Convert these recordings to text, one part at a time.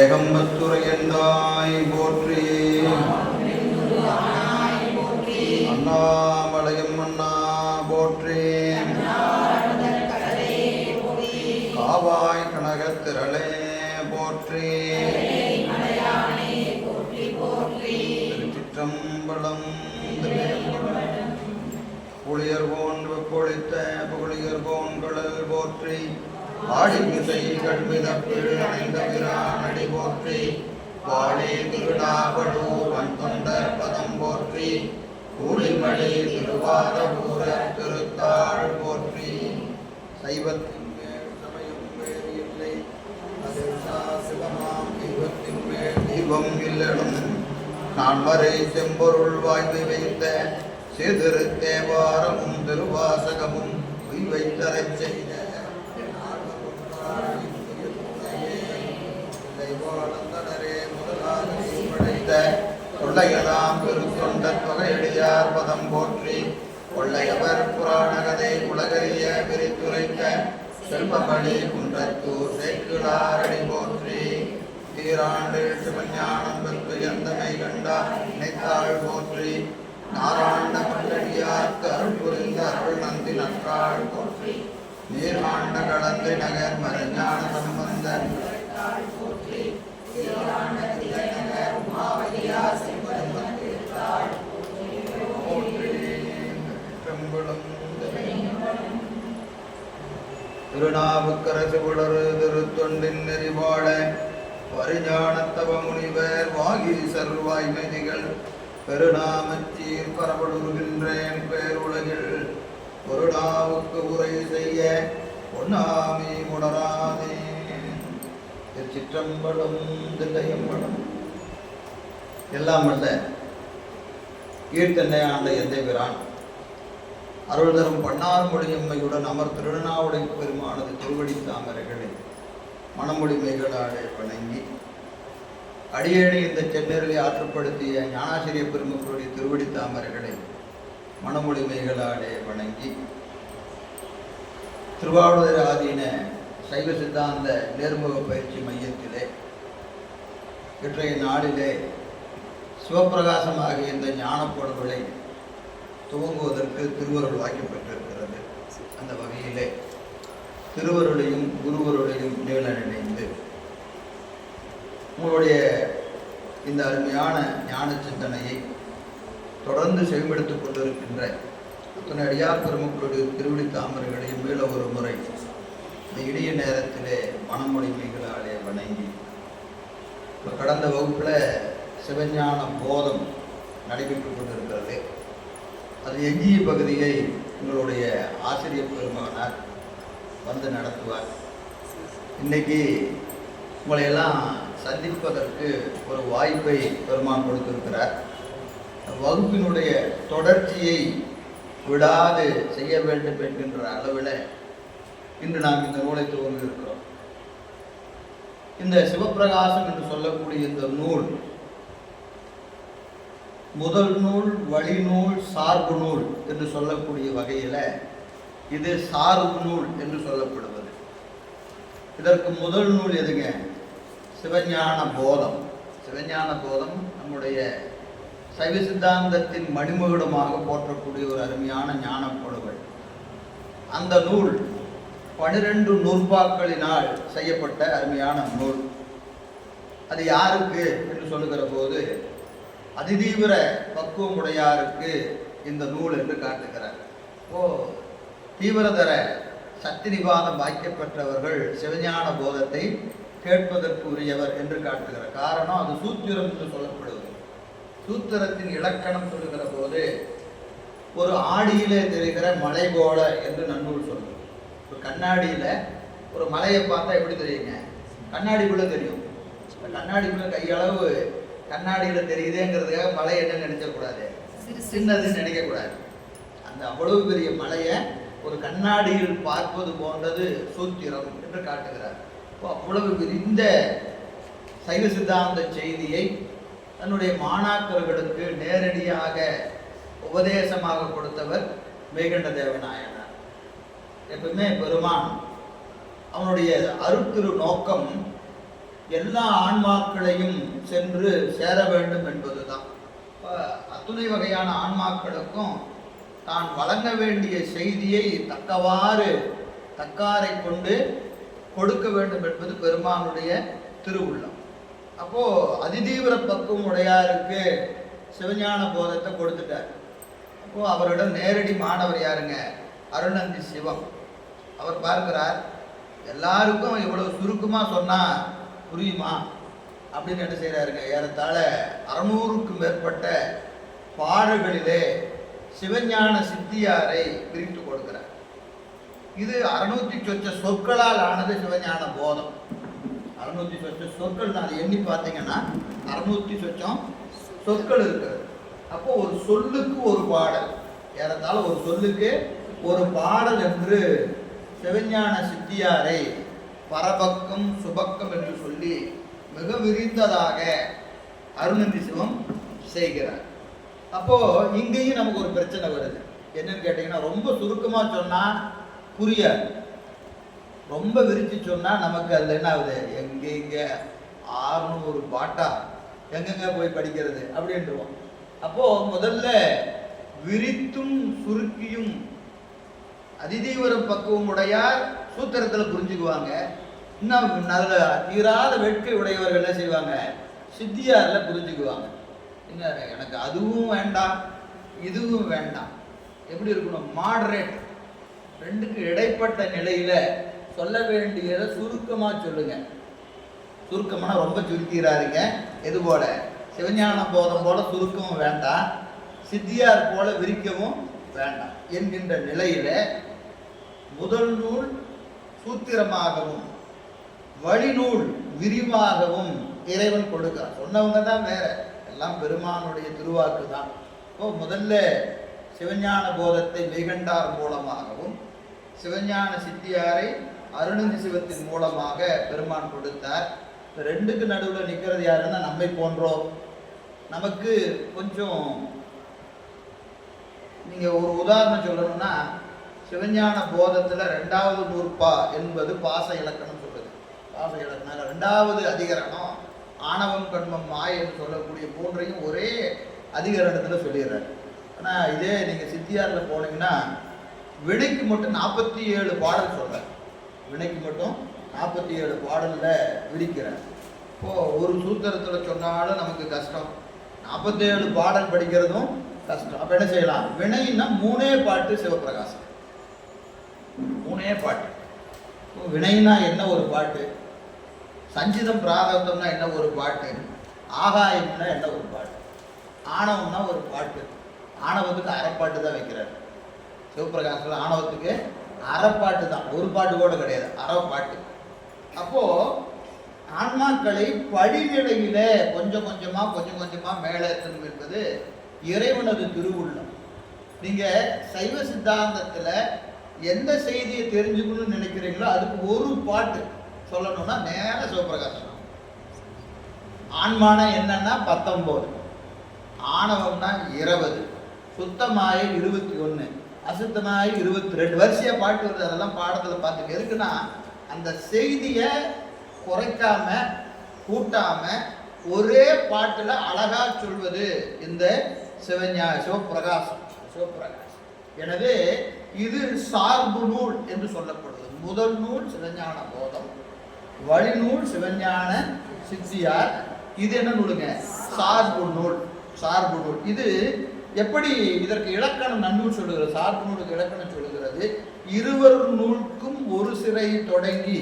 ஏகம்பத்துரையந்தாய் போற்றி அண்ணாமலையம் அண்ணா போற்றி காவாய் கனகத்திரளே போற்றி திருச்சிற்றம்பலம் புளியர் போன் வெப்பொழித்த புகழியர் போன் கடல் போற்றி ஆடிமிசை கண்மிதப்பில் அணைந்த பிரானடி போற்றி வாழே திருநாவடூர் வன்தொண்டர் பதம் போற்றி கூலிமணி திருவாரூர திருத்தாள் போற்றி. சைவத்தின் மேல் சமயம் வேறு இல்லை, அது சிவமாம் தெய்வத்தின் மேல் தெய்வம் இல்லடும். நான் வரை செம்பொருள் வாய்மை வைத்த சிறு தேவாரமும் திருவாசகமும் வைத்தரச் செய்த கொள்ளையதாம் பெருத்தொண்ட தொகையடியார் பதம் போற்றி கொள்ளையவர் புராணகதை உலகறிய விரித்துரைக்க செல்வமணி குன்றத்தூர் சேக்கிழாரடி போற்றி. தீராண்டில் சிவஞானம் பெற்று எந்தமை கண்டார் நினைத்தாள் போற்றி. நாராண்ட மல்லடியார்க்கு அருள் புரிந்த அருள் நந்தி நற்றாள் போற்றி. நீர்மாண்ட கலந்தை நகர் மறைஞான சம்பந்தன் போற்றி. திருநாவுக்கரசு உளறு திருத்தொண்டின் நெறிவாழ பரிஞானத்தவ முனிவர் வாகீசர் வாய்மைதிகள் பெருநாமச்சீர் பரவடுகின்றேன் பேருலகில் பொருளாவுக்கு உரை செய்ய பொன்னாமி உணராதே. திருச்சிற்றம்பலம் தில்லையம்பலம். எல்லாம் அல்ல ஈர்த்தென்னை ஆண்ட எந்தை பிரான் அருள் தரும் பன்னார் மொழியம்மையுடன் அமர் திருநாவுடை பெருமானது திருவடி தாமரைகளை மணமொழி மேகலாடை வணங்கி அடியேனை இந்த சென்னரிலே ஆற்றுப்படுத்திய ஞானாசிரிய பெருமக்களுடைய திருவடி தாமரைகளை மணமொழி மேகலாடை வணங்கி திருவாவூர் ஆதீன சைவ சித்தாந்த நேர்முக பயிற்சி மையத்திலே இன்றைய நாளிலே சிவப்பிரகாசமாகிய இந்த ஞானப்பொருள்களை துவங்குவதற்கு திருவருள் வாய்க்கப்பட்டிருக்கிறது. அந்த வகையிலே திருவருளையும் குருவருளையும் நிகழநினைந்து உங்களுடைய இந்த அருமையான ஞான சிந்தனையை தொடர்ந்து செயல்படுத்திக் கொண்டிருக்கின்ற அத்தனை அடியார் பெருமக்களுடைய திருவடி தாமரைகளையும் மீள ஒரு முறை இந்த இடிய நேரத்திலே மனமொழிமைகளாலே வணங்கி கடந்த வகுப்பில் சிவஞான போதம் நடைபெற்றுக் கொண்டிருக்கிறது. அது எஞ்சிய பகுதியை உங்களுடைய ஆசிரியர் பெருமகனார் வந்து நடத்துவார். இன்னைக்கு உங்களையெல்லாம் சந்திப்பதற்கு ஒரு வாய்ப்பை பெருமான் கொடுத்திருக்கிறார். வகுப்பினுடைய தொடர்ச்சியை விடாது செய்ய வேண்டும் என்கின்ற அளவில் இன்று நாம் இந்த நூலை துவங்கியிருக்கிறோம். இந்த சிவப்பிரகாசம் என்று சொல்லக்கூடிய இந்த நூல் முதல் நூல், வழிநூல், சார்பு நூல் என்று சொல்லக்கூடிய வகையில் இது சார்பு நூல் என்று சொல்லப்படுவது. இதற்கு முதல் நூல் எதுங்க? சிவஞான போதம். சிவஞான போதம் நம்முடைய சைவ சித்தாந்தத்தின் மணிமகுடமாக போற்றக்கூடிய ஒரு அருமையான ஞானப்படுவல். அந்த நூல் 12 நூற்பாக்களினால் செய்யப்பட்ட அருமையான நூல். அது யாருக்கு என்று சொல்லுகிற போது அதிதீவிர பக்குவமுடையாருக்கு இந்த நூல் என்று காட்டுகிறார். தீவிரதர சக்தி நிபாதம் வாய்க்கப்பெற்றவர்கள் சிவஞான போதத்தை கேட்பதற்கு உரியவர் என்று காட்டுகிறார். காரணம் அது சூத்திரம் என்று சொல்லப்படுவது. சூத்திரத்தின் இலக்கணம் சொல்லுகிற போது ஒரு ஆடியிலே தெரிகிற மலை போல என்று நன்னூல் சொல்லுது. ஒரு கண்ணாடியில் ஒரு மலையை பார்த்தா எப்படி தெரியுங்க? கண்ணாடிக்குள்ளே தெரியும். கண்ணாடிக்குள்ளே கையளவு கண்ணாடியில் தெரியுதேங்கிறதுக்காக மலை என்ன நினைக்கக்கூடாது, சின்னதுன்னு நினைக்கக்கூடாது. அந்த அவ்வளவு பெரிய மலையை ஒரு கண்ணாடியில் பார்ப்பது போன்றது சூத்திரம் என்று காட்டுகிறார். அவ்வளவு விரிந்த சைவ சித்தாந்த செய்தியை தன்னுடைய மாணாக்கர்களுக்கு நேரடியாக உபதேசமாக கொடுத்தவர் மெய்கண்ட தேவநாயனார். எப்பவுமே பெருமான் அவனுடைய அருட்திரு நோக்கம் எல்லா ஆன்மாக்களையும் சென்று சேர வேண்டும் என்பதுதான். அத்துணை வகையான ஆன்மாக்களுக்கும் தான் வழங்க வேண்டிய செய்தியை தக்காரை கொண்டு கொடுக்க வேண்டும் என்பது பெருமானுடைய திருவுள்ளம். அப்போ அதிதீவிர பக்குவம் உடையாருக்கு சிவஞான போதத்தை கொடுத்துட்டார். அப்போ அவரிடம் நேரடி மாணவர் யாருங்க? அருணந்தி சிவம். அவர் பார்க்கிறார், எல்லாருக்கும் இவ்வளவு சுருக்கமா சொன்னா புரியுமா அப்படின்னு என்ன செய்யறாருங்க, ஏறத்தாழ 600க்கும் மேற்பட்ட பாடல்களிலே சிவஞான சித்தியாரை பிரித்து கொடுக்கிறார். இது 600 சொச்ச சொற்களால் ஆனது சிவஞான போதம். 600 சொச்ச சொற்கள் தான். அது எண்ணி பார்த்தீங்கன்னா 600 சொச்சம் சொற்கள் இருக்கிறது. அப்போ ஒரு சொல்லுக்கு ஒரு பாடல், ஏறத்தாழ ஒரு சொல்லுக்கு ஒரு பாடல் என்று சிவஞான சித்தியாரை பரபக்கம் சுபக்கம் என்று சொல்லி மிக விரிந்ததாக அருணந்தி சிவம் செய்கிறார். அப்போ இங்கேயும் நமக்கு ஒரு பிரச்சனை வருது. என்னன்னு கேட்டீங்கன்னா, ரொம்ப சுருக்கமா சொன்னா புரியாது, ரொம்ப விரிச்சு சொன்னா நமக்கு அதுல என்ன ஆகுது, எங்க 600 பாட்டா எங்கெங்க போய் படிக்கிறது அப்படின்றோம். அப்போ முதல்ல விரித்தும் சுருக்கியும் அதிதீவிர பக்குவம் உடையார் சூத்திரத்தில் புரிஞ்சுக்குவாங்க. இன்னும் நல்ல தீராத வேட்கை உடையவர்கள் என்ன செய்வாங்க, சித்தியாரில் புரிஞ்சுக்குவாங்க. என்ன, எனக்கு அதுவும் வேண்டாம் இதுவும் வேண்டாம், எப்படி இருக்கணும், மாடரேட், ரெண்டுக்கு இடைப்பட்ட நிலையில சொல்ல வேண்டியதை சுருக்கமா சொல்லுங்க. சுருக்கம்னா ரொம்ப சுருக்கிறாருங்க. எது போல, சிவஞான போதம் போல சுருக்கமும் வேண்டாம், சித்தியார் போல விரிக்கவும் வேண்டாம் என்கின்ற நிலையில முதல் நூல் சூத்திரமாகவும் வழிநூல் விரிவாகவும் இறைவன் கொடுக்கிறான். சொன்னவங்க தான் வேற, எல்லாம் பெருமானுடைய திருவாக்கு தான். இப்போ முதல்ல சிவஞான போதத்தை மெய்கண்டார் மூலமாகவும் சிவஞான சித்தியாரை அருணந்தி சிவத்தின் மூலமாக பெருமான் கொடுத்தார். ரெண்டுக்கு நடுவில் நிற்கிறது யாருன்னா நம்மை போன்றோம். நமக்கு கொஞ்சம் நீங்க ஒரு உதாரணம் சொல்லணும்னா, சிவஞான போதத்துல 2வது நூற்பா என்பது பாச இலக்கணம் சொல்லுது. பாச இலக்கணம் 2வது அதிகரணம் ஆணவம் கண்மம் மாய் என்று சொல்லக்கூடிய மூன்றையும் ஒரே அதிகரணத்துல சொல்லிடுறாரு. ஆனா இதே நீங்க சித்தியார்ல போனீங்கன்னா வினைக்கு மட்டும் 47 பாடல் சொல்ற, வினைக்கு மட்டும் 47 பாடல்ல விரிக்கிறார். இப்போ ஒரு சூத்திரத்துல சொன்னாலும் நமக்கு கஷ்டம், 47 பாடல் படிக்கிறதும் கஷ்டம். அப்ப என்ன செய்யலாம், வினைன்னா 3 பாட்டு சிவபிரகாசம், 3 பாட்டு. வினைனா என்ன ஒரு பாட்டு, சஞ்சிதம் பிராரப்தம்னா என்ன ஒரு பாட்டு, ஆகாயம்னா என்ன ஒரு பாட்டு, ஆணவம்னா ஒரு பாட்டு. ஆணவத்துக்கு அரைப்பாட்டு தான் வைக்கிறார் சிவபிரகாசத்தில். ஆணவத்துக்கு அரைப்பாட்டு தான், ஒரு பாட்டு கூட கிடையாது, அரைப்பாட்டு. அப்போ ஆன்மாக்களை படிநிலையில கொஞ்சம் கொஞ்சமா மேலேற்றணும் என்பது இறைவனது திருவுள்ளம். நீங்க சைவ சித்தாந்தத்துல எந்த செய்தியை தெரிஞ்சுக்கணும்னு நினைக்கிறீங்களோ அதுக்கு ஒரு பாட்டு சொல்லணும்னா நேர சிவபிரகாசம். ஆன்மான என்னன்னா 19, ஆணவம்னா 20, சுத்தமாய 21, அசுத்தமாய 22, வரிசையா பாட்டு வருது. அதெல்லாம் பாடத்துல பார்த்துக்க. எதுக்குன்னா அந்த செய்தியை குறைக்காம கூட்டாம ஒரே பாட்டுல அழகா சொல்வது இந்த சிவபிரகாசம். எனவே இது சார்பு நூல் என்று சொல்லப்படுவது. முதல் நூல் சிவஞான போதம், வழிநூல் சிவஞான சித்தியார். இது என்ன நூலுங்க, சார்பு நூல். சார்பு நூல் இது எப்படி, இதற்கு இலக்கணம் நன்னூல் சொல்லுகிறது, சார்பு நூலுக்கு இலக்கணம் சொல்லுகிறது. இருவர் நூலுக்கும் ஒரு சிறை தொடங்கி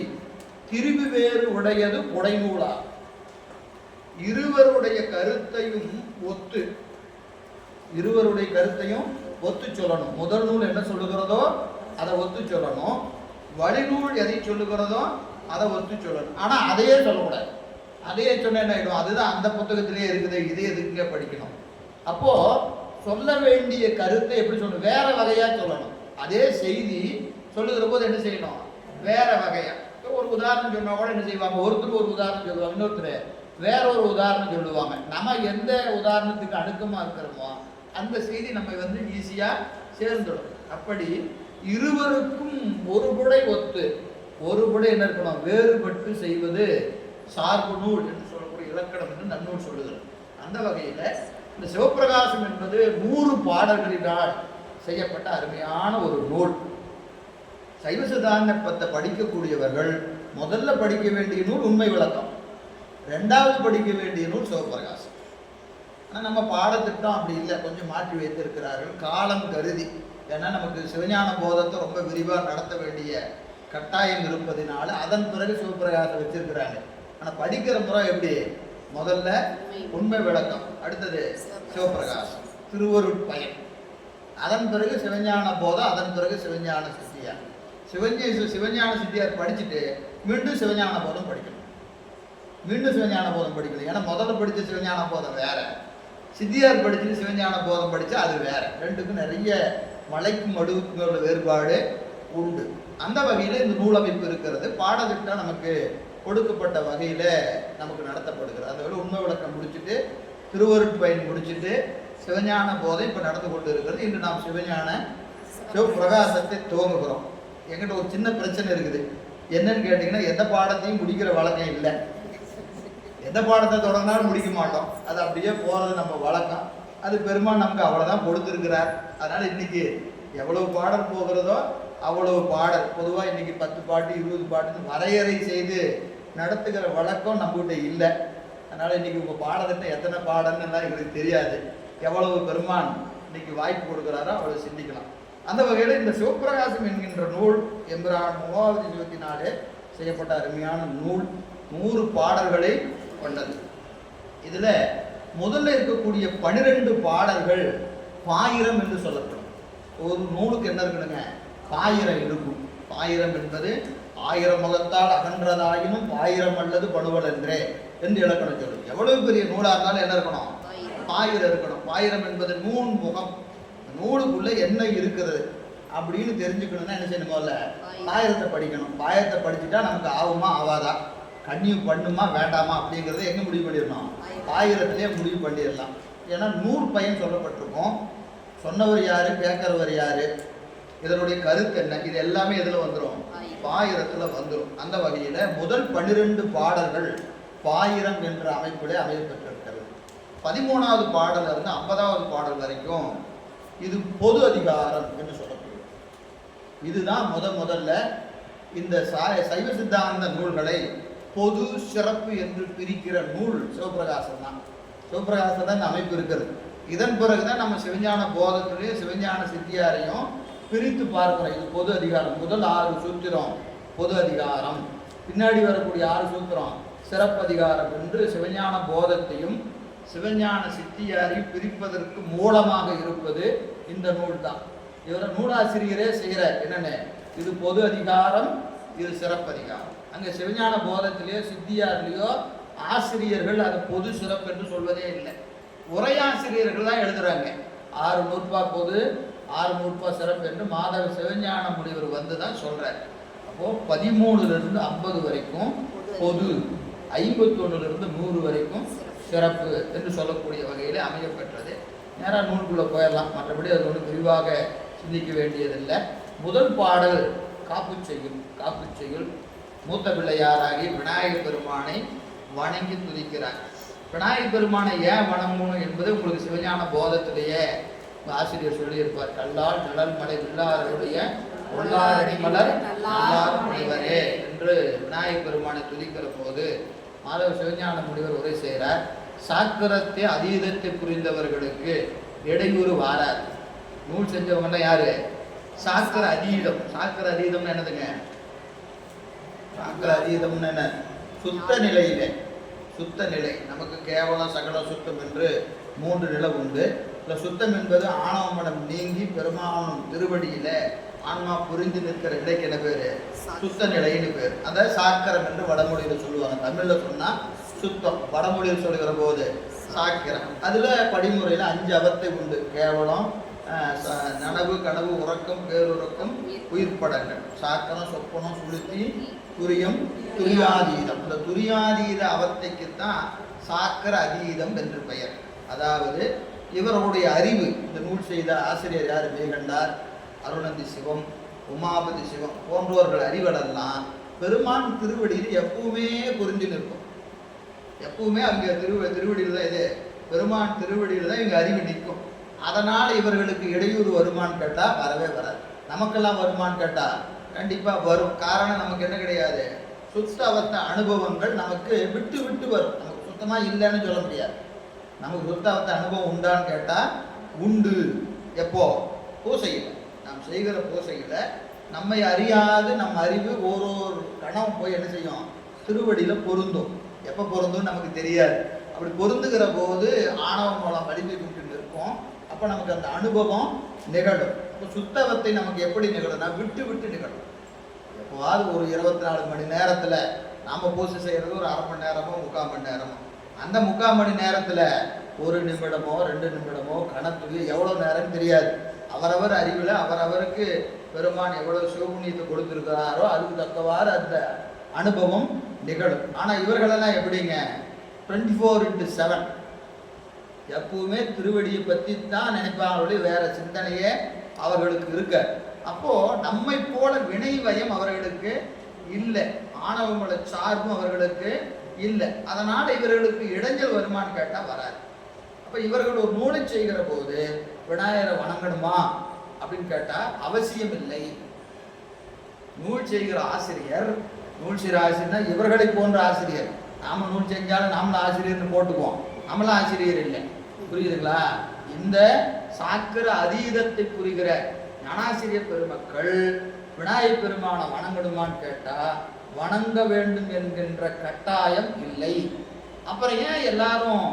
திரிவு வேறு உடையது உடைநூலா. இருவருடைய கருத்தையும் ஒத்து சொல்லணும். முதல் நூல் என்ன சொல்லுகிறதோ அதை ஒத்து சொல்லணும், வழிநூல் எதை சொல்லுகிறதோ அதை ஒத்து சொல்லணும். ஆனா அதையே சொல்லக்கூடாது. அதையே சொன்ன என்ன ஆயிடும், அதுதான் அந்த புத்தகத்திலே இருக்குது, இதே எதுக்குங்க படிக்கணும். அப்போ சொல்ல வேண்டிய கருத்தை எப்படி சொல்லணும், வேற வகையா சொல்லணும். அதே செய்தி சொல்லுகிற போது என்ன செய்யணும், வேற வகையா. ஒரு உதாரணம் சொன்னா கூட என்ன செய்வாங்க, ஒருத்தர் ஒரு உதாரணம் சொல்லுவாங்க, இன்னொருத்தர் வேற ஒரு உதாரணம் சொல்லுவாங்க. நம்ம எந்த உதாரணத்துக்கு அணுக்கமா இருக்கிறோமோ அந்த செய்தி நம்ம ஈஸியா சேர்ந்துடும். அப்படி இருவருக்கும் ஒரு புடை ஒத்து, ஒரு புடை என்ன இருக்கணும், வேறுபட்டு செய்வது சார்பு நூல் என்று சொல்லக்கூடிய இலக்கணம் என்று நன்னூல் சொல்லுகிறது. அந்த வகையில் இந்த சிவப்பிரகாசம் என்பது 100 பாடல்களினால் செய்யப்பட்ட அருமையான ஒரு நூல். சைவ சித்தாந்தத்தை படிக்கக்கூடியவர்கள் முதல்ல படிக்க வேண்டிய நூல் உண்மை விளக்கம், 2வது படிக்க வேண்டிய நூல் சிவப்பிரகாசம். ஆனால் நம்ம பாடத்திட்டம் அப்படி இல்லை, கொஞ்சம் மாற்றி வைத்திருக்கிறார்கள் காலம் கருதி. ஏன்னா நமக்கு சிவஞான போதத்தை ரொம்ப விரிவாக நடத்த வேண்டிய கட்டாயம் இருப்பதினால அதன் பிறகு சிவப்பிரகாசம் வச்சிருக்கிறாங்க. ஆனால் படிக்கிற முறை எப்படி? முதல்ல உண்மை விளக்கம், அடுத்தது சிவப்பிரகாசம், திருவருட்பயன், அதன் பிறகு சிவஞான போதம், அதன் பிறகு சிவஞான சித்தியார். சிவஞான சித்தியார் படிச்சுட்டு மீண்டும் சிவஞான போதம் படிக்கணும். மீண்டும் சிவஞான போதம் படிக்கணும். ஏன்னா முதல்ல படித்த சிவஞான போதம் வேற, சித்தியார் படிச்சுட்டு சிவஞான போதம் படித்தா அது வேற. ரெண்டுக்கும் நிறைய மலைக்கும் மடுவுக்கும் உள்ள வேறுபாடு உண்டு. அந்த வகையில் இந்த நூலமைப்பு இருக்கிறது. பாடத்திட்டம் நமக்கு கொடுக்கப்பட்ட வகையில் நமக்கு நடத்தப்படுகிறது. அந்த வகையில் உண்மை விளக்கம் முடிச்சுட்டு திருவருட்பயன் முடிச்சுட்டு சிவஞான போதம் இப்போ நடந்து கொண்டு இருக்கிறது. இன்று நாம் சிவப்பிரகாசத்தை துவங்குகிறோம். என்கிட்ட ஒரு சின்ன பிரச்சனை இருக்குது. என்னன்னு கேட்டிங்கன்னா, எந்த பாடத்தையும் முடிக்கிற வழக்கம் இல்லை. எந்த பாடத்தை தொடங்கினாலும் முடிக்க மாட்டோம். அது அப்படியே போகிறது நம்ம வழக்கம். அது பெருமான் நமக்கு அவ்வளோதான் கொடுத்துருக்கிறார். அதனால் இன்றைக்கி எவ்வளவு பாடல் போகிறதோ அவ்வளவு பாடல். பொதுவாக இன்றைக்கி 10 பாட்டு 20 பாட்டுன்னு வரையறை செய்து நடத்துகிற வழக்கம் நம்மகிட்ட இல்லை. அதனால் இன்றைக்கி உங்கள் பாடத்திட்டம் எத்தனை பாடல்னுலாம் எங்களுக்கு தெரியாது. எவ்வளவு பெருமான் இன்றைக்கி வாய்ப்பு கொடுக்குறாரோ அவ்வளோ சிந்திக்கலாம். அந்த வகையில் இந்த சிவப்பிரகாசம் என்கின்ற நூல் எம்பிரான் 34 செய்யப்பட்ட அருமையான நூல். 100 பாடல்களை கொண்டது. இதில் முதல்ல இருக்கக்கூடிய 12 பாடல்கள் பாயிரம் என்று சொல்லப்படும். ஒரு நூலுக்கு என்ன இருக்கணுங்க? பாயிரம் இருக்கும். பாயிரம் என்பது 1000 முகத்தால் அகன்றதாயினும் பாயிரம் அல்லது படுவல் என்றே என்று இலக்கணம் சொல்லும். எவ்வளவு பெரிய நூலாக இருந்தாலும் என்ன இருக்கணும்? பாயிரம் இருக்கணும். பாயிரம் என்பது நூல் முகம். நூலுக்குள்ள என்ன இருக்கிறது அப்படின்னு தெரிஞ்சுக்கணும்னா என்ன செய்யணும்? முதல்ல பாயிரத்தை படிக்கணும். பாயிரத்தை படிச்சுட்டா நமக்கு ஆகுமா ஆவாதா, கண்ணியம் பண்ணுமா வேண்டாமா அப்படிங்கிறத எங்கே முடிவு பண்ணிடணும்? பாயிரத்திலே முடிவு பண்ணிடலாம். ஏன்னா நூல் பயன் சொல்லப்பட்டிருக்கும். சொன்னவர் யாரு, கேட்கிறவர் யாரு, இதனுடைய கருத்து என்ன, இது எல்லாமே இதில் வந்துடும், பாயிரத்தில் வந்துடும். அந்த வகையில் முதல் 12 பாடல்கள் பாயிரம் என்ற அமைப்பிலே அமையப்பட்டிருக்கிறது. 13வது பாடல் இருந்து 50வது பாடல் வரைக்கும் இது பொது அதிகாரம் என்று சொல்லப்படுகிறது. இதுதான் முதல்ல இந்த சைவ சித்தாந்த நூல்களை பொது சிறப்பு என்று பிரிக்கிற நூல் சிவப்பிரகாசம் தான். சிவப்பிரகாசம் தான் இந்த அமைப்பு இருக்கிறது. இதன் பிறகுதான் நம்ம சிவஞான போதத்திலையும் சிவஞான சித்தியாரையும் பிரித்து பார்க்கிறோம். இது பொது அதிகாரம். முதல் 6 சூத்திரம் பொது அதிகாரம், பின்னாடி வரக்கூடிய 6 சூத்திரம் சிறப்பு அதிகாரம் என்று சிவஞான போதத்தையும் சிவஞான சித்தியாரையும் பிரிப்பதற்கு மூலமாக இருப்பது இந்த நூல் தான். இவரை நூலாசிரியரே செய்கிறார். என்னென்ன? இது பொது அதிகாரம், இது சிறப்பு அதிகாரம். அங்கே சிவஞான போதத்திலேயோ சித்தியாரிலேயோ ஆசிரியர்கள் அது பொது சிறப்பு என்று சொல்வதே இல்லை. உரையாசிரியர்கள் தான் எழுதுறாங்க. 6 நூற்பா பொது, 6 நூற்பா சிறப்பு என்று மாதவ சிவஞான முனிவர் வந்து தான் சொல்றார். அப்போ 13லிருந்து 50 வரைக்கும் பொது, 51லிருந்து 100 வரைக்கும் சிறப்பு என்று சொல்லக்கூடிய வகையில் அமையப்பெற்றது. நேராக நூலுக்குள்ளே போயிடலாம். மற்றபடி அது ஒன்றும் விரிவாக சிந்திக்க வேண்டியதில்லை. முதல் பாடல் காப்புச்செய்யுள் மூத்த பிள்ளையாராகி விநாயகப் பெருமானை வணங்கி துதிக்கிறார். விநாயகப் பெருமானை ஏன் வணங்கணும் என்பது உங்களுக்கு சிவஞான போதத்திலேயே ஆசிரியர் சொல்லியிருப்பார். கல்லால் நிழல் மலை வில்லாருடைய உள்ளாரணி மலர் நல்லார் முனிவரே என்று விநாயகப் பெருமானை துதிக்கிற போது மாதவ சிவஞான முனிவர் உரை செய்கிறார். சாக்கரத்தை அதீதத்தை புரிந்தவர்களுக்கு இடையூறு வாராது. நூல் செஞ்சவங்கன்னா யாரு? சாக்கர அதீதம். சாக்கர அதீதம்னு என்னதுங்க? சாக்கர அதீதம்னு என்ன? சுத்த நிலையில, சுத்த நிலை. நமக்கு கேவலம் சகல சுத்தம் என்று 3 நிலை உண்டு. இல்லை, சுத்தம் என்பது ஆணவ மனம் நீங்கி பெருமானும் திருவடியில ஆன்மா புரிந்து நிற்கிற நிலைக்கு என்ன பேரு? சுத்த நிலைன்னு பேர். அதை சாக்கரம் என்று வடமொழியில் சொல்லுவாங்க. தமிழ்ல சொன்னா சுத்தம், வடமொழியில் சொல்லுகிற போது சாக்கிரம். அதுல படிமுறையில் 5 அவத்தை உண்டு. கேவலம், நனவு, கனவு, உறக்கம், பேருறக்கம், உயிர்ப்படங்கள். சாக்கரம், சொப்பனம், சுளுத்தி, துரியம், துரியாதீதம். இந்த துரியாதீத அவத்தைக்குத்தான் சாக்கர அதீதம் என்று பெயர். அதாவது இவருடைய அறிவு, இந்த நூல் செய்த ஆசிரியர் யார்? மேகண்டார், அருணந்தி சிவம், உமாபதி சிவம் போன்றவர்கள் அறிவலெல்லாம் பெருமான் திருவடியில் எப்பவுமே புரிஞ்சு நிற்கும். எப்பவுமே அங்கே திருவடியில் தான் இது பெருமான் திருவடியில் தான் இங்கே அறிவு நிற்கும். அதனால் இவர்களுக்கு இடையூறு வருமானு கேட்டால் வரவே வராது. நமக்கெல்லாம் வருமானு கேட்டால் கண்டிப்பாக வரும். காரணம் நமக்கு என்ன கிடையாது, சுத்த அவஸ்த அனுபவங்கள் நமக்கு விட்டு விட்டு வரும். நமக்கு சுத்தமாக இல்லைன்னு சொல்ல முடியாது. நமக்கு சுத்த அவஸ்த அனுபவம் உண்டான்னு கேட்டால் உண்டு. எப்போ? பூசையில், நாம் செய்கிற பூசையில் நம்மை அறியாது நம் அறிவு ஒரு கணம் போய் என்ன செய்யும், திருவடியில் பொருந்தும். எப்போ பொருந்தும் நமக்கு தெரியாது. அப்படி பொருந்துகிற போது ஆணவ மூலம் வலிமை கொண்டு இருக்கும். அப்போ நமக்கு அந்த அனுபவம் நிகழும். அப்போ சுத்தவத்தை நமக்கு எப்படி நிகழும்னா விட்டு விட்டு நிகழும். எப்போவாது ஒரு 24 மணி நேரத்தில் நாம் பூசை செய்கிறது ஒரு அரை மணி நேரமோ 3/4 மணி நேரமோ, அந்த 3/4 மணி நேரத்தில் 1 நிமிடமோ 2 நிமிடமோ கணத்துக்கு எவ்வளோ நேரம் தெரியாது. அவரவர் அறிவில் அவரவருக்கு பெருமான் எவ்வளவு சிவபுண்ணியத்தை கொடுத்துருக்கிறாரோ அதுக்கு தக்கவாறு அந்த அனுபவம் நிகழும். ஆனால் இவர்களெல்லாம் எப்படிங்க, 24/7 எப்பவுமே திருவடியை பற்றி தான் நினைப்பாங்களே, வேற சிந்தனையே அவர்களுக்கு இருக்க. அப்போ நம்மை போல வினை வயம் அவர்களுக்கு இல்லை, ஆணவங்கள சார்பும் அவர்களுக்கு இல்லை. அதனால இவர்களுக்கு இடைஞ்சல் வருமானு கேட்டால் வராது. அப்போ இவர்கள் ஒரு நூலை செய்கிற போது விநாயகரை வணங்கணுமா அப்படின்னு கேட்டால் அவசியம் இல்லை. நூல் செய்கிற ஆசிரியர், நூல் செய்கிற ஆசிரியர்னா இவர்களை போன்ற ஆசிரியர். நாம நூல் செஞ்சாலும் நாமளும் ஆசிரியர்னு போட்டுக்குவோம், நம்மளும் ஆசிரியர் இல்லை. புரியுதுங்களா? இந்த சாக்கிர அதீதத்தை புரிகிற ஞானாசிரியர் பெருமக்கள் விநாயகர் பெருமானை வணங்கணுமான்னு கேட்டா வணங்க வேண்டும் என்கின்ற கட்டாயம் இல்லை. அப்புறம் ஏன் எல்லாரும்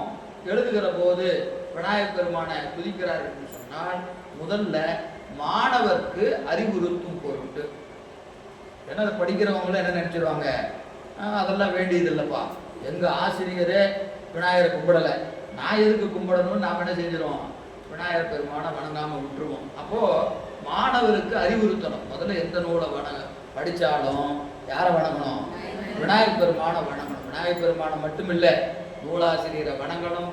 எழுதுகிற போது விநாயகர் பெருமானை துதிக்கிறார்கள் என்று சொன்னால், முதல்ல மாணவர்க்கு அறிவுறுத்தும் பொருட்டு. ஏன்னா அதை படிக்கிறவங்களும் என்ன நினைச்சிருவாங்க, அதெல்லாம் வேண்டியது இல்லைப்பா, எங்க ஆசிரியரே விநாயகரை கும்பிடலை, நான் எதுக்கு கும்பிடணும்னு நாம் என்ன செஞ்சிருவோம், விநாயகர் பெருமானை வணங்காம விட்டுருவோம். அப்போ மாணவருக்கு அறிவுறுத்தணும். முதல்ல எந்த நூலை படித்தாலும் யாரை வணங்கணும், விநாயகர் பெருமானை வணங்கணும். விநாயகர் பெருமானை மட்டும் இல்லை, நூலாசிரியரை வணங்கணும்,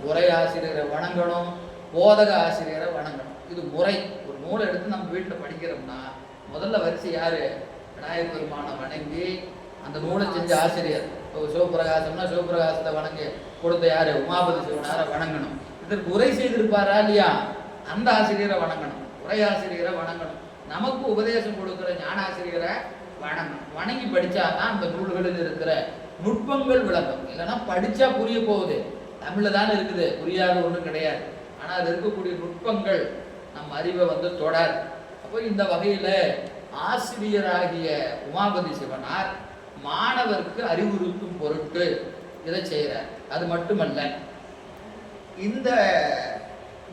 உரை ஆசிரியரை வணங்கணும், போதக ஆசிரியரை வணங்கணும். இது முறை. ஒரு நூலை எடுத்து நம்ம வீட்டில் படிக்கிறோம்னா முதல்ல வரிசை யாரு, விநாயகர் பெருமானை வணங்கி அந்த நூலை செஞ்ச ஆசிரியர். இப்போ சிவபிரகாசம்னா சிவபிரகாசத்தை வணங்கி கொடுத்த யாரு, உமாபதி சிவனாரை வணங்கணும். இதற்கு உரை செய்திருப்பாரா இல்லையா, அந்த ஆசிரியரை வணங்கணும், உரை ஆசிரியரை வணங்கணும். நமக்கு உபதேசம் கொடுக்குற ஞானாசிரியரை வணங்கணும். வணங்கி படித்தாதான் அந்த நூல்களில் இருக்கிற நுட்பங்கள் விளக்கம். இல்லைன்னா படித்தா புரிய போகுது, தமிழில் தானே இருக்குது, புரியாத ஒன்றும் கிடையாது. ஆனால் அது இருக்கக்கூடிய நுட்பங்கள் நம் அறிவை தொடர். அப்போ இந்த வகையில் ஆசிரியராகிய உமாபதி சிவனார் மாணவருக்கு அறிவுறுத்தும் பொருட்டு இதை செய்கிறார். அது மட்டுமல்ல, இந்த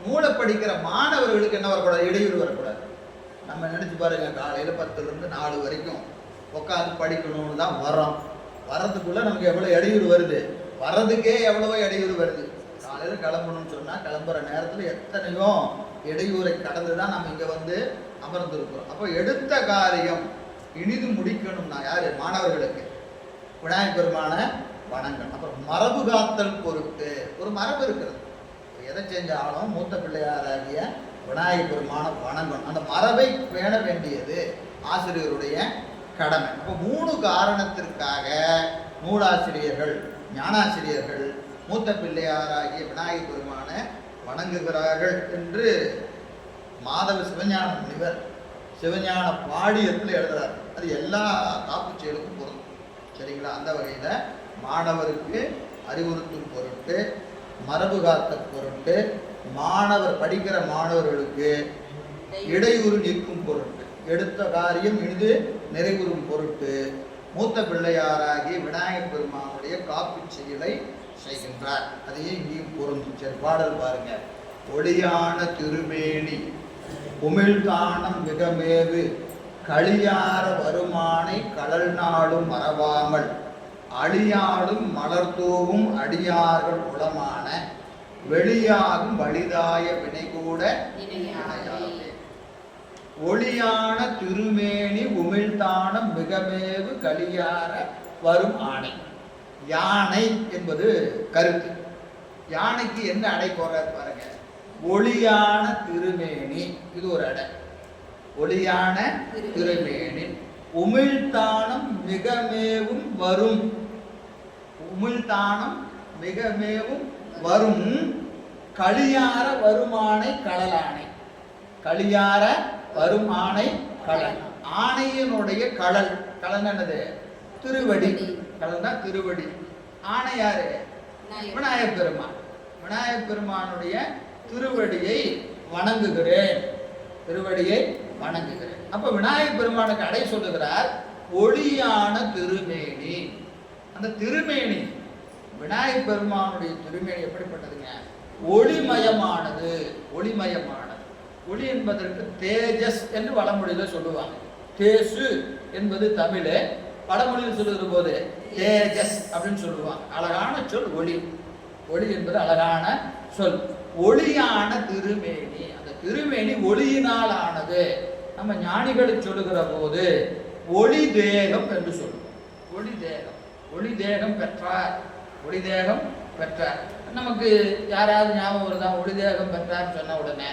நூலை படிக்கிற மாணவர்களுக்கு என்ன வரக்கூடாது, இடையூறு வரக்கூடாது. நம்ம நினச்சி பாருங்க, காலையில் 10லேருந்து 4 வரைக்கும் உட்காந்து படிக்கணும்னு தான் வரோம். வர்றதுக்குள்ளே நமக்கு எவ்வளோ இடையூறு வருது, வர்றதுக்கே எவ்வளவோ இடையூறு வருது. காலையில் கிளம்பணும்னு சொன்னால் கிளம்புற நேரத்தில் எத்தனையோ இடையூறை கடந்து தான் நம்ம இங்கே அமர்ந்திருக்கிறோம். அப்போ எடுத்த காரியம் இனிது முடிக்கணும்னா யார், மாணவர்களுக்கு விநாயகர் பெருமானை வணங்கணும். அப்புறம் மரபு காத்தல் பொருட்டு ஒரு மரபு இருக்கிறது. எதை செஞ்சாலும் மூத்த பிள்ளையாராகிய விநாயகர் பெருமானை வணங்கணும். அந்த மரபை பேண வேண்டியது ஆசிரியருடைய கடமை. அப்போ 3 காரணத்திற்காக நூலாசிரியர்கள், ஞானாசிரியர்கள் மூத்த பிள்ளையாராகிய விநாயகர் பெருமானை வணங்குகிறார்கள் என்று மாதவ சிவஞான முனிவர் சிவஞான பாடியத்தில் எழுதுறார். அது எல்லா காப்பு செயலுக்கும் பொருந்தும். சரிங்களா? அந்த வகையில் மாணவருக்கு அறிவுறுத்தும் பொருட்டு, மரபு காத்த பொருட்டு, மாணவர் படிக்கிற மாணவர்களுக்கு இடையூறு நிற்கும் பொருட்டு, எடுத்த காரியம் இனிது நிறைவுறும் பொருட்டு மூத்த பிள்ளையாராகி விநாயகர் பெருமானுடைய காப்பு செயலை செய்கின்றார். அதையே இங்கேயும் பொருந்தும். சரி, பாடல் பாருங்க. ஒளியான திருமேனி உமிழ்காணம் மிகமேவு களியார வருமானை கடல் நாடும் மறவாமல் அழியாடும் மலர்தூவும் அடியார்கள் உளமான வெளியாகும் வலிதாய வினை கூட இணையாவே. ஒளியான திருமேனி உமிழ்தானம் மிகமேவு களியார வரும் ஆணை. யானை என்பது கருத்து. யானைக்கு என்ன அடை போறாரு பாருங்க. ஒளியான திருமேனி, இது ஒரு அடை. ஒளியான திருமேனி உமிழ்தானம் மிகமேவும் வரும். உமிழ்தானம் மிக மேவும் வரும் களியார வருமானை கடலானை. களியார வரும் ஆணை கடல். ஆணையினுடைய கடல். கடல் என்னது? திருவடி. கடல் தான் திருவடி. ஆணை யாரு? விநாயகப் பெருமான். விநாயகப் பெருமானுடைய திருவடியை வணங்குகிறேன். திருவடியை வணங்குகிறேன். அப்ப விநாயகப் பெருமானுக்கு அடை சொல்லுகிறார் ஒளியான திருமேனி. அந்த திருமேனி விநாயகப் பெருமானுடைய திருமேனி எப்படிப்பட்டதுங்க? ஒளிமயமானது. ஒளிமயமானது. ஒளி என்பதற்கு தேஜஸ் என்று வடமொழியில் சொல்லுவாங்க. தேசு என்பது தமிழ், வடமொழியில் சொல்லுகிற போது தேஜஸ் அப்படின்னு சொல்லுவாங்க. அழகான சொல் ஒளி. ஒளி என்பது அழகான சொல். ஒளியான திருமேனி. அந்த திருமேனி ஒளியினால் ஆனது. நம்ம ஞானிகளை சொல்லுகிற போது ஒளி தேகம் என்று சொல்லுவோம். ஒளி தேகம். ஒளி தேகம் பெற்றார். ஒளி தேகம் பெற்றார். நமக்கு யாராவது ஞாபகம் வருதா? ஒளி தேகம் பெற்றார்னு சொன்ன உடனே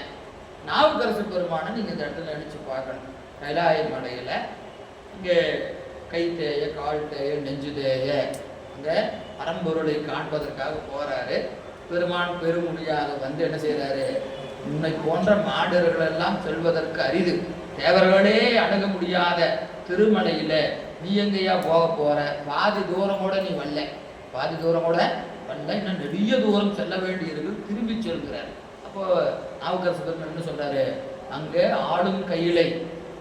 நாவுக்கரசு பெருமானை நீங்கள் இந்த இடத்துல நினச்சி பார்க்கணும். கைலாய மலையில் இங்கே கை தேய, கால் தேய, நெஞ்சு தேய அந்த பரம்பொருளை காண்பதற்காக போகிறாரு. பெருமான் பெருமுடியாக வந்து என்ன செய்கிறாரு? உன்னை போன்ற மாடர்கள் எல்லாம் செல்வதற்கு அரிது, தேவர்களே அணுக முடியாத திருமலையில் நீ எங்கேயா போக போகிற? பாதி தூரம் கூட நீ வரல. பாதி தூரம் கூட வரல. இன்னும் நிறைய தூரம் செல்ல வேண்டியிருக்கு. திரும்பி செல்கிறார். அப்போ நாவுக்கரசு பெருமான் என்ன சொல்றாரு? அங்கே ஆளும் கையிலை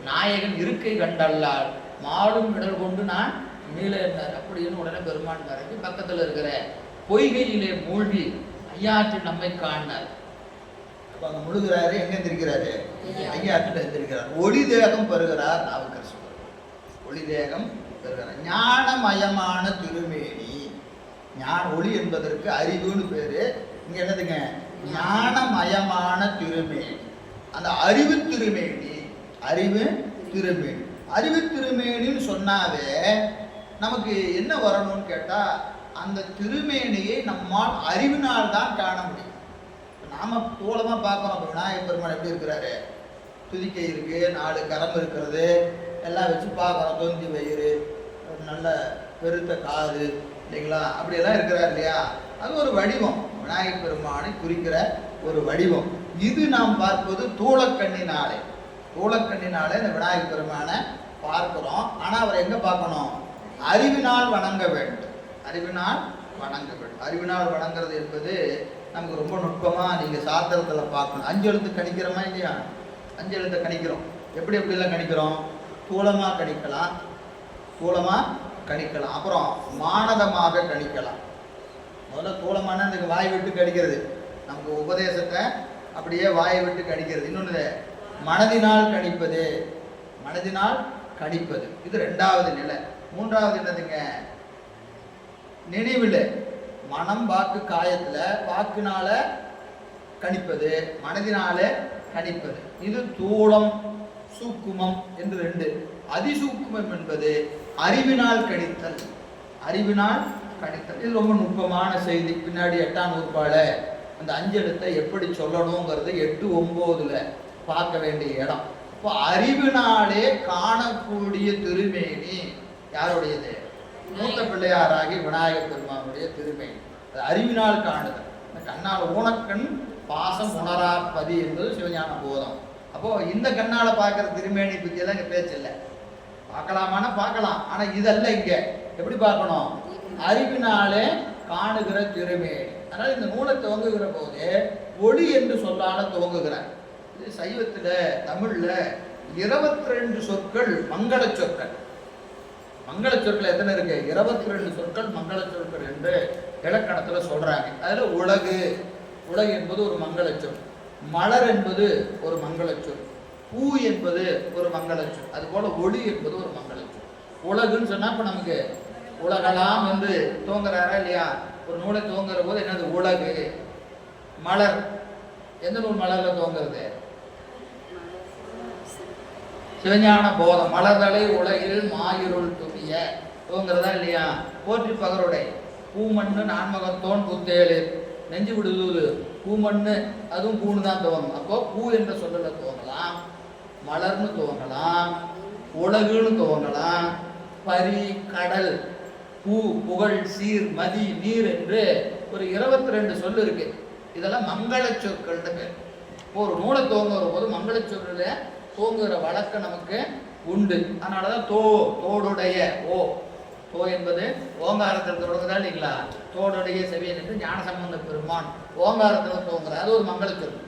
நாயகன் இருக்கை கண்டல்லால் மாடும் இடல் கொண்டு நான் நீல இருந்தார். அப்படின்னு உடனே பெருமான் மறைஞ்சு பக்கத்தில் இருக்கிற பொய்கையிலே மூழ்கி ஐயாற்று நம்மை காணார். அப்போ அங்கே முழுகிறாரு. எங்க எந்திருக்கிறாரு? ஐயாற்றில் எந்திருக்கிறார். ஒளி தேகம் பெறுகிறார் நாவுக்கரசு பெருமான். ஒளி தேகம் பெறுகிறார். ஞானமயமான திருமேனி. ஞான ஒளி என்பதற்கு அறிவுன்னு பேரு. இங்க என்னதுங்க? ஞானமயமான திருமேனி. அந்த அறிவு திருமேனி. அறிவு திருமேனி. அறிவு திருமேனின்னு சொன்னாவே நமக்கு என்ன வரணும்னு கேட்டா, அந்த திருமேனியை நம்மால் அறிவினால் தான் காண முடியும். நாம தோளமா பார்க்கறோம். விநாயகப் பெருமான் எப்படி இருக்கிறாரு? துதிக்கை இருக்கு, 4 கரம் இருக்கிறது, எல்லாம் வச்சு பார்க்குறோம். தொந்தி வயிறு, நல்ல பெருத்த காது, இல்லைங்களா? அப்படியெல்லாம் இருக்கிறார் இல்லையா? அது ஒரு வடிவம். விநாயகப் பெருமானை குறிக்கிற ஒரு வடிவம். இது நாம் பார்ப்பது தூளக்கண்ணினாலே. தூளக்கண்ணினாலே இந்த விநாயகப் பெருமானை பார்க்கிறோம். ஆனால் அவர் எங்க பார்க்கணும்? அறிவினால் வணங்க வேண்டும். அறிவினால் வணங்க வேண்டும். அறிவினால் வணங்குறது என்பது நமக்கு ரொம்ப நுட்பமாக நீங்கள் சாத்திரத்தில் பார்க்கணும். 5 எழுத்து கணிக்கிறோமா இல்லையா? 5 எழுத்தை கணிக்கிறோம். எப்படி எப்படிலாம் கணிக்கிறோம்? தூளமாக கணிக்கலாம், தூளமாக கணிக்கலாம், அப்புறம் மானதமாக கணிக்கலாம். முதல்ல தூளமான அதுக்கு வாய் விட்டு கணிக்கிறது, நமக்கு உபதேசத்தை அப்படியே வாயை விட்டு கணிக்கிறது. இன்னொன்று மனதினால் கணிப்பது. மனதினால் கணிப்பது இது 2வது நிலை. 3வது என்னதுங்க? நினைவில். மனம் வாக்கு காயத்தில் வாக்குனால கணிப்பது, மனதினால கணிப்பது. இது தூளம் சூக்குமம் என்று 2. அதிசூக்குமம் என்பது அறிவினால் கணித்தல். அறிவினால் கணித்தல். இது ரொம்ப நுட்பமான செய்தி. பின்னாடி 8ஆம் நூற்பால அந்த 5 எழுத்தை எப்படி சொல்லணுங்கிறது 8, 9ல் பார்க்க வேண்டிய இடம். இப்போ அறிவினாலே காணக்கூடிய திருமேனி யாருடையது? மூத்த பிள்ளையாராகி விநாயகப் பெருமானுடைய திருமேனி. அது அறிவினால் காணுதல். இந்த கண்ணால் ஊனக்கண் பாசம் உணராப்பதி என்பது சிவஞான போதம். அப்போ இந்த கண்ணால பார்க்குற திருமேனி பற்றியெல்லாம் இங்கே பேச்சு இல்லை. பார்க்கலாமான பார்க்கலாம், ஆனால் இதல்ல. இங்கே எப்படி பார்க்கணும்? அறிவினாலே காணுகிற திருமேனி. அதனால் இந்த நூலை துவங்குகிற போது ஒளி என்று சொல்லால துவங்குகிறார். இது சைவத்தில் தமிழில் 22 சொற்கள் மங்கள சொற்கள். மங்கள சொற்கள் எத்தனை இருக்கு? 22 சொற்கள் மங்கள சொற்கள் என்று இலக்கணத்தில் சொல்றாங்க. அதில் உலகு, உலகு என்பது ஒரு மங்கள சொல். மலர் என்பது ஒரு மங்கள சொல். பூ என்பது ஒரு மங்கள சொல். அதுபோல ஒளி என்பது ஒரு மங்கள சொல். உலகுன்னு சொன்னா இப்போ நமக்கு உலகலாம் என்று துவங்குறாரா இல்லையா? ஒரு நூலை துவங்குற போது என்னது? உலகு. மலர் எந்த நூல் மலர்ல துவங்குறது? சிவஞான போதம். மலர்தலை உலகில் மாயிருள் துணிய துவங்குறதா இல்லையா? போற்றி பகருடை பூமண்ணு நான்மகத்தோன் புத்தேழு நெஞ்சு விடுதூது பூமண்ணு, அதுவும் பூன்னு தான் துவங்கும். அப்போ பூ என்ற சொல்லல துவங்கலாம், மலர்னு துவங்கலாம், உலகுன்னு துவங்கலாம், பரி, கடல், பூ, புகழ், சீர், மதி, நீர் என்று ஒரு 22 சொல் இருக்கு. இதெல்லாம் மங்கள சொற்கள்னு பேர். ஒரு நூலை துவங்குற போது மங்கள சொல்ல துவங்குகிற வழக்கம் நமக்கு உண்டு. அதனாலதான் தோடுடைய தோ என்பது ஓங்காரத்தில் தொடங்குதா இல்லைங்களா? தோடுடைய செவியன் என்று ஞானசம்பந்த பெருமான் ஓங்காரத்தில் துவங்குறார். அது ஒரு மங்கள சொல்.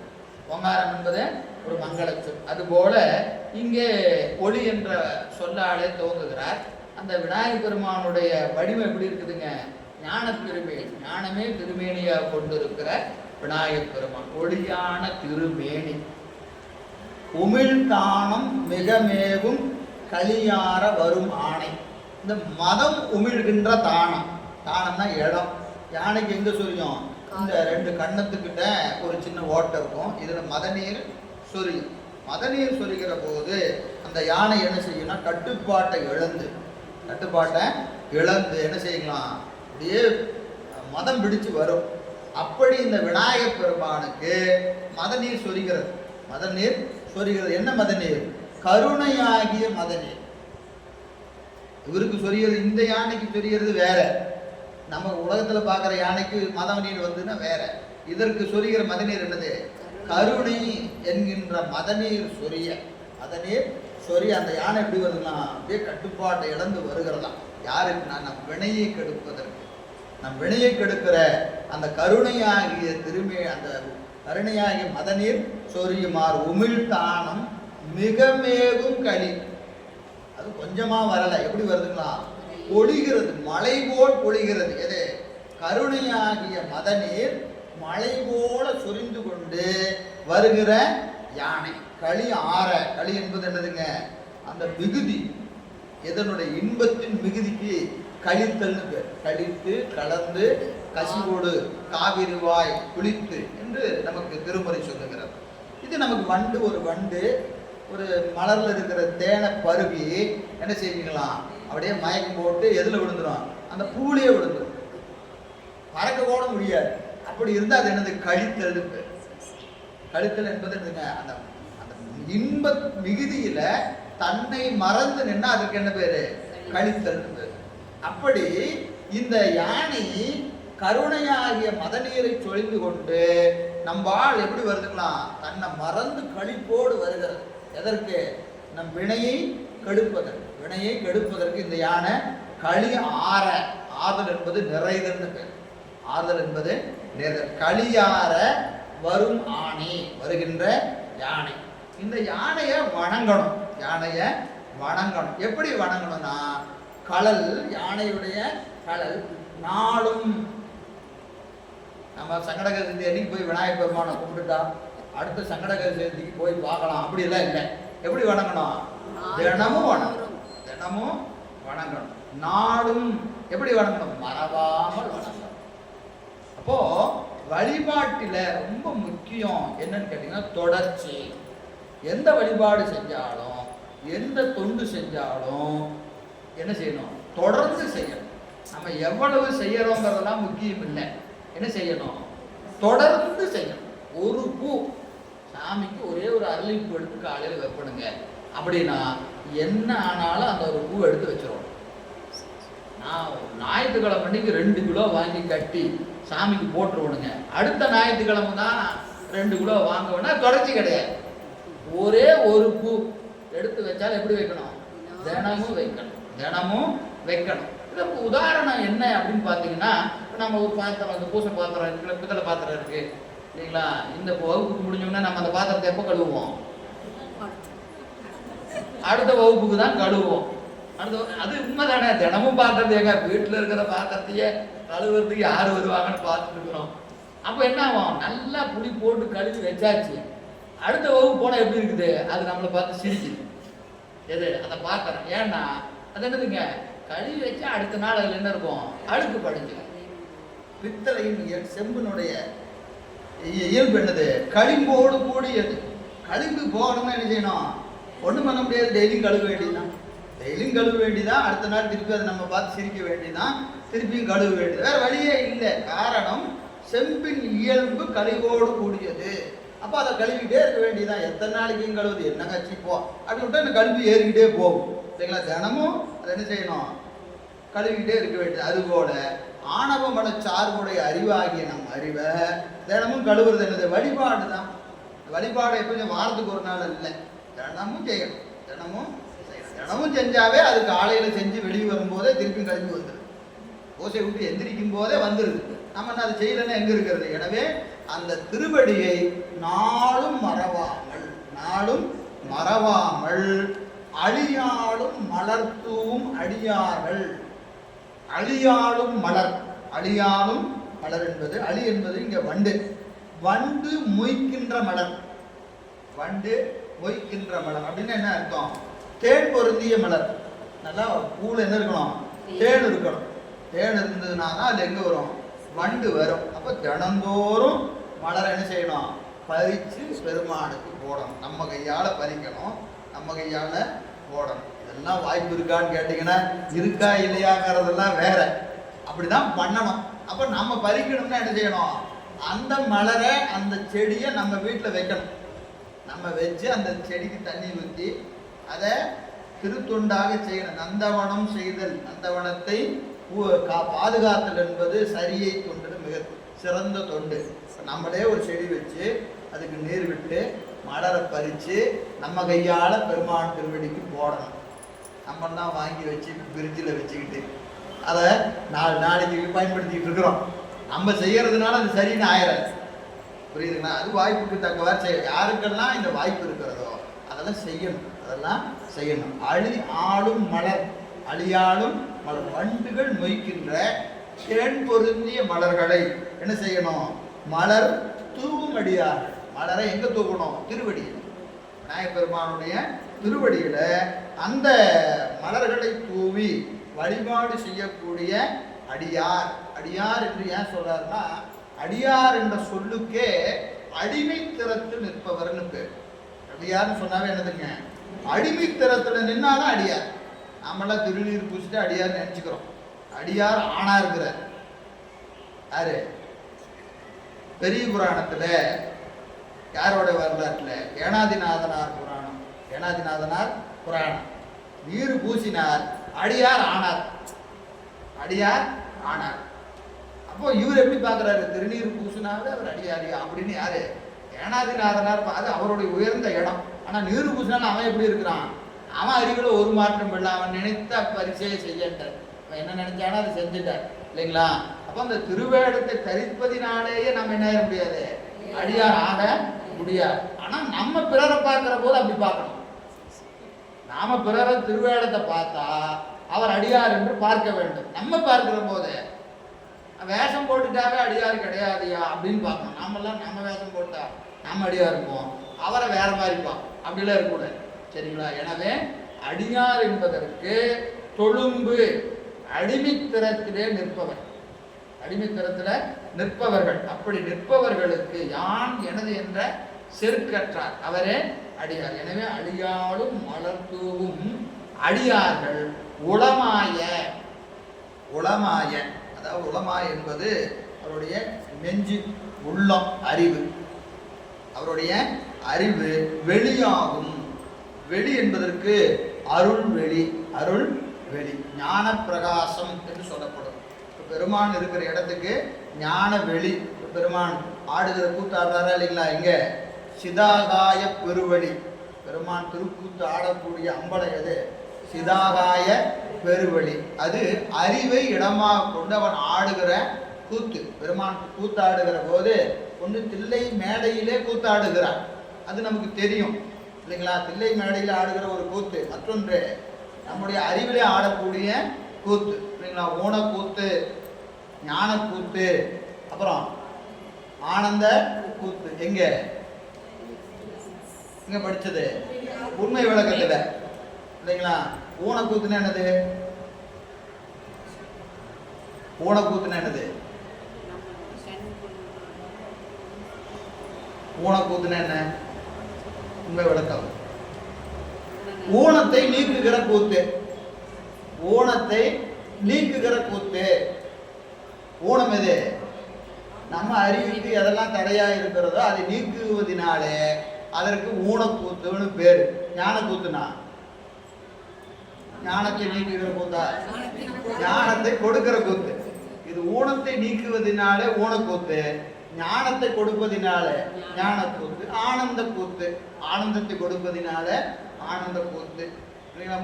ஓங்காரம் என்பது ஒரு மங்கள சொல். அதுபோல இங்கே ஒளி என்ற சொல்லாலே துவங்குகிறார். அந்த விநாயகர் பெருமானுடைய வடிவம் எப்படி இருக்குதுங்க? ஞான திருமேனி, ஞானமே திருமேனியாக கொண்டிருக்கிற விநாயகர் பெருமான் ஒளியான திருமேனி. உமிழ்தானம் மிகமேவும் களியார வரும் ஆணை. இந்த மதம் உமிழ்கின்ற தானம், தானம்னா இடம். யானைக்கு எங்க சொரியும்? இந்த 2 கண்ணத்துக்கிட்ட ஒரு சின்ன ஓட்டை இருக்கும். இதுல மதநீர் சொரியும். மதநீர் சொரிகிற போது அந்த யானை என்ன செய்யும்னா கட்டுப்பாட்டை இழந்து என்ன செய்யலாம்? அப்படியே மதம் பிடிச்சு வரும். அப்படி இந்த விநாயகர் பெருமானுக்கு மதநீர் சொரிகிறது. மதநீர் சொரிகிறது. என்ன மதநீர்? கருணையாகிய மதநீர். இவருக்கு சொரிகிறது, இந்த யானைக்கு சொரிகிறது வேற. நம்ம உலகத்துல பார்க்குற யானைக்கு மதநீர் வந்துன்னா வேற. இதற்கு சொரிகிற மதநீர் என்னது? கருணை என்கின்ற மதநீர் சொரிய. மதநீர் சொரிய அந்த யானை எப்படி வருதுன்னா அப்படியே கட்டுப்பாட்டை இழந்து வருகிறதாம். யாருக்குன்னா நம் வினையை கெடுப்பதற்கு. நம் வினையை கெடுக்கிற அந்த கருணையாகிய அந்த கருணையாகிய மதநீர் சொரியுமாறு உமிழ்தானம் மிகமேவும் களி. அது கொஞ்சமா வரல, எப்படி வருதுங்களா? பொழிகிறது, மழை போல் பொழிகிறது. எது? கருணையாகிய மதநீர் மழை போல சொரிந்து கொண்டு வருகிற யானை. களி ஆற. களி என்பது என்னதுங்க? அந்த மிகுதி. எதனுடைய இன்பத்தின் மிகுதிக்கு கழித்தல்னு பேர். கழித்து கலந்து கசிவோடு காவிரிவாய் குளித்து என்று நமக்கு திருமுறை சொல்லுகிறது. இது நமக்கு ஒரு வண்டு ஒரு மலர்ல இருக்கிற தேனை பருகி என்ன செய்வீங்களாம்? அப்படியே மயக்கம் போட்டு எதுல விழுந்துடும்? அந்த பூலியே விழுந்துடும். பறக்க கூட முடியாது. அப்படி இருந்தால் அது என்னது? கழித்தல். கழித்தல் என்பது என்னதுங்க? அந்த அந்த இன்ப மிகுதியில தன்னை மறந்து நின்னா அதுக்கு என்ன பேரு? கழித்தல். அப்படி இந்த யானை கருணையாகிய மதநீரை சொரிந்து கொண்டு நம்பால் எப்படி வருதுக்கலாம்? தன்னை மறந்து கழிப்போடு வருகிறது. எதற்கு? நம் வினையை கெடுப்பதற்கு. வினையை கெடுப்பதற்கு இந்த யானை களி ஆற. ஆதல் என்பது நிறைதல்னு பேர். ஆதல் என்பது நிறைதல். களியார வரும் ஆணை, வருகின்ற யானை. இந்த யானையை வணங்கணும். யானையை வணங்கணும். எப்படி வணங்கணும்னா கழல், யானையுடைய கழல் நாளும். நம்ம சங்கடகர சதுர்த்தி அன்னைக்கு போய் விநாயகர் பெருமானை கும்பிட்டுட்டா அடுத்த சங்கடகர சதுர்த்திக்கு போய் பார்க்கலாம், அப்படியெல்லாம் இல்லை. எப்படி வணங்கணும்? தினமும் வணங்கணும். தினமும் வணங்கணும். நாளும் எப்படி வணங்கணும்? மறவாமல் வணங்கணும். அப்போ வழிபாட்டில ரொம்ப முக்கியம் என்னன்னு கேட்டீங்கன்னா தொடர்ச்சி. எந்த வழிபாடு செஞ்சாலும் எந்த தொண்டு செஞ்சாலும் என்ன செய்யணும்? தொடர்ந்து செய்யணும். நம்ம எவ்வளவு செய்யறோங்கிறதெல்லாம் முக்கியம் இல்லை. என்ன செய்யணும்? தொடர்ந்து செய்யணும். ஒரு பூ சாமிக்கு ஒரே ஒரு அரளிப்பூ எடுத்து காலையில் வைப்பணுங்க அப்படின்னா என்ன ஆனாலும் அந்த ஒரு பூ எடுத்து வச்சிருவோம். நான் ஞாயிற்றுக்கிழமை அன்னைக்கு 2 கிலோ வாங்கி கட்டி சாமிக்கு போட்டுருவணுங்க. அடுத்த ஞாயிற்றுக்கிழமை தான் 2 கிலோ வாங்குவேன்னா தொடர்ச்சி கிடையாது. ஒரே ஒரு பூ எடுத்து வச்சாலும் எப்படி வைக்கணும்? தினமும் வைக்கணும். தினமும் வைக்கணும். இதுக்கு உதாரணம் என்ன அப்படின்னு பார்த்தீங்கன்னா, நம்ம ஒரு பாத்திரம், அந்த பூசை பாத்திரம் இருக்குல்ல, பித்தளை பாத்திரம் இருக்கு இல்லைங்களா? இந்த வகுப்புக்கு முடிஞ்சோம்னா நம்ம அந்த பாத்திரத்தை எப்போ கழுவுவோம்? அடுத்த வகுப்புக்கு தான் கழுவுவோம். அது உண்மைதானே? தினமும் பாத்திரத்தை எங்க வீட்டில் இருக்கிற பாத்திரத்தையே கழுவுறதுக்கு யார் வருவாங்கன்னு பார்த்துட்டு இருக்கிறோம். அப்போ என்ன ஆகும்? நல்லா புளி போட்டு கழுவி வச்சாச்சு. அடுத்த வகுப்பு போனால் எப்படி இருக்குது? அது நம்மளை பார்த்து சிரிக்குது. எது? அந்த பாத்திரம். ஏன்னா அது என்னதுங்க? கழுவி வச்சா அடுத்த நாள் அதில் என்ன இருக்கும்? அழுக்கு படிஞ்சு. பித்தளையின் செம்பினுடைய இயல்பு என்னது? களிம்போடு கூடியது. களிம்பு போகணும்னா என்ன செய்யணும்? ஒன்றும் பண்ண முடியாது. டெய்லியும் கழுவ வேண்டியதுதான். டெய்லியும் கழுவ வேண்டியதான். அடுத்த நாள் திருப்பி அதை நம்ம பார்த்து சிரிக்க வேண்டியதான். திருப்பியும் கழுவ வேண்டியது. வேற வழியே இல்லை. காரணம் செம்பின் இயல்பு கழிவோடு கூடியது. அப்போ அதை கழுவிக்கிட்டே இருக்க வேண்டியதான். எத்தனை நாளைக்கும் கழுவுது? என்ன கட்சி போ அப்படின்னு விட்டா அந்த கழுவி ஏறிக்கிட்டே போகும். சரிங்களா? தினமும் அதை என்ன செய்யணும்? கழுவிக்கிட்டே இருக்க வேண்டியது. அதுபோல ஆணவ மல சார்புடைய அறிவாகிய நம் அறிவை தினமும் கழுவுறது என்னது? வழிபாடு தான். வழிபாடு எப்போ வாரத்துக்கு ஒரு நாள் இல்லை, தினமும் செய்யணும். தினமும் செஞ்சாவே அது காலையில் செஞ்சு வெளியே வரும்போதே திருப்பி கழிஞ்சு வந்துடுது. ஓசை விட்டு எந்திரிக்கும் போதே வந்துடுது. நம்ம அதை செய்யலைன்னா எங்கே இருக்கிறது? எனவே அந்த திருவடியை நாளும் மறவாமல் அழியாலும் மலர்த்தூவும் அடியார்கள். அழியாலும் மலர் என்பது, அழி என்பது இங்க வண்டு மொய்க்கின்ற மலர். அப்படின்னு என்ன அர்த்தம்? தேன் பொருந்திய மலர். நல்லா பூல என்ன இருக்கணும்? தேன் இருக்கணும். தேன் இருந்ததுனா தான் அது எங்க வரும்? வண்டு வரும். அப்ப தினந்தோறும் மலரை என்ன செய்யணும்? பறிச்சு பெருமானுக்கு போடணும். நம்ம கையால பறிக்கணும், நம்ம கையால போடணும். இதெல்லாம் வாய்ப்பு இருக்கான்னு கேட்டீங்கன்னா இருக்கா இல்லையாங்கிறதெல்லாம் வேற. அப்படிதான் பண்ணணும். அப்ப நம்ம பறிக்கணும்னா என்ன செய்யணும்? அந்த மலரை, அந்த செடியை நம்ம வீட்டில் வைக்கணும். நம்ம வச்சு அந்த செடிக்கு தண்ணி ஊற்றி அதை திருத்தொண்டாக செய்யணும். நந்தவனம் செய்தல், நந்தவனத்தை பாதுகாத்தல் என்பது சரியை தொண்டு, மிக சிறந்த தொண்டு. நம்மளே ஒரு செடி வச்சு அதுக்கு நீர் விட்டு மலரை பறித்து நம்ம கையால் பெருமான் திருவடிக்கு போடணும். நம்ம தான் வாங்கி வச்சு பிரிட்ஜில் வச்சுக்கிட்டு அதை 4 நாளைக்கு பயன்படுத்திக்கிட்டு இருக்கிறோம். நம்ம செய்யறதுனால அது சரின்னு ஆயிடாது. புரியுதுங்களா? அது வாய்ப்புக்கு தக்கவாறு செய்ய. யாருக்கெல்லாம் இந்த வாய்ப்பு இருக்கிறதோ அதெல்லாம் செய்யணும். அழியாலும் மலர் வண்டுகள் மொய்க்கின்ற தேன் பொருந்திய மலர்களை என்ன செய்யணும்? மலர் தூவும் அடியார்கள். மலரை எங்க தூக்கணும்? திருவடியில், விநாயகப் பெருமானுடைய திருவடியில அந்த மலர்களை தூவி வழிபாடு செய்யக்கூடிய அடியார். அடியார் என்று ஏன் சொல்றாருன்னா, அடியார் என்ற சொல்லுக்கே அடிமைத்திறத்தில் நிற்பவர்னு பேர். அடியார்னு சொன்னாவே என்னதுங்க? அடிமைத்திறத்தில் நின்னாதான் அடியார். நாமெல்லாம் திருநீர் பூசிட்டு அடியார் நினைச்சுக்கிறோம். அடியார் ஆணா இருக்கிறார். யாரு? பெரிய புராணத்துல யாரோட வரலாற்றுல? ஏனாதிநாதனார் புராணம். நீர் பூசினார், அடியார் ஆனார். அப்போ இவர் எப்படி பார்க்குறாரு? திருநீர் பூசினாரு அவர் அடியாரியா அப்படின்னு. யாரு? ஏனாதிநாதனார். அது அவருடைய உயர்ந்த இடம். ஆனால் நீர் பூசினாலும் அவன் எப்படி இருக்கிறான்? அவன் அறிவுல ஒரு மாற்றம் இல்லை. அவன் நினைத்த பரிசையை செய்யட்டார். அவன் என்ன நினைச்சானோ அதை செஞ்சுட்டார், இல்லைங்களா? அப்போ அந்த திருவேடத்தை தரிப்பதினாலேயே நம்ம என்ன ஆக முடியாது? அடியார் ஆக முடியாது. ஆனால் நம்ம பிறரை பார்க்கிற போது அப்படி பார்க்கணும். நாம பிறரை திருவேடத்தை பார்த்தா அவர் அடியார் என்று பார்க்க வேண்டும். நம்ம பார்க்கிற போது வேஷம் போட்டுட்டாவே அடியார் கிடையாதுயா அப்படின்னு பார்க்கணும். நம்ம வேஷம் போட்டா நம்ம அடியார் இருப்போம், அவரை வேற மாதிரி பார்ப்போம். அப்படிலாம் இருக்கக்கூடாது, சரிங்களா? எனவே அடியார் என்பதற்கு தொழும்பு, அடிமைத்திறத்திலே நிற்பவர்கள். அப்படி நிற்பவர்களுக்கு யான் எனது என்ற செருக்கற்றார், அவரே அடியார். எனவே அடியாலும் மலர்தூவும் அடியார்கள் உளமாய. அதாவது உளமாய என்பது அவருடைய நெஞ்சு, உள்ளம், அறிவு. அவருடைய அறிவு வெளியாகும். வெளி என்பதற்கு அருள் வெளி, ஞான பிரகாசம் என்று சொல்லப்படும். பெருமான் இருக்கிற இடத்துக்கு ஞான வெளி. பெருமான் ஆடுகிற கூத்தாடுறாரா இல்லைங்களா? இங்க சிதாகாய பெருவழி. பெருமான் திருக்கூத்து ஆடக்கூடிய அம்பலம் எது? சிதாகாய பெருவழி. அது அறிவை இடமாக கொண்டு அவன் ஆடுகிற கூத்து. பெருமான் கூத்தாடுகிற போது ஒன்று தில்லை மேடையிலே கூத்தாடுகிறார், அது நமக்கு தெரியும், இல்லைங்களா? தில்லை மேடையில் ஆடுகிற ஒரு கூத்து. மற்றொன்று நம்முடைய அறிவிலே ஆடக்கூடிய கூத்து, இல்லைங்களா? ஊனக்கூத்து, ஞான கூத்து, அப்புறம் ஆனந்த கூத்து. எங்க படிச்சது? உண்மை விளக்கத்துல, இல்லைங்களா? ஊனக்கூத்துனா என்னது? ஊனக்கூத்துனா என்ன? உண்மை விளக்கம். ஊனத்தை நீக்குகிற கூத்து. ஊனம் எது? நம்ம அறிவுக்கு எதெல்லாம் தடையா இருக்கிறதோ அதை நீக்குவதனாலே அதற்கு ஊனக்கூத்துன்னு பேரு. ஞான கூத்துனா ஞானத்தை நீக்குகிற கூத்தா? ஞானத்தை கொடுக்கிற கூத்து. இது ஊனத்தை நீக்குவதனாலே ஊனக்கூத்து, ஞானத்தை கொடுப்பதினால ஞானக்கூத்து, ஆனந்த கூத்து, ஆனந்தத்தை கொடுப்பதினால ஆனந்த கூத்து.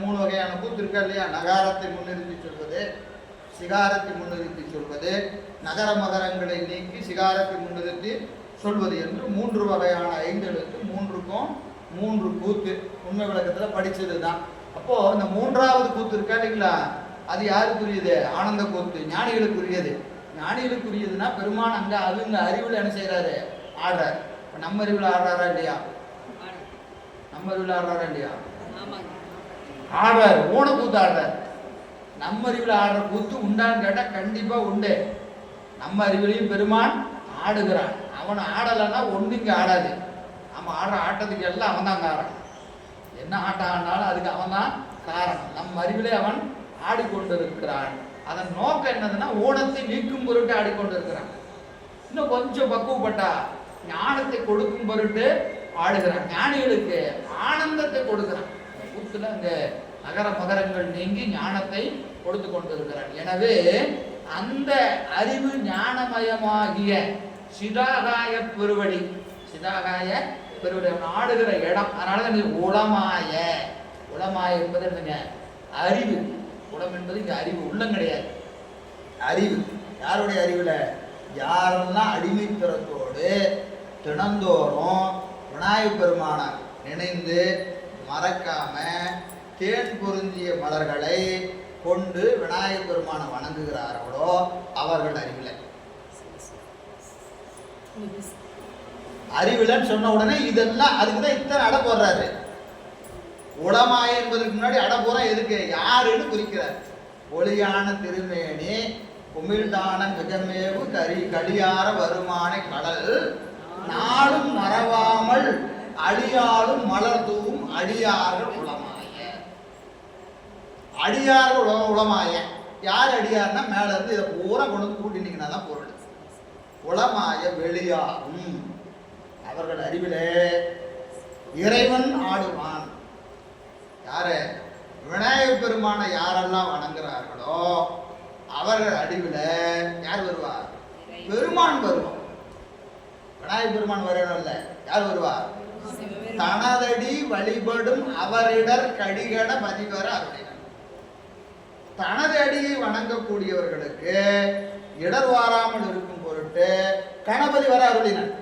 மூணு வகையான கூத்து இருக்கா இல்லையா? நகாரத்தை முன்னிறுத்தி சொல்வது, சிகாரத்தை முன்னிறுத்தி சொல்வது, நகர மகரங்களை நீக்கி சிகாரத்தை முன்னிறுத்தி சொல்வது என்று 3 வகையான 5 எழுத்து, 3க்கும் 3 கூத்து. உண்மை விளக்கத்தில் படிச்சது தான். அப்போ இந்த 3வது கூத்து இருக்கா இல்லைங்களா, அது யாருக்குரியது? ஆனந்த கூத்து, ஞானிகளுக்குரியது. ஞானிகளுக்குரியதுன்னா பெருமான் அங்க அவங்க அறிவுல என்ன செய்யறாரு? ஆடுறாரு. நம்ம அறிவுல ஆடுறாரா இல்லையா? நம்ம அறிவுல ஆடுறாரா இல்லையா? ஆடுறாரு. ஊன கூத்து ஆடுறாரு. நம்ம அறிவுல ஆடுற கூத்து உண்டான்னு கேட்டா கண்டிப்பா உண்டு. நம்ம அறிவுலையும் பெருமான் ஆடுகிறான். அவன் ஆடலைன்னா ஒண்ணு இங்க ஆடாது. அவன் ஆடுற ஆட்டத்துக்கு எல்லாம் அவன் தான் காரணம். என்ன ஆட்டம் ஆடினாலும் அதுக்கு அவன் தான் காரணம். நம்ம அறிவிலே அவன் ஆடிக்கொண்டிருக்கிறான். அதன் நோக்கம் என்னதுன்னா ஊனத்தை நீக்கும் பொருட்டு ஆடிக்கொண்டிருக்கிறான். இன்னும் கொஞ்சம் பக்குவப்பட்டா ஞானத்தை கொடுக்கும் பொருட்டு ஆடுகிறான். ஞானிகளுக்கு ஆனந்தத்தை கொடுக்கிறான். கூத்துல அந்த நகர மகரங்கள் நீங்கி ஞானத்தை கொடுத்து கொண்டிருக்கிறான். எனவே அந்த அறிவு ஞானமயமாகிய சிதாகாய பெருவழி, சிதாகாய பெருவழி அவன் ஆடுகிற இடம். அதனாலதான் உளமாய, உளமாய என்பது என்னங்க? அறிவு. உளம் என்பது இங்க அறிவு, உள்ளம் கிடையாது. அறிவு. யாருடைய அறிவுல? யாரெல்லாம் அடிமைத்தனத்தோடு தினந்தோறும் விநாயகப் பெருமான நினைந்து மறக்காம தேன் பொருந்திய மலர்களை கொண்டு விநாயகப் பெருமான வணங்குகிறார்களோ அவர்கள் அறிவில. அறிவிலன்னு சொன்ன உடனே இதெல்லாம் அதுக்குதான் இத்தனை அடை போடுறாரு. உளமாய என்பதற்கு முன்னாடி அடை போற எதுக்கு? யாருன்னு குறிக்கிறார். ஒளியான திருமேனி குமிழ்தான மிகமேவு கடியார வருமானை கடல் நாளும் மறவாமல் அடியாளும் மலர் தூவும் அடியார்கள் உளமாய. அடியார்கள் உளமாய. யார் அடியார்னா மேல இருந்து இதை பூரா கொண்டு கூட்டினீங்கன்னா தான் பொருள். உளமாய வெளியாகும் அவர்கள் அறிவிலே இறைவன் ஆடுவான். யாரு? விநாயகப் பெருமான யாரெல்லாம் வணங்குறார்களோ அவர்கள் அறிவில யார் வருவார்? பெருமான் வருவான். விநாயகப் பெருமான் வரணும் இல்ல, யார் வருவார்? தனதடி வழிபடும் அவரிடர் கடிகட பதிவர அருளினர். தனது அடியை வணங்கக்கூடியவர்களுக்கு இடர் வாராமல் இருக்கும் பொருட்டு கணபதி வர அருளினர்.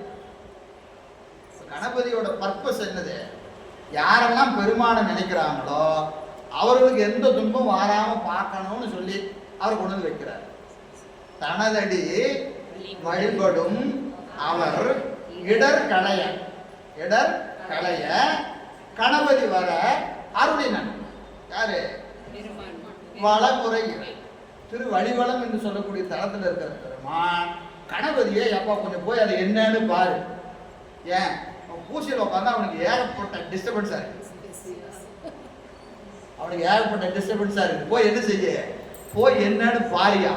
கணபதியோட பர்பஸ் என்னது? யாரெல்லாம் பெருமானை நினைக்கிறாங்களோ அவர்களுக்கு எந்த துன்பம் வாராம பார்க்கணும்னு சொல்லி அவர் கொண்டு வந்து வைக்கிறார். தனதடி வழிபடும் அவர் இடர் களைய, இடர் களைய கணபதி வர அருளினன். யாரு? வளமுறை இறை. திரு வழிவளம் என்று சொல்லக்கூடிய தளத்தில் இருக்கிற பெருமான் கணபதியை எப்பா கொஞ்சம் போய் அது என்னன்னு பாரு. ஏன் பூசியில் உட்காந்து அவனுக்கு ஏகப்பட்ட டிஸ்டர்பன்ஸா இருக்கு. அவனுக்கு ஏகப்பட்ட டிஸ்டர்பன்ஸா இருக்கு. போய் என்ன செய்ய? போய் என்னன்னு பாரியா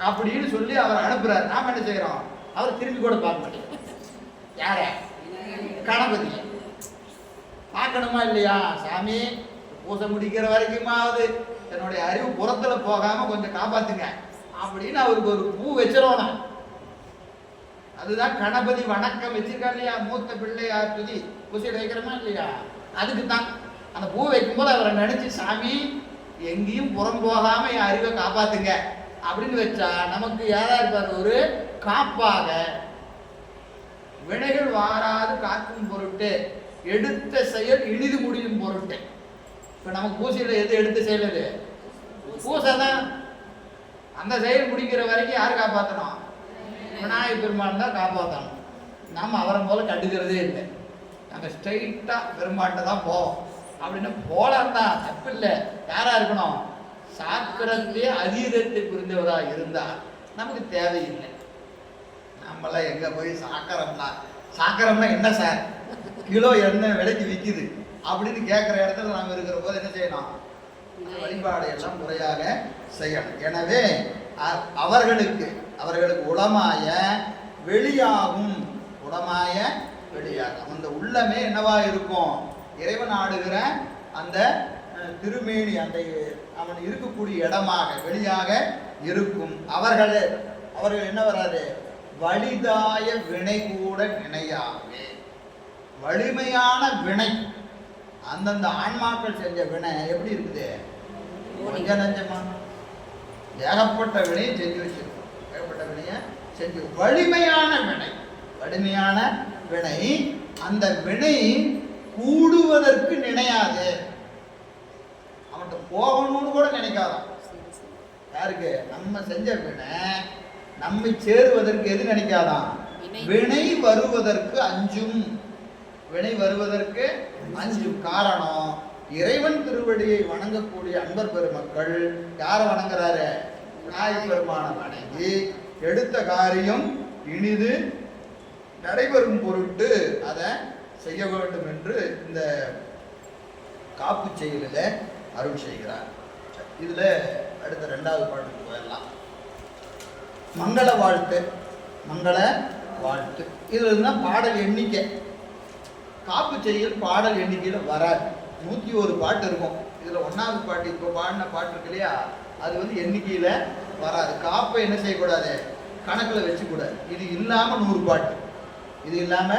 அப்படின்னு சொல்லி அவர் அனுப்புறாரு. நாம என்ன செய்யறோம்? அவர் திரும்பி கூட பார்க்க மாட்டேன். யார? கணபதி பார்க்கணுமா இல்லையா? சாமி பூசை முடிக்கிற வரைக்குமாவது என்னுடைய அறிவு புறத்துல போகாம கொஞ்சம் காப்பாத்துங்க அப்படின்னு அவருக்கு ஒரு பூ வச்சிடணும். அதுதான் கணபதி வணக்கம் வச்சிருக்கா இல்லையா? மூத்த பிள்ளையார் துதி பூசையில் வைக்கிறோமா இல்லையா? அதுக்கு தான் அந்த பூ வைக்கும்போது அவரை நினைச்சு சாமி எங்கேயும் புறம் போகாம என் அறிவை காப்பாத்துங்க அப்படின்னு வச்சா நமக்கு யாரா இருப்பார்? ஒரு காப்பாக. வினைகள் வாராது காக்கும் பொருட்டு எடுத்த செயல் இனிது முடியும் பொருட்டு. இப்ப நமக்கு பூசையில எது எடுத்த செயல்? அது பூசை தான். அந்த செயல் முடிக்கிற வரைக்கும் யார் காப்பாற்றணும்? விநாயகப் பெருமான் தான் காப்பாற்றணும். நாம் அவரை போல கண்டுக்கிறதே இல்லை. நாங்கள் ஸ்ட்ரைட்டா பெருமாட்ட தான் போவோம். அப்படின்னு போலாம் தான், தப்பு இல்லை. யாரா இருக்கணும்? சாஸ்திரத்திலே அதீதத்தை புரிந்தவரா இருந்தா நமக்கு தேவையில்லை. நம்மளாம் எங்க போய் சாக்கரம்னா என்ன சார், கிலோ எண்ணெய் விலைக்கு விற்கிது அப்படின்னு கேட்குற இடத்துல நாம் இருக்கிற போது என்ன செய்யணும்? வழிபாடு எல்லாம் முறையாக செய்யணும். எனவே அவர்களுக்கு உளமாய வெளியாகும். உளமாய வெளியாகும். அந்த உள்ளமே என்னவா இருக்கும்? இறைவன் ஆடுகிற அந்த திருமேனி, அந்த அவன் இருக்கக்கூடிய இடமாக வெளியாக இருக்கும். அவர்கள் என்ன வராது, வலிதாய வினை கூட நினையாமே. வலிமையான வினை, அந்தந்த ஆன்மாக்கள் செஞ்ச வினை எப்படி இருக்குது, கொஞ்ச நஞ்சமா ஏகப்பட்ட வினையை செஞ்சு வச்சிருக்கோம். ஏகப்பட்ட வினையை செஞ்சு, வலிமையான வினை, அந்த வினை கூடுவதற்கு நினையாது. அவன்கிட்ட போகணும்னு கூட நினைக்காதான். யாருக்கு, நம்ம செஞ்ச வினை நம்மை சேருவதற்கு எது நினைக்காதான், வினை வருவதற்கு அஞ்சும். வினை வருவதற்கு அஞ்சும். காரணம், இறைவன் திருவடியை வணங்கக்கூடிய அன்பர் பெருமக்கள் யாரை வணங்குறாரு, விநாயகப் பெருமானை வணங்கி எடுத்த காரியம் இனிது நடைபெறும் பொருட்டு அதை செய்ய வேண்டும் என்று இந்த காப்பு செயலில் அருள் செய்கிறார். இதுல அடுத்த 2வது பாட்டுக்கு போயிடலாம். மங்கள வாழ்த்து. இதுல இருந்தா பாடல் எண்ணிக்கை, காப்பு செயல் பாடல் எண்ணிக்கையில வராது. 101 பாட்டு இருக்கும். இதுல 1வது பாட்டு இப்போ பாடின பாட்டு இருக்கு இல்லையா, அது வந்து எண்ணிக்கையில வராது. காப்பை என்ன செய்யக்கூடாது, கணக்குல வச்சுக்கூடாது. இது இல்லாம 100 பாட்டு, இது இல்லாம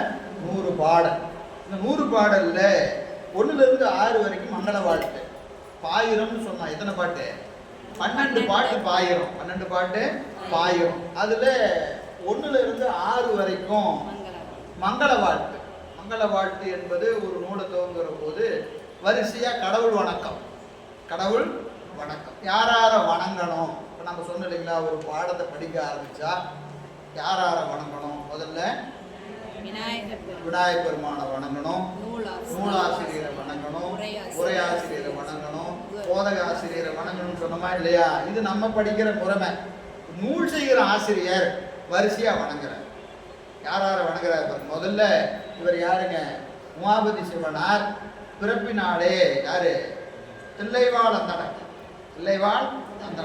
100 பாடல். இந்த 100 பாடல்ல 1ல இருந்து 6 வரைக்கும் மங்கள வாழ்த்து. பாயிரம்னு சொன்னா எத்தனை பாட்டு, 12 பாட்டு பாயிரம். 12 பாட்டு பாயிரம். அதுல 1ல இருந்து 6 வரைக்கும் மங்கள வாழ்த்து. மங்கள வாழ்த்து என்பது ஒரு நூலை துவங்குற போது வரிசையா கடவுள் வணக்கம். யாரார வணங்கணும். இப்போ நம்ம சொன்ன இல்லைங்களா, ஒரு பாடத்தை படிக்க ஆரம்பிச்சா யாரார வணங்கணும், முதல்ல விநாயகப் பெருமானை வணங்கணும், நூலாசிரியரை வணங்கணும், உரையாசிரியரை வணங்கணும், போதக ஆசிரியரை வணங்கணும்னு சொன்னோமா இல்லையா. இது நம்ம படிக்கிற முறைமை. நூல் செய்கிற ஆசிரியர் வரிசையா வணங்குறார். யாரார வணங்குறார் பாருங்க. முதல்ல இவர் யாருங்க, உமாபதி சிவனார். பிறப்பினாலே யாரு, தில்லைவாழ் அந்தனர்.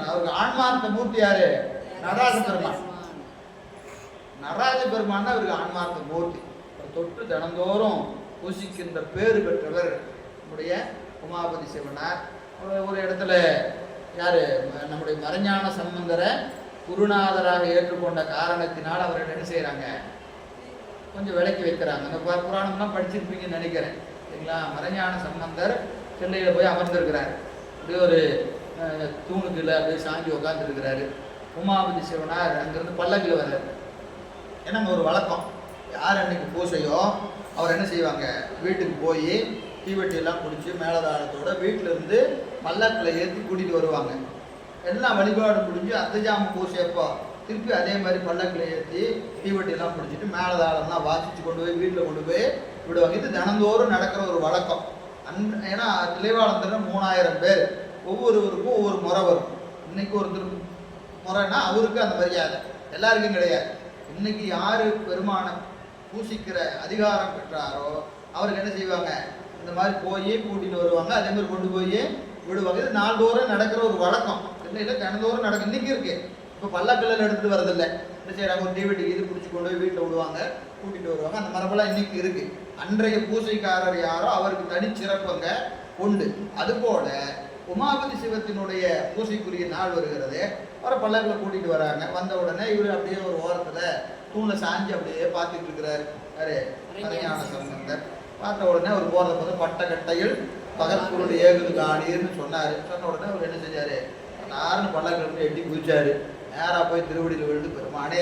அவருக்கு ஆன்மார்த்த மூர்த்தி யாரு, நடராஜ பெருமான் அவருக்கு ஆன்மார்த்த மூர்த்தி. தொட்டு தினந்தோறும் பூசிக்கின்ற பேறு பெற்றவர் நம்முடைய உமாபதி சிவனார். ஒரு இடத்துல யாரு, நம்முடைய மறைஞான சம்பந்தரை குருநாதராக ஏற்றுக்கொண்ட காரணத்தினால் அவர் என்ன செய்யறாங்க, கொஞ்சம் விலக்கி வைக்கிறாங்க. அந்த புராணம்லாம் படிச்சிருப்பீங்கன்னு நினைக்கிறேன் சரிங்களா. மறைஞான சம்பந்தர் சென்னையில போய் அமர்ந்திருக்கிறார். அப்படியே ஒரு தூணுக்கு இல்லை அப்படியே சாஞ்சி உட்காந்துருக்கிறாரு. உமாபதி சிவனார் அங்கிருந்து பல்லக்கில் வர்றாரு. ஏன்னா ஒரு வழக்கம், யார் அன்னைக்கு பூசையோ அவர் என்ன செய்வாங்க, வீட்டுக்கு போய் தீவெட்டியெல்லாம் குடிச்சு மேலதாளத்தோட வீட்டில் இருந்து பல்லக்கில் ஏற்றி கூட்டிகிட்டு வருவாங்க. எல்லாம் வழிபாடு முடிஞ்சு அத்தஜாம பூசையப்போ திருப்பி அதே மாதிரி பல்லக்கில் ஏற்றி தீவெட்டியெல்லாம் பிடிச்சிட்டு மேலதாளம்லாம் வாசித்து கொண்டு போய் வீட்டில் கொண்டு போய் விடுவாங்க. இது தினந்தோறும் நடக்கிற ஒரு வழக்கம். ஏன்னா தில்லைவாழந்தர் 3000 பேர், ஒவ்வொருவருக்கும் ஒவ்வொரு முறை வரும். இன்னைக்கு ஒருத்தர் முறைன்னா அவருக்கு அந்த மரியாதை, எல்லாருக்கும் கிடையாது. இன்னைக்கு யாரு பெருமானை பூசிக்கிற அதிகாரம் பெற்றாரோ அவருக்கு என்ன செய்வாங்க, இந்த மாதிரி போய் கூட்டிட்டு வருவாங்க, அதே மாதிரி கொண்டு போய் விடுவாங்க. இது நாள்தோறும் நடக்கிற ஒரு வழக்கம். இல்லை தினந்தோறும் நடக்கும். இன்னைக்கு இருக்கு. இப்போ பல்லக்கல்ல எடுத்துட்டு வரதில்லை. என்ன செய்யறாங்க, ஒரு தீவெட்டி இது பிடிச்சி கொண்டு போய் வீட்டில் விடுவாங்க, கூட்டிட்டு வருவாங்க. அந்த மரபெல்லாம் இன்னைக்கு இருக்கு. அன்றைய பூசைக்காரர் யாரோ அவருக்கு தனி சிறப்புங்க உண்டு. அதுபோல உமாபதி சிவத்தினுடைய பூசைக்குரிய நாள் வருகிறது. அவரை பல்லக்கில் கூட்டிட்டு வராங்க. வந்த உடனே இவர் அப்படியே ஒரு ஓரத்துல தூணில் சாஞ்சி அப்படியே பார்த்துட்டு இருக்கிறாரு. யாரு, மறைஞான சம்பந்தர். பார்த்த உடனே அவர் போறத போது பட்டக்கட்டையில் பகற்பொருள் ஏகுது காணீர்னு சொன்னாரு. சொன்ன உடனே அவர் என்ன செஞ்சாரு, யாருன்னு பல்லக்கில் எட்டி குதிச்சாரு. நேராக போய் திருவடியில் விழுந்து, பெருமானே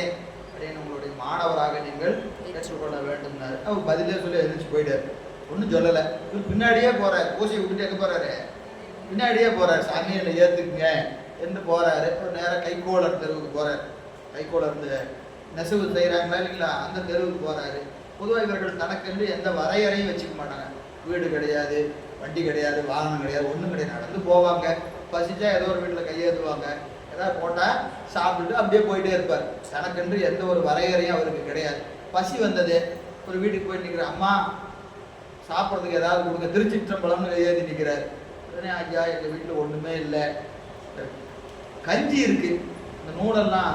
அப்படின்னு உங்களுடைய மாணவராக நீங்கள் ஏற்றுக்கொள்ள வேண்டும்னாரு. அவர் பதிலே சொல்லி எழுந்திரிச்சு போயிட்டாரு. ஒன்றும் சொல்லலை. இவர் பின்னாடியே போறாரு. பூசையை விட்டுட்டு எங்கே போறாரு, பின்னாடியே போறாரு. சாமியை என்னை ஏற்றுக்குங்க என்று போறாரு. ஒரு நேரம் கைகோளர் தெருவுக்கு போறாரு. கைகோளர் இந்த நெசவு செய்கிறாங்களா இல்லைங்களா, அந்த தெருவுக்கு போறாரு. பொதுவாக இவர்கள் தனக்கென்று எந்த வரையறையும் வச்சுக்க மாட்டாங்க. வீடு கிடையாது, வண்டி கிடையாது, வாகனம் கிடையாது, ஒன்றும் கிடையாது. நடந்து போவாங்க. பசிச்சா ஏதோ ஒரு வீட்டில் கையேற்றுவாங்க, ஏதாவது போட்டால் சாப்பிட்டுட்டு அப்படியே போயிட்டே இருப்பார். தனக்கென்று எந்த ஒரு வரையறையும் அவருக்கு கிடையாது. பசி வந்தது, ஒரு வீட்டுக்கு போய் நிற்கிற, அம்மா சாப்பிட்றதுக்கு ஏதாவது கொடுங்க, திருச்சிற்றம்பலம்னு எழுதி நிற்கிறார். உடனே ஐயா எங்கள் வீட்டில் ஒன்றுமே இல்லை, கஞ்சி இருக்கு, இந்த நூலெல்லாம்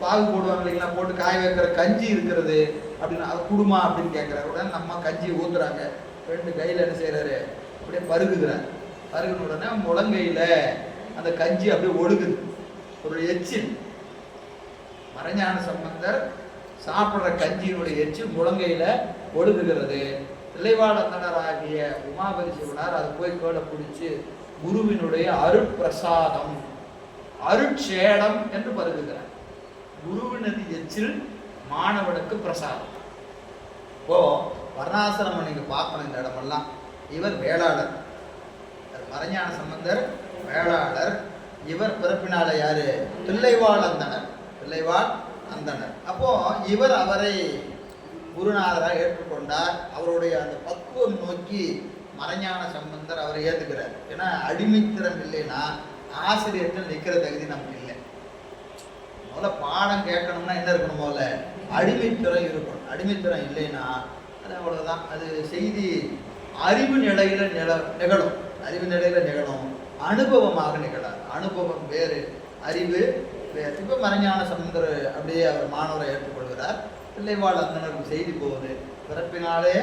பாகு போடுவாங்க இல்லைங்களா, போட்டு காய வைக்கிற கஞ்சி இருக்கிறது அப்படின்னு, அதை குடுமா அப்படின்னு கேட்குறாரு. உடனே நம்ம கஞ்சி ஊற்றுறாங்க. 2 கையில் என்ன செய்கிறாரு, அப்படியே பருகுகிறார். பருகுன உடனே முழங்கையில் அந்த கஞ்சி அப்படியே ஒழுகுது. ஒரு எச்சில். மறைஞான சம்பந்தர் சாப்பிட்ற கஞ்சியினுடைய எச்சில் முழங்கையில ஒழுகுகிறது. தில்லைவாழந்தனராகிய உமாபதி சிவனார் அதை போய் கீழே பிடிச்சு குருவினுடைய அருட்பிரசாதம் அருட்சேடம் என்று பருகுகிறார். குருவினது எச்சில் மாணவனுக்கு பிரசாதம். இப்போ வர்ணாசிரமம் நீங்க பார்க்கணும் இந்த இடமெல்லாம். இவர் வேளாளர், மறைஞான சம்பந்தர் வேளாளர். இவர் பிறப்பினால யாரு? தில்லைவாழ் அந்தனர். தில்லைவாழ் அந்தனர். அப்போ இவர் அவரை குருநாதராக ஏற்றுக்கொண்டார். அவருடைய அந்த பக்குவம் நோக்கி மறைஞான சம்பந்தர் அவரை ஏற்றுக்கிறார். ஏன்னா அடிமைத்திறம் இல்லைன்னா ஆசிரியர்கள் நிற்கிற தகுதி நமக்கு இல்லை. முதல்ல பாடம் கேட்கணும்னா என்ன இருக்கணும்? முதல்ல அடிமைத்திறம் இருக்கணும். அடிமைத்திறம் இல்லைன்னா அது அவ்வளவுதான். அது செய்தி அறிவு நிலையில நிகழும். அறிவு நிலையில நிகழும், அனுபவமாக நிகழாது. அனுபவம் வேறு, அறிவு வேறு. இப்போ மறைஞான சம்பந்தர் அப்படியே அவர் மாணவரை ஏற்றுக்கொள்கிறார். தில்லைவாழ் அந்தனருக்கு செய்தி போகுது, பிறப்பினாலே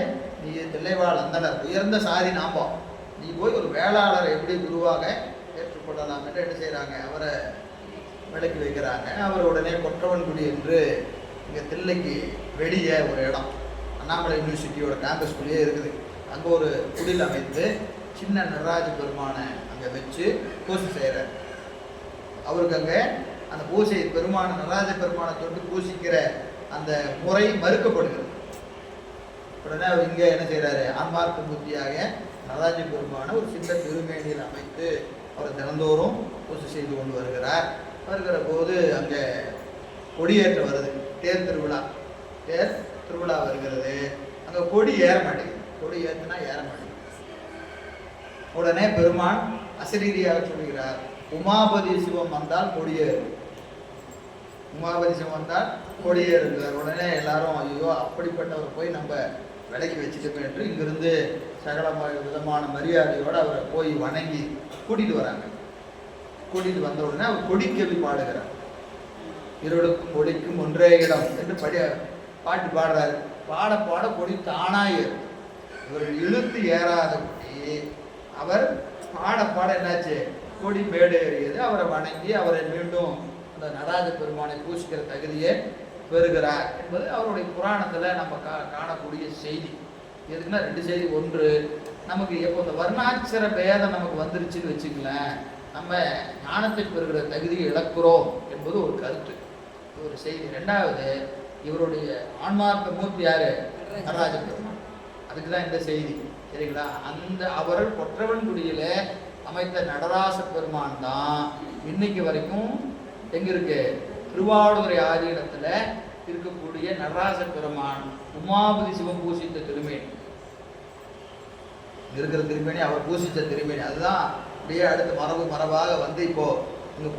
நீ தில்லைவாழ் அந்தனர் உயர்ந்த சாதி நாம்பம், நீ போய் ஒரு வேளாளரை எப்படி குருவாக ஏற்றுக்கொள்ளலாம் என்று என்ன செய்கிறாங்க? அவரை விலக்கி வைக்கிறாங்க. அவர் உடனே கொற்றவன்குடி என்று இங்கே தில்லைக்கு வெளியே ஒரு இடம் அண்ணாமலை யூனிவர்சிட்டியோட கேம்பஸ்குள்ளேயே இருக்குது. அங்கே ஒரு குடில் அமைத்து சின்ன நடராஜ பெருமானை அங்கே வச்சு பூசை செய்கிறார். அவருக்கு அங்கே அந்த பூசை பெருமான நடராஜ பெருமானை தொட்டு பூசிக்கிற அந்த முறை மறுக்கப்படுகிறது. உடனே அவர் இங்கே என்ன செய்கிறாரு? ஆன்மார்த்த மூர்த்தியாக நடராஜ பெருமான ஒரு சின்ன திருமேனியில் அமைத்து அவர் தினந்தோறும் பூசை செய்து கொண்டு வருகிறார். வருகிற போது அங்கே கொடியேற்ற வருது, தேர் திருவிழா. தேர் திருவிழா வருகிறது. அங்கே கொடி ஏற மாட்டேங்குது. கொடி ஏற்றுனா ஏற மாட்டேங்குது. உடனே பெருமான் அசரீரியாக சொல்கிறார், உமாபதி சிவம் வந்தால் கொடியேறு. உமாபதி சிவம் வந்தால் கொடியேறுகிறார். உடனே எல்லாரும் ஐயோ அப்படிப்பட்டவர் போய் நம்ம விலைக்கு வச்சுட்டோம் என்று இங்கிருந்து சகல விதமான மரியாதையோடு அவரை போய் வணங்கி கூட்டிட்டு வராங்க. கூட்டிட்டு வந்த உடனே அவர் கொடிக்கவி பாடுகிறார். இருளுக்கும் கொடிக்கும் ஒன்றே இடம் என்று பாட்டு பாடுறாரு. பாட பாட கொடி தானாயிரு. இவர்கள் இழுத்து ஏறாத கொடி அவர் பாட பாட என்னாச்சு? கொடி மேடு ஏறியது. அவரை வணங்கி அவரை மீண்டும் அந்த நடராஜ பெருமானை பூசிக்கிற தகுதியை பெறுகிறார் என்பது அவருடைய புராணத்தில் நம்ம காணக்கூடிய செய்தி. எதுக்குன்னா ரெண்டு செய்தி. ஒன்று, நமக்கு எப்போ இந்த வர்ணாட்சர பேதம் நமக்கு வந்துருச்சுன்னு வச்சுக்கலாம், நம்ம ஞானத்தை பெறுகிற தகுதியை இழக்கிறோம் என்பது ஒரு கருத்து, ஒரு செய்தி. ரெண்டாவது, இவருடைய ஆன்மார்த்த மூர்த்தி யாரு? நடராஜ பெருமான். அதுக்கு தான் இந்த செய்தி, சரிங்களா? அந்த அவர்கள் கொற்றவன்குடியில அமைத்த நடராச பெருமான் தான் இன்னைக்கு வரைக்கும் எங்க இருக்கு? திருவாவடுதுறை ஆதீனத்துல இருக்கக்கூடிய நடராச பெருமான் உமாபதி சிவம் பூசித்த திருமேனி இருக்கிற திருமேனி, அவர் பூசித்த திருமேனி. அதுதான் அப்படியே அடுத்து மரபாக வந்து இப்போ இங்க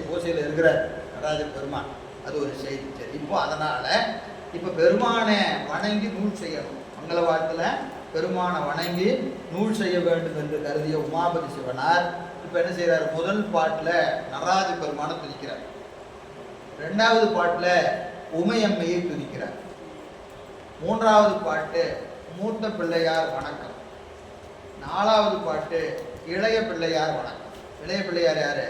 பூசையில் இருக்கிற நடராஜ பெருமான். அது ஒரு செய்தி. சரி, இப்போ அதனால இப்போ பெருமானை வணங்கி நூல் செய்யணும். மங்கள வாழ்த்துல பெருமானை வணங்கி நூல் செய்ய வேண்டும் என்று கருதிய உமாபதி சிவனார் இப்போ என்ன செய்யறாரு? முதல் பாட்டுல நடராஜ பெருமானை துதிக்கிறார். ரெண்டாவது பாட்டுல உமையம்மையை துதிக்கிறார். மூன்றாவது பாட்டு மூத்த பிள்ளையார் வணக்கம். நாலாவது பாட்டு இளைய பிள்ளையார் வணக்கம். இளைய பிள்ளையார் யாரு?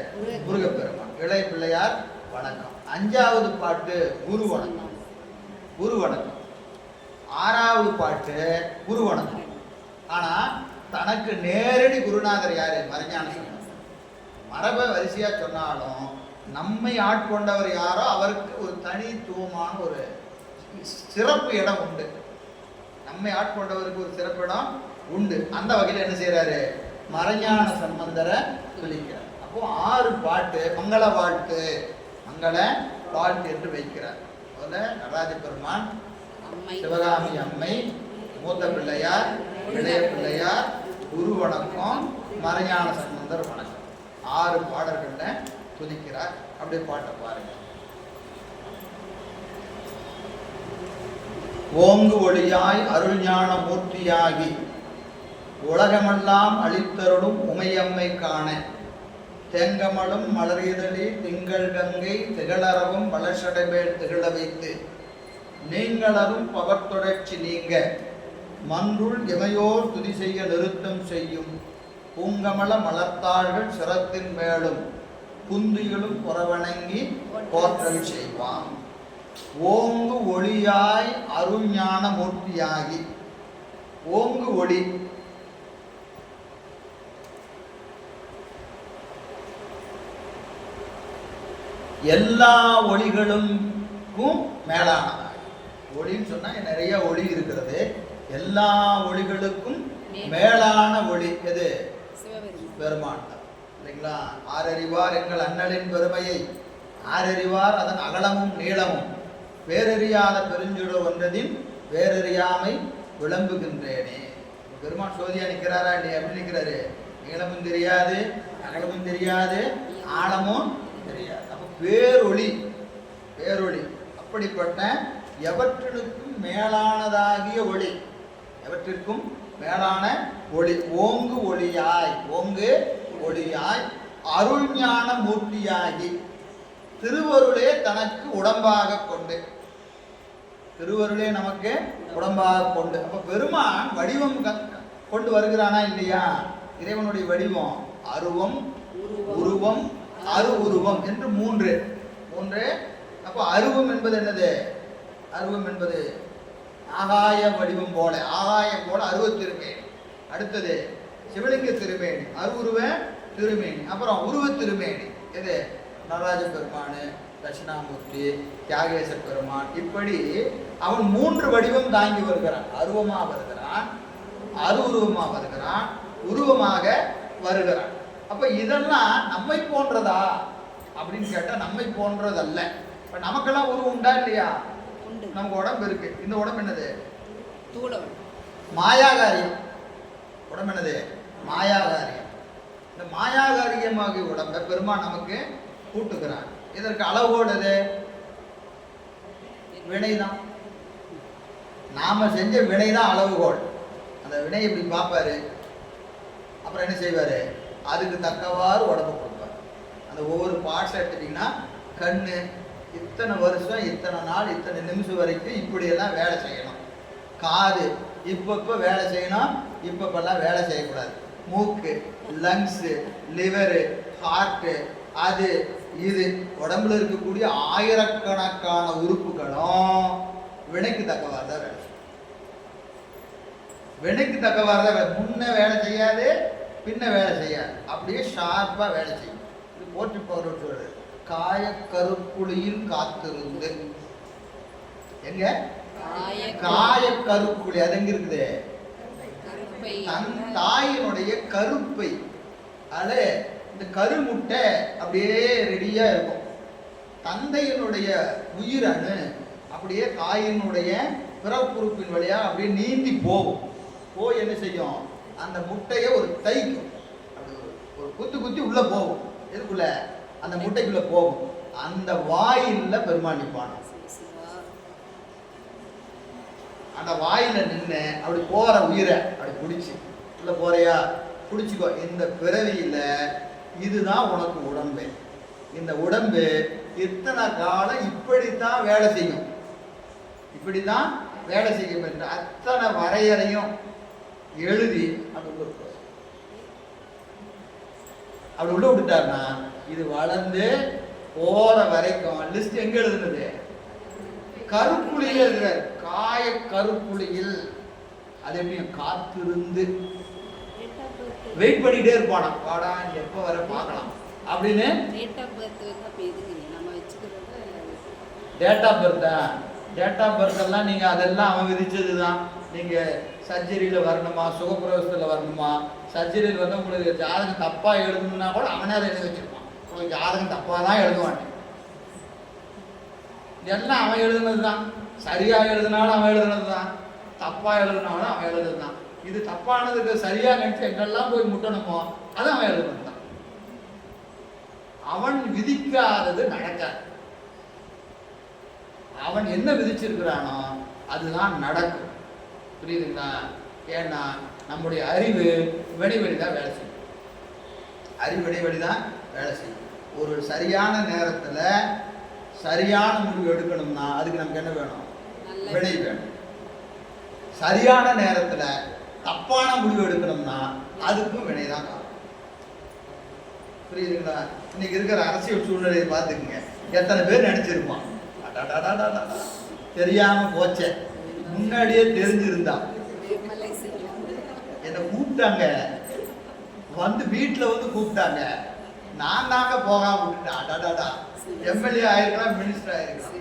முருகப்பெருமான். இளைய பிள்ளையார் வணக்கம். அஞ்சாவது பாட்டு குரு வணக்கம். குரு வணக்கம். ஆறாவது பாட்டு குரு வணக்கம். ஆனா தனக்கு நேரடி குருநாதர் யாரு? மறைஞான சம்பந்தர். மரபை வரிசையா சொன்னாலும் நம்மை ஆட்கொண்டவர் யாரோ அவருக்கு ஒரு தனித்துவமான ஒரு சிறப்பு இடம் உண்டு. நம்மை ஆட்கொண்டவருக்கு ஒரு சிறப்பு இடம் உண்டு. அந்த வகையில் என்ன செய்யறாரு? மறைஞான சம்பந்தரை சொல்லிக்கிறார். அப்போ 6 பாட்டு மங்கள வாழ்த்து, மங்கள வாழ்த்து என்று வைக்கிறார். அதுல நடராஜ பெருமான், சிவகாமி அம்மை, மூத்த பிள்ளையார், இளைய பிள்ளையார், குரு வணக்கம், மறைஞான சம்பந்தர் வணக்கம். 6 பாடல்கள்ல துதிக்கிறார். அப்படியே பாட்டை பாருங்க. ஓங்கு ஒளியாய் அருள் ஞான மூர்த்தியாகி உலகமெல்லாம் அளித்தருளும் உமையம்மை காண தேங்கமலும் மலரியதழி திங்கள் கங்கை திகழறவும் வளர்ச்சடைமேல் திகழ வைத்து நீங்களரும் பவர்தொடர்ச்சி நீங்க மன்றுள் இமையோர் துதி செய்ய நிறுத்தம் செய்யும் பூங்கமல மலர்த்தாள்கள் சிரத்தின் மேலும் குந்திகளும் புறவணங்கி போற்றல் செய்வான். ஓங்கு ஒளியாய் அருஞான மூர்த்தியாகி. ஓங்கு ஒளி, எல்லா ஒளிகளுக்கும் மேலானதாக. ஒளின்னு சொன்னா நிறைய ஒளி இருக்கிறது. எல்லா ஒளிகளுக்கும் மேலான ஒளி எது? பெருமான் இல்லைங்களா? ஆரறிவார் எங்கள் அண்ணலின் பெருமையை, ஆரறிவார் அதன் அகலமும் நீளமும், வேறறியாத பெருஞ்சுடர் ஒன்றதின் வேறறியாமை விளம்புகின்றேனே. பெருமான் சோதியா நிற்கிறாரா இல்லையா? எப்படி நிற்கிறாரு? நீளமும் தெரியாது, அகலமும் தெரியாது, ஆழமும் தெரியாது. அப்போ பேரொளி, பேரொளி. அப்படிப்பட்ட எவற்றிற்கும் மேலானதாகிய ஒளி, எவற்றிற்கும் மேலான ஒளி. ஓங்கு ஒளியாய், ஓங்கு ஒளியாய் அருள் ஞான மூர்த்தியாகி. திருவருளே தனக்கு உடம்பாக கொண்டு, திருவருளே நமக்கு உடம்பாக கொண்டு. அப்ப பெருமான் வடிவம் கொண்டு வருகிறானா இல்லையா? இறைவனுடைய வடிவம் அருவம், உருவம், அரு உருவம் என்று மூன்று. அப்போ அருவம் என்பது என்னது? அருவம் என்பது ஆகாய வடிவம் போல, ஆகாயம் போல அருவ திருமேனி. அடுத்தது சிவலிங்க திருமேனி, அருவுருவ திருமேனி. அப்புறம் உருவ திருமேனி எது? நடராஜ பெருமான், தட்சிணாமூர்த்தி, தியாகேச பெருமான். இப்படி அவன் மூன்று வடிவம் தாங்கி வருகிறான். அருவமா வருகிறான், அரு உருவமா வருகிறான், உருவமாக வருகிறான். அப்ப இதெல்லாம் நம்மை போன்றதா அப்படின்னு கேட்டா நம்மை போன்றதல்ல. இப்ப நமக்கெல்லாம் உருவம் உண்டா இல்லையா? நமக்கு உடம்பு இருக்கு. இந்த உடம்பு என்னது? மாயாகாரியம். உடம்பு என்னது? மாயாகாரியம். இந்த மாயாகாரியமாகிய உடம்பை பெருமான் நமக்கு கூட்டுகிறான். இதற்கு அளவோடு எது? வினைதான். நாம செஞ்ச வினைதான் அளவுகோல். அந்த வினை இப்படி பார்ப்பாரு, அப்புறம் என்ன செய்வாரு? அதுக்கு தக்கவாறு உடம்பு கொடுப்பார். அந்த ஒவ்வொரு பார்ட்ஸ் எடுத்துட்டீங்கன்னா, கண்ணு இத்தனை வருஷம், இத்தனை நாள், இத்தனை நிமிஷம் வரைக்கும் இப்படியெல்லாம் வேலை செய்யணும். காது இப்பப்போ வேலை செய்யணும், இப்பப்பெல்லாம் வேலை செய்யக்கூடாது. மூக்கு, லங்ஸு, லிவரு, ஹார்ட்டு, அது இது உடம்புல இருக்கக்கூடிய ஆயிரக்கணக்கான உறுப்புகளும் வினைக்கு தக்கவாறு தான் வேலை செய்யும். வினைக்கு தக்கவாறு தான் வேலை. முன்ன வேலை செய்யாது, பின்ன வேலை செய்யாது. அப்படியே ஷார்ப்பாக வேலை செய்யும். இது போற்றி பவர் சொல்றது. காய கருப்புளியில் காத்திருந்து. எங்க? காய கருப்புளி. அது எங்க இருக்குது? தன் தாயினுடைய கருப்பை. அது இந்த கருமுட்டை அப்படியே ரெடியா இருக்கும். தந்தையினுடைய உயிரணு அப்படியே தாயினுடைய பிறப்புறுப்பின் வழியா அப்படியே நீந்தி போகும். போய் என்ன செய்யும்? அந்த முட்டையை ஒரு தைக்கும். ஒரு குத்தி குத்தி உள்ள போகும். எதுக்குள்ள? அந்த முட்டைக்குள்ள போகும். அந்த வாயில பெருமான் நிற்பான். அந்த வாயில நின்று அப்படி போற உயிரை அப்படி பிடிச்சி, உள்ள போறியா? பிடிச்சிக்கோ. இந்த பிறவியில இதுதான் உனக்கு உடம்பு. இந்த உடம்பு இத்தனை காலம் இப்படித்தான் வேலை செய்யும், இப்படிதான் வேலை செய்யும் என்ற அத்தனை வரையறையும் எழுதி அப்படி உள்ள விட்டுட்டாருன்னா, இது வளர்ந்து போற வரைக்கும் லிஸ்ட் எங்க எழுதுனது? கருப்புளியில் எழுதுறாரு. காய கருப்புளியில். அது எப்படி? காத்திருந்து வெயிட் பண்ணிட்டே இருப்பானா, வாடா எப்போ வர பார்க்கலாம் அப்படின்னு. Date of birth, date of birth எல்லாம் நீங்க அதெல்லாம் அவன் விதிச்சது தான். நீங்க சர்ஜரியில வரணுமா, சுகப்பிரவேசத்துல வரணுமா, சர்ஜரியில் வந்து உங்களுக்கு ஜாதகம் தப்பா எழுதணும்னா கூட அவனே அதை எழுதி வச்சிருப்பான். உங்களுக்கு ஜாதகம் தப்பா தான் எழுதுவான். எல்லாம் அவன் எழுதுனது தான். சரியா எழுதினாலும் அவன் எழுதுனது தான், தப்பா எழுதினாலும் அவன் எழுதுனது தான். இது தப்பானதுக்கு சரியா நினைச்சு எங்கெல்லாம் போய் முட்டணுமோ அது அவன் எழுதுனது தான். அவன் விதிக்காதது நடக்காது. அவன் என்ன விதிச்சிருக்கிறானோ அதுதான் நடக்கும். புரியுதுங்களா? ஏன்னா நம்முடைய அறிவு வெளிதான் வேலை செய்யும். அறிவு வெளிதான் வேலை செய்யும். ஒரு சரியான நேரத்துல சரியான முடிவு எடுக்கணும்னா அதுக்கு நமக்கு என்ன வேணும்? வினை வேணும். சரியான நேரத்துல தப்பான முடிவு எடுக்கணும்னா அதுக்கும் வினைதான் காரணம். புரியுதுங்களா? இன்னைக்கு இருக்கிற அரசியல் சூழ்நிலையை பார்த்துக்குங்க. எத்தனை பேர் நினைச்சிருப்பான் தெரியாம போச்ச, முன்னாடியே தெரிஞ்சிருந்தா. என்ன கூப்பிட்டாங்க, வந்து வீட்டில் வந்து கூப்பிட்டாங்க, நான் தாங்க போகாம விட்டுட்டேன். எம்எல்ஏ ஆயிருக்கலாம், மினிஸ்டர் ஆயிருக்கலாம்.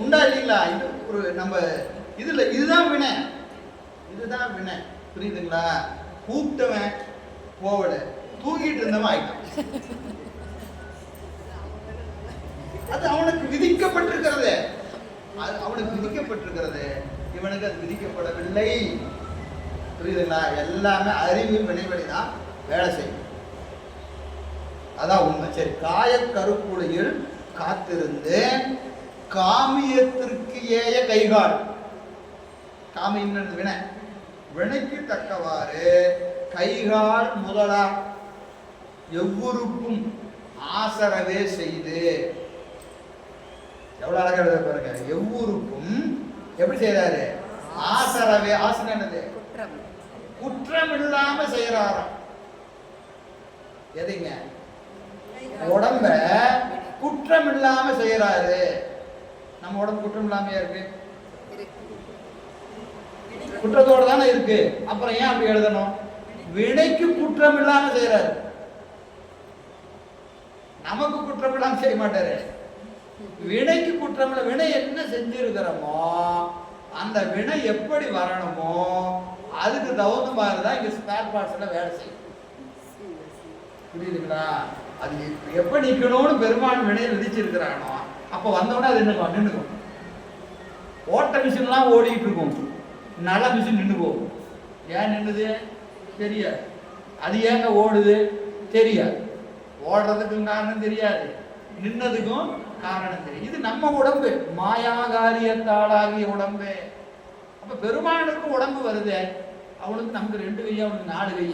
உண்டா இல்லைங்களா? இது ஒரு நம்ம இதுல இதுதான் வினை, இதுதான் வினை. புரியுதுங்களா? கூப்பிட்டவன் போகல, தூங்கிட்டு இருந்தவன் ஆயிட்டான். அது அவனுக்கு விதிக்கப்பட்டிருக்கிறது, அது அவனுக்கு விதிக்கப்பட்டிருக்கிறது, இவனுக்கு அது விதிக்கப்படவில்லை. புரியுதுங்களா? எல்லாமே அறிவு வினைவழிதான் வேலை செய்யும். அதான் உண்மை. சரி, காயக்கருப்புளையில் காத்திருந்து காமியத்திற்கு ஏய கைகால். காமியம் வினை, வினைக்கு தக்கவாறு கைகால் முதலா எவ்வுறுப்பும் ஆசரவே செய்து. எவ்வளவு அழகா எழுத பாருங்க. எவ்வுறுப்பும் எப்படி செய்யறாரு? ஆசரவே. ஆசனம் என்னது? குற்றம் இல்லாம செய்யறாராம். எதுங்க? உடம்ப குற்றம் இல்லாம செய்யறாரு. நம்ம உடம்பு குற்றம் இல்லாமையா இருக்கு? குற்றத்தோட தானே இருக்கு. அப்புறம் ஏன் அப்படி எழுதணும்? வினைக்கு குற்றம் இல்லாம செய்யறாரு. நமக்கு குற்றம் இல்லாம செய்ய மாட்டாரு. வினைக்கு குற்றம் இல்லை. வினை என்ன செஞ்சிருக்கிறோமோ அந்த வினை எப்படி வரணுமோ அதுக்கு தகுந்த மாதிரி தான் இங்க ஸ்பேர் பார்ட்ஸ்ல வேலை செய்யும். புரியுதுங்களா? அது எப்ப நிக்கணும்னு பெருமான் வினையை விதிச்சிருக்கிறானோ அப்ப வந்தோடனே அது நின்றுக்கும். ஓட்ட மிஷின்லாம் ஓடிட்டு இருக்கும், நல்ல மிஷின் நின்று போகும். ஏன் நின்றுது தெரியாது. அது ஏங்க ஓடுது தெரியாது. ஓடுறதுக்கும் காரணம் தெரியாது, நின்னதுக்கும் காரணம் தெரியும். இது நம்ம உடம்பு, மாயாகாரியத்தாளாகிய உடம்பு. அப்ப பெருமானுக்கு உடம்பு வருது, அவனுக்கு நமக்கு 2 கை, அவனுக்கு 4 கை,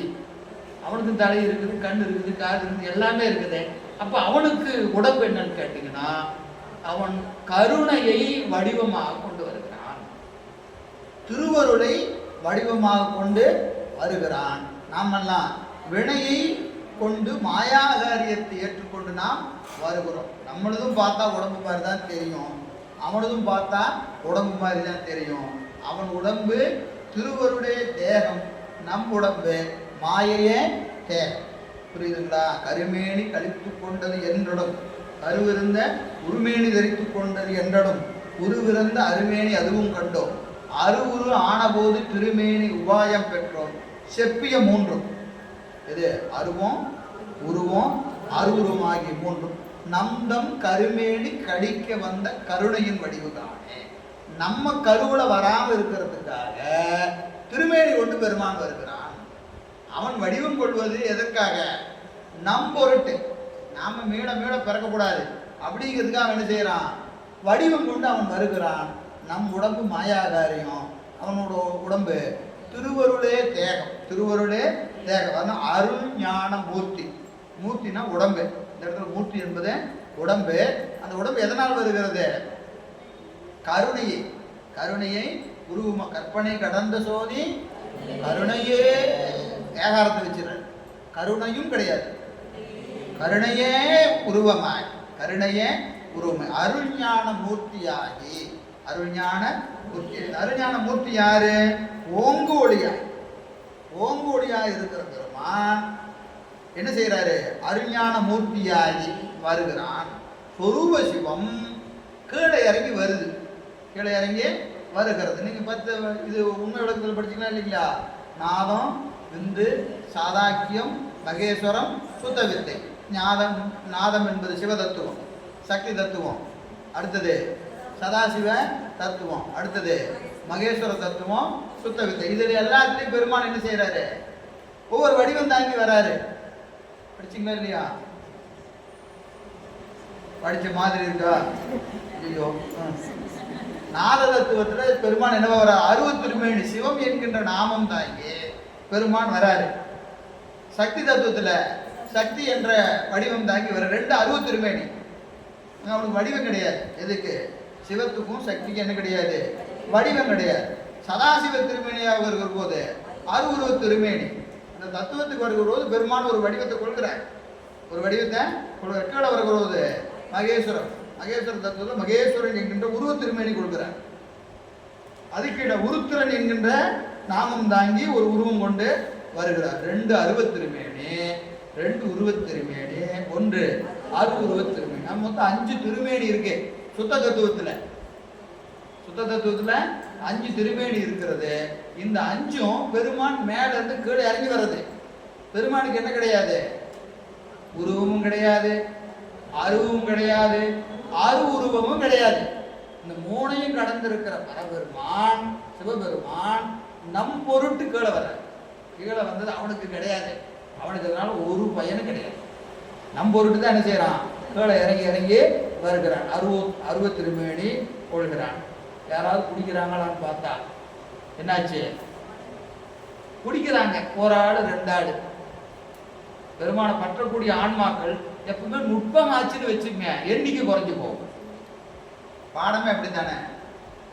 அவனுக்கு தலை இருக்குது, கண் இருக்குது, காது இருக்குது, எல்லாமே இருக்குது. அப்ப அவனுக்கு உடம்பு என்னன்னு கேட்டீங்கன்னா அவன் கருணையை வடிவமாக கொண்டு வருகிறான், திருவருளை வடிவமாக கொண்டு வருகிறான். நாமெல்லாம் வினையை கொண்டு மாயாகாரியத்தை ஏற்றுக்கொண்டு நாம் வருகிறோம். நம்மளதும் பார்த்தா உடம்பு மாதிரி தான் தெரியும், அவனதும் பார்த்தா உடம்பு மாதிரி தான் தெரியும். அவன் உடம்பு திருவருடைய தேகம், நம் உடம்பு மாயையே தேகம். புரியுதுங்களா? கருமேனி கழித்து கொண்டது என்றடும், கருவிருந்த உருமேனி தரித்து கொண்டது என்றடும், உருவிருந்த அருமேனி அதுவும் கண்டோம், அருவுரு ஆனபோது திருமேனி உபாயம் பெற்றோம், செப்பிய 3. இது அருவம், உருவம், அருவுருவம் ஆகிய 3 நம்தம் கருமேனி கடிக்க வந்த கருணையின் வடிவுதானே. நம்ம கருவுல வராம இருக்கிறதுக்காக திருமேனி கொண்டு பெருமான் வருகிறான். அவன் வடிவம் கொள்வது எதற்காக? நம் பொருட்டு. நாம மீள மீள பிறக்கக்கூடாது அப்படிங்கிறதுக்காக என்ன செய்யறான்? வடிவம் கொண்டு அவன் வருகிறான். நம் உடம்பு மாயாகாரியம், அவனோட உடம்பு திருவருளே தேகம், திருவருளே தேகம். அதான் அருள் ஞான மூர்த்தி. மூர்த்தினா உடம்பு. இந்த இடத்துல மூர்த்தி என்பது உடம்பு. அந்த உடம்பு எதனால் வருகிறது? கருணையை. கருணையை உருவமா, கற்பனை கடந்த சோதி கருணையே. ஏகாரத்தை வச்சிருக்க, கருணையும் கிடையாது, கருணையே உருவமாய், கருணையே உருவமாய் அருள் ஞான மூர்த்தியாகி. அருள் ஞான மூர்த்தி. அருஞான மூர்த்தி யாரு? ஓங்கு ஒளியாய். ஓங்கு ஒளியாய் இருக்கிற பெருமான் என்ன செய்யறாரு? அருஞான மூர்த்தியாகி வருகிறான். சொரூப சிவம் கீழே இறங்கி வருது, கீழே இறங்கி வருகிறது. நீங்க 10 இது உண்மை விளக்கத்தில் படிச்சீங்களா இல்லைங்களா? நாதம், விந்து, சாதாக்கியம், மகேஸ்வரம், சுத்த வித்தை. ஞாதம், நாதம் என்பது சிவ தத்துவம், சக்தி தத்துவம். அடுத்தது சதாசிவ தத்துவம். அடுத்தது மகேஸ்வர தத்துவம், சுத்த வித்தை. இதில் எல்லாத்துலேயும் பெருமான் என்ன செய்யறாரு? ஒவ்வொரு வடிவம் தாங்கி வராரு. படிச்சீங்களா இல்லையா? படிச்ச மாதிரி இருக்கா? ஐயோ. நாத தத்துவத்தில் பெருமான் என்ன வர? அருவத்திருமேனி சிவம் என்கின்ற நாமம் தாங்கி பெருமான் வராரு. சக்தி தத்துவத்தில் சக்தி என்ற வடிவம் தாங்கி வர 2 அருவத்திருமேனி. அவனுக்கு வடிவம் கிடையாது. எதுக்கு? சிவத்துக்கும் சக்திக்கு என்ன கிடையாது? வடிவம் கிடையாது. சதாசிவ திருமேனியாக இருக்கிற போது அருவுருவ திருமேனி. இந்த இந்த தத்துவத்துக்கு வருகிறபோது பெருமான் ஒரு வடிவத்தை கொள்கிறார். ஒரு வடிவத்தை கீழே வருகிறபோது மகேஸ்வரன் தத்துவத்தில் மகேஸ்வரன் என்கின்ற உருவ திருமேனி கொடுக்கிறார். அதுக்கிட உருத்திரன் என்கின்ற நாமம் தாங்கி ஒரு உருவம் கொண்டு வருகிறார். 2 அருவத் திருமேனி, 2 உருவத் திருமேனி, 1 அரு உருவத் திருமேனி. மொத்தம் 5 திருமேனி இருக்கு சுத்த தத்துவத்துல. 5 திருமேனி இருக்கிறது. இந்த 5ம் பெருமான் மேல இருந்து கீழே இறங்கி வர்றது. பெருமானுக்கு என்ன கிடையாது? உருவமும் கிடையாது, அருவும் கிடையாது, அரு உருவமும் கிடையாது. இந்த 3ஐயும் கடந்திருக்கிற பரபெருமான் சிவபெருமான் நம் பொருட்டு கீழே வர. கீழே வந்தது அவனுக்கு கிடையாது. அவனுக்கு அதனால ஒரு பயனும் கிடையாது. நம் பொருட்டு தான் என்ன செய்யறான்? கீழே இறங்கி வருகிறான். அருவ திருமேனி கொள்கிறான். யாராவது குடிக்கிறாங்களான்னு பார்த்தா என்னாச்சு? குடிக்கிறாங்க. ஒரு ஆள் 2 ஆள். பெருமானை பற்றக்கூடிய ஆன்மாக்கள் எப்பவுமே நுட்பமாச்சுன்னு வச்சுக்கங்க, எண்ணிக்கை குறைஞ்சு போகும். பாடமே அப்படித்தானே.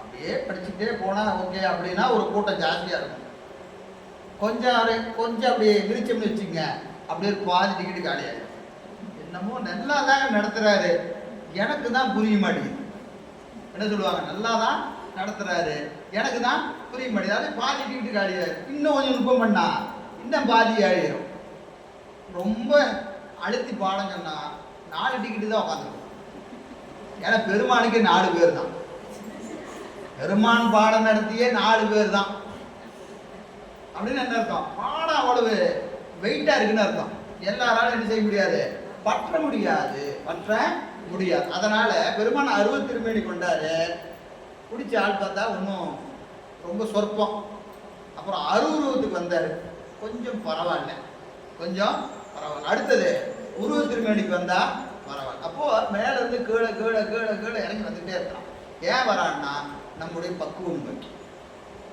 அப்படியே படிச்சுட்டே போனா ஓகே அப்படின்னா ஒரு கூட்டம் ஜாஸ்தியா இருக்கும். கொஞ்சம் அப்படியே விரிச்சோம்னு வச்சுங்க, அப்படியே பாதி டிக்கெட்டு காலியாகும். என்னமோ நல்லா தாங்க நடத்துறாரு, எனக்கு தான் புரிய மாட்டேங்குது. என்ன சொல்லுவாங்க? நல்லா தான் நடத்துறாரு, எனக்கு தான் புரிய மாட்டேங்குது. அதே பாதி டிக்கெட்டு காலியாரு. இன்னும் கொஞ்சம் நுட்பம் பண்ணா இன்னும் பாதி ஆயிரும். ரொம்ப அழுத்தி பாடம் சொன்னா 4 டிக்கெட்டு தான் உட்காந்துருக்கும். ஏன்னா பெருமானுக்கு 4 பேர் தான். பெருமான் பாடம் நடத்தியே 4 பேர் தான் அப்படின்னு என்ன அர்த்தம்? பாடம் அவ்வளவு வெயிட்டா இருக்குன்னு அர்த்தம். எல்லாராலும் என்ன செய்ய முடியாது? பற்ற முடியாது. அதனால பெருமான் அருவ திருமேனி கொண்டாரு. குடிச்ச ஆள் பார்த்தா ஒன்றும் ரொம்ப சொற்பம். அப்புறம் அருவுருவத்துக்கு வந்தாரு, கொஞ்சம் பரவாயில்ல. அடுத்தது உருவ திருமேனிக்கு வந்தா பரவாயில்ல. அப்போ மேல இருந்து கீழே இறங்கி வந்துட்டே இருக்கான். ஏன் வரான்னா நம்முடைய பக்குவம் பற்றி.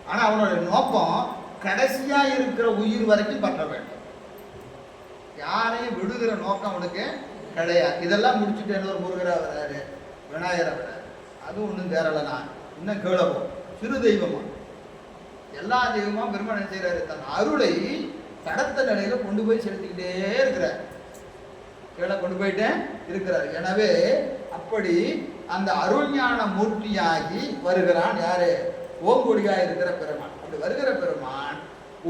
ஆனா அவனுடைய நோக்கம் கடைசியா இருக்கிற உயிர் வரைக்கும் பற்ற வேண்டும். யாரையும் விடுகிற நோக்கம் அவனுக்கு கிடையாது. இதெல்லாம் முடிச்சுட்டு என்ன ஒரு முருகரா வராரு, விநாயகரா வராரு, அதுவும் ஒன்றும் தேரலனா இன்னும் கீழே போகும். சிறு தெய்வமா எல்லா தெய்வமா பெருமாள் என்ன செய்யறாரு? தன் அருளை கடத்த நிலையில கொண்டு போய் செலுத்திக்கிட்டே இருக்கிறார். கீழே கொண்டு போயிட்டே இருக்கிறார். எனவே அப்படி அந்த அருள் ஞான மூர்த்தியாகி வருகிறான். யாரு? ஓங்கொடியா இருக்கிற பெருமான். அப்படி வருகிற பெருமான்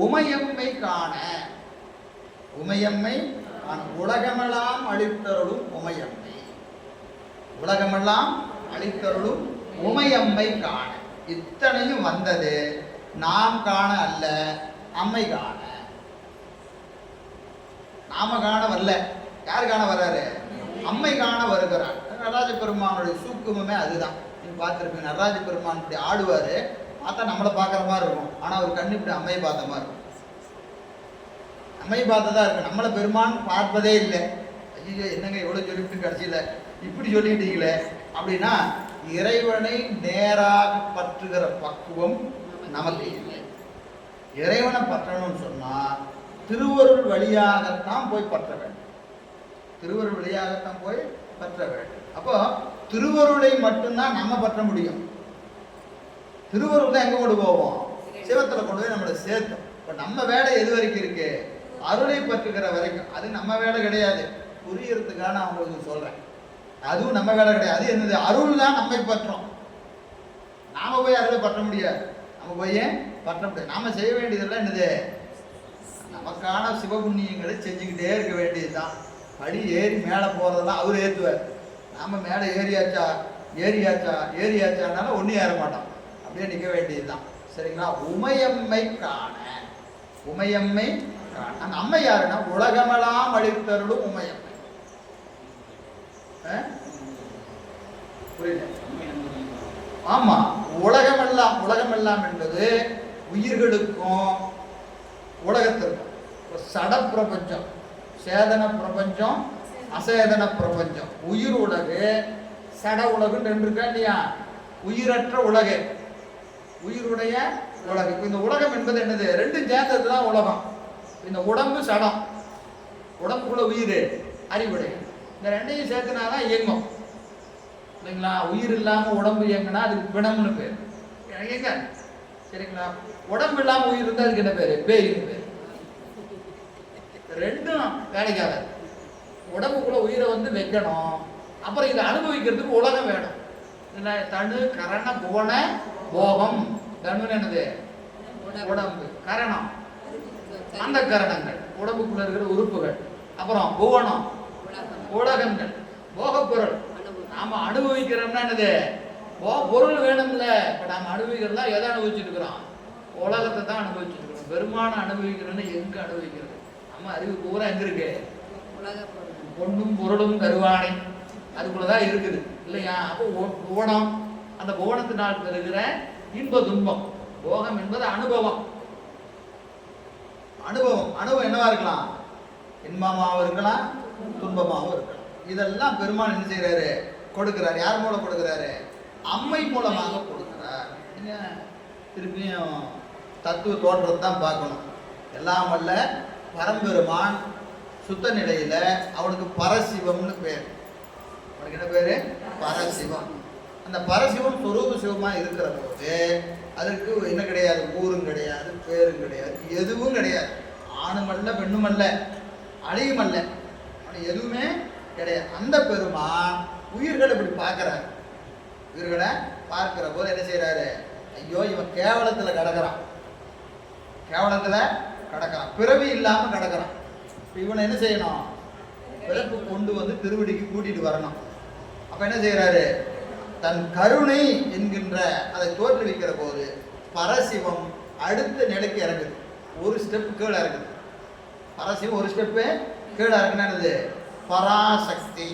உமையம்மை காண, உலகமெல்லாம் அளித்தருளும் உமையம்மை, உலகமெல்லாம் அளித்தருளும் உமையம்மை காண. இத்தனையும் வந்தது நாம் காண அல்ல, அம்மை காண. நாம காண வரல. யார் காண வர்றாரு? அம்மை காண வருகிறார். நடராஜ பெருமானுடைய சூக்குமே அதுதான். நீங்க பார்த்துருப்பீங்க, நடராஜ பெருமான் இப்படி ஆடுவாரு, பார்த்தா நம்மளை பார்க்குற மாதிரி இருக்கும். ஆனால் அவர் கண்ணு இப்படி அம்மையை பார்த்த மாதிரி இருக்கும். அம்மையை பார்த்ததா இருக்கு, நம்மளை பெருமான் பார்ப்பதே இல்லை. ஐயோ என்னங்க எவ்வளோ சொல்லிவிட்டு கடைசியில் இப்படி சொல்லிட்டீங்களே அப்படின்னா, இறைவனை நேராக பற்றுகிற பக்குவம் நமக்கு இல்லை. இறைவனை பற்றணும்னு சொன்னால் திருவருள் வழியாகத்தான் போய் பற்ற வேண்டும். அப்போ திருவருளை மட்டும்தான் நம்ம பற்ற முடியும். திருவருள் தான் எங்க கொண்டு போவோம்? சிவத்துல கொண்டு போய் நம்மளை சேர்த்தோம். இப்போ நம்ம வேலை எது வரைக்கும் இருக்கு? அருளை பற்றுகிற வரைக்கும். அது நம்ம வேலை கிடையாது. புரியறதுக்காக நான் உங்களுக்கு சொல்றேன், அதுவும் நம்ம வேலை கிடையாது. அது என்னது? அருள் தான் நம்மை பற்றோம். நாம போய் அருளை பற்ற முடியாது. நாம செய்ய வேண்டியதெல்லாம் என்னது? நமக்கான சிவபுண்ணியங்களை செஞ்சுக்கிட்டே இருக்க வேண்டியதுதான். படி ஏறி மேலே போகிறதெல்லாம் அவர் ஏற்றுவார். நாம் மேலே ஏறியாச்சானாலும் ஒன்றும் ஏற மாட்டோம், அப்படியே நிற்க வேண்டியதுதான். சரிங்களா? உமையம்மை காண. அந்த அம்மை யாருன்னா உலகமெல்லாம் அளித்தருளும் உமையம்மை. புரியல? ஆமா, உலகமெல்லாம் என்பது உயிர்களுக்கும் உலகத்திற்கும். சட பிரபஞ்சம், சேதன பிரபஞ்சம், அசேதன பிரபஞ்சம். உயிர் உலகு, சட உலகுன்னு ரெண்டு இருக்கா இல்லையா? உயிரற்ற உலகு, உயிருடைய உலகு. இந்த உலகம் என்பது என்னது? ரெண்டும் சேர்ந்ததுதான் உலகம். இந்த உடம்பு சடம், உடம்புக்குள்ள உயிர் அறிவுடை, இந்த ரெண்டையும் சேர்த்துனாதான் இயங்கும் இல்லைங்களா? உயிர் இல்லாம உடம்பு இயங்குனா அதுக்கு பிணம்னு பேர். சரிங்களா? உடம்பு இல்லாம உயிர் இருந்தா அதுக்கு என்ன பேரு? பேயின்னு பேர். ரெண்டும் வேலைக்காக. உடம்புக்குள்ள உயிரை வந்து வைக்கணும், அப்புறம் இதை அனுபவிக்கிறதுக்கு உலகம் வேணும். தனு கரண புவன போகம். தனுன்னு என்னது? உடம்பு. கரணம் அந்த கரணங்கள், உடம்புக்குள்ள இருக்கிற உறுப்புகள். அப்புறம் புவனம் உலகங்கள், போகப்பொருள். நாம அனுபவிக்கிறோம்னா என்னது? பொருள் வேணும்ல. இப்ப நாம அனுபவிக்கிறதா எதை அனுபவிச்சுட்டு இருக்கிறோம்? உலகத்தை தான் அனுபவிச்சுட்டு இருக்கிறோம். பெருமான அனுபவிக்கிறோம்னா எங்க அனுபவிக்கிறது? நம்ம அறிவு பூரா எங்க இருக்கு? பொண்ணும் பொருளும் கருவானை அதுக்குள்ளதான் இருக்குது இல்லையா? அப்போ புவனம், அந்த புவனத்தினால் பெறுகிற இன்ப துன்பம். போகம் என்பது அனுபவம். அனுபவம் என்னவா இருக்கலாம்? இன்பமாகவும் இருக்கலாம், துன்பமாகவும் இருக்கலாம். இதெல்லாம் பெருமான் என்ன செய்யறாரு? கொடுக்கிறார். யார் மூலம் கொடுக்கிறாரு? அம்மை மூலமாக கொடுக்கிறார். திருப்பியும் தத்துவ தோற்றத்தை தான் பார்க்கணும். எல்லாம் வல்ல பரம்பெருமான் சுத்த நிலையில அவனுக்கு பரசிவம்னு பேர். அவனுக்கு என்ன பேரு? பரசிவம். அந்த பரசிவம் சொரூப சிவமா இருக்கிற போது அதற்கு என்ன கிடையாது? ஊரும் கிடையாது, பேரும் கிடையாது, எதுவும் கிடையாது. ஆணும் அல்ல, பெண்ணும் அல்ல, அழியும் அல்ல, எதுவுமே கிடையாது. அந்த பெருமான் உயிர்களை இப்படி பார்க்கிறார். உயிர்களை பார்க்கிற போது என்ன செய்யறாரு? ஐயோ, இவன் கேவலத்துல கிடக்கிறான், கேவலத்துல கிடக்கிறான், பிறவி இல்லாம கிடக்கிறான். இவனை என்ன செய்யணும்? பிறப்பு கொண்டு வந்து திருவடிக்கு கூட்டிட்டு வரணும். அப்ப என்ன செய்யறாரு? தன் கருணை என்கின்ற அதை தோற்றுவிக்கிற போது பரசிவம் அடுத்த நிலைக்கு இறங்குது. ஒரு ஸ்டெப் கீழே இறங்குது. பரசிவம் ஒரு ஸ்டெப்பு கீழே இறங்குனது பராசக்தி.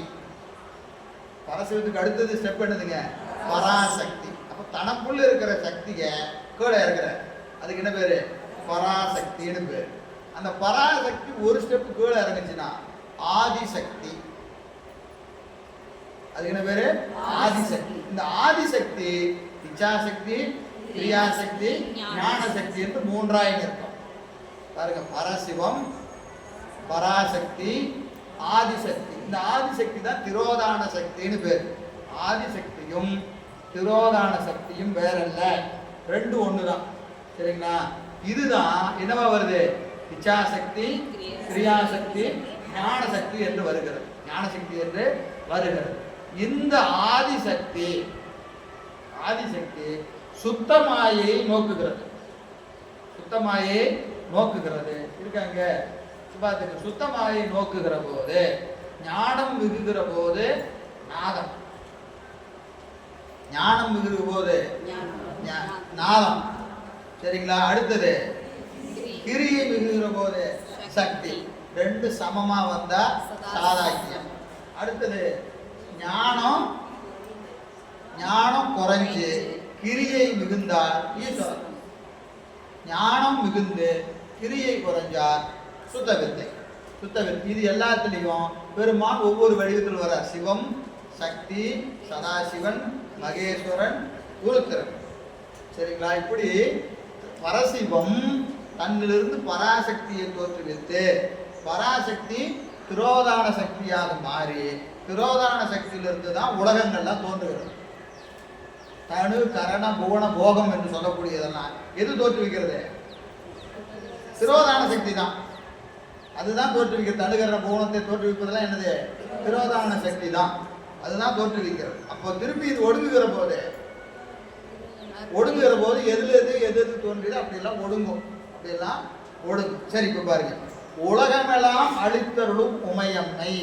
பரசிவத்துக்கு அடுத்தது ஸ்டெப் என்னதுங்க? பராசக்தி. அப்ப தனக்குள்ள இருக்கிற சக்தியை கீழே இறக்குற, அதுக்கு என்ன பேரு? பராசக்தின்னு பேரு. அந்த பராசக்தி ஒரு ஸ்டெப் கீழே இறங்குச்சுன்னா ஆதிசக்தி. அதுக்கு என்ன பேரு? ஆதிசக்தி. இந்த ஆதிசக்தி இச்சாசக்தி, கிரியாசக்தி, ஞானசக்தி என்று மூன்றாயிரம் இருக்கும். பாருங்க, பரசிவம், பராசக்தி, ஆதிசக்தி. இந்த ஆதிசக்தி தான் திரோதான சக்தின்னு பேர். ஆதிசக்தியும் திரோதான சக்தியும் வேறல்ல, ரெண்டு ஒண்ணுதான். சரிங்களா? இதுதான் என்னவா வருது? இச்சாசக்தி, கிரியாசக்தி, ஞானசக்தி என்று வருகிறது. ஞானசக்தி என்று வருகிறது. இந்த ஆதிசக்தி சுத்தமாயை நோக்குகிறது. சுத்தமாயை நோக்குகிறது இருக்காங்க. சுத்தமாயை நோக்குகிற போது ஞானம் மிகுகிற போது நாதம், ஞானம் மிகுகிற போது நாதம். சரிங்களா? அடுத்தது கிரியை மிகுகிற போது சக்தி. ரெண்டு சமமா வந்தா சாதாக்கியம். அடுத்தது ஞானம் குறைஞ்சு கிரியை மிகுந்தால் ஈஸ்வரன். ஞானம் மிகுந்து கிரியை குறைஞ்சால் சுத்தவித்தை. இது எல்லாத்துலேயும் பெருமான் ஒவ்வொரு வடிவத்தில் வர. சிவம், சக்தி, சதாசிவன், மகேஸ்வரன், குருத்திரன். சரிங்களா? இப்படி பரசிவம் தன்னிலிருந்து பராசக்தியை தோற்றுவித்து பராசக்தி திரோதான சக்தியாக மாறி திரோதான சக்தியிலிருந்து தான் உலகங்கள்லாம் தோன்றுகிறது. தனு கரண புவன போகம் என்று சொல்லக்கூடியதெல்லாம் எது தோற்றுவிக்கிறது? திரோதான சக்தி தான். அதுதான் தோற்றுவிக்கிறது. தனுகரண புவனத்தை தோற்றுவிப்பதெல்லாம் என்னது? திரோதான சக்தி தான். அதுதான் தோற்றுவிக்கிறது. அப்போ திருப்பி இது ஒடுங்குகிற போது எது தோன்றியது அப்படியெல்லாம் ஒடுங்கும். அப்படியெல்லாம் ஒடுங்கும். சரி, இப்ப பாருங்க, உலகமெல்லாம் அழித்தருளும் உமையம்மை.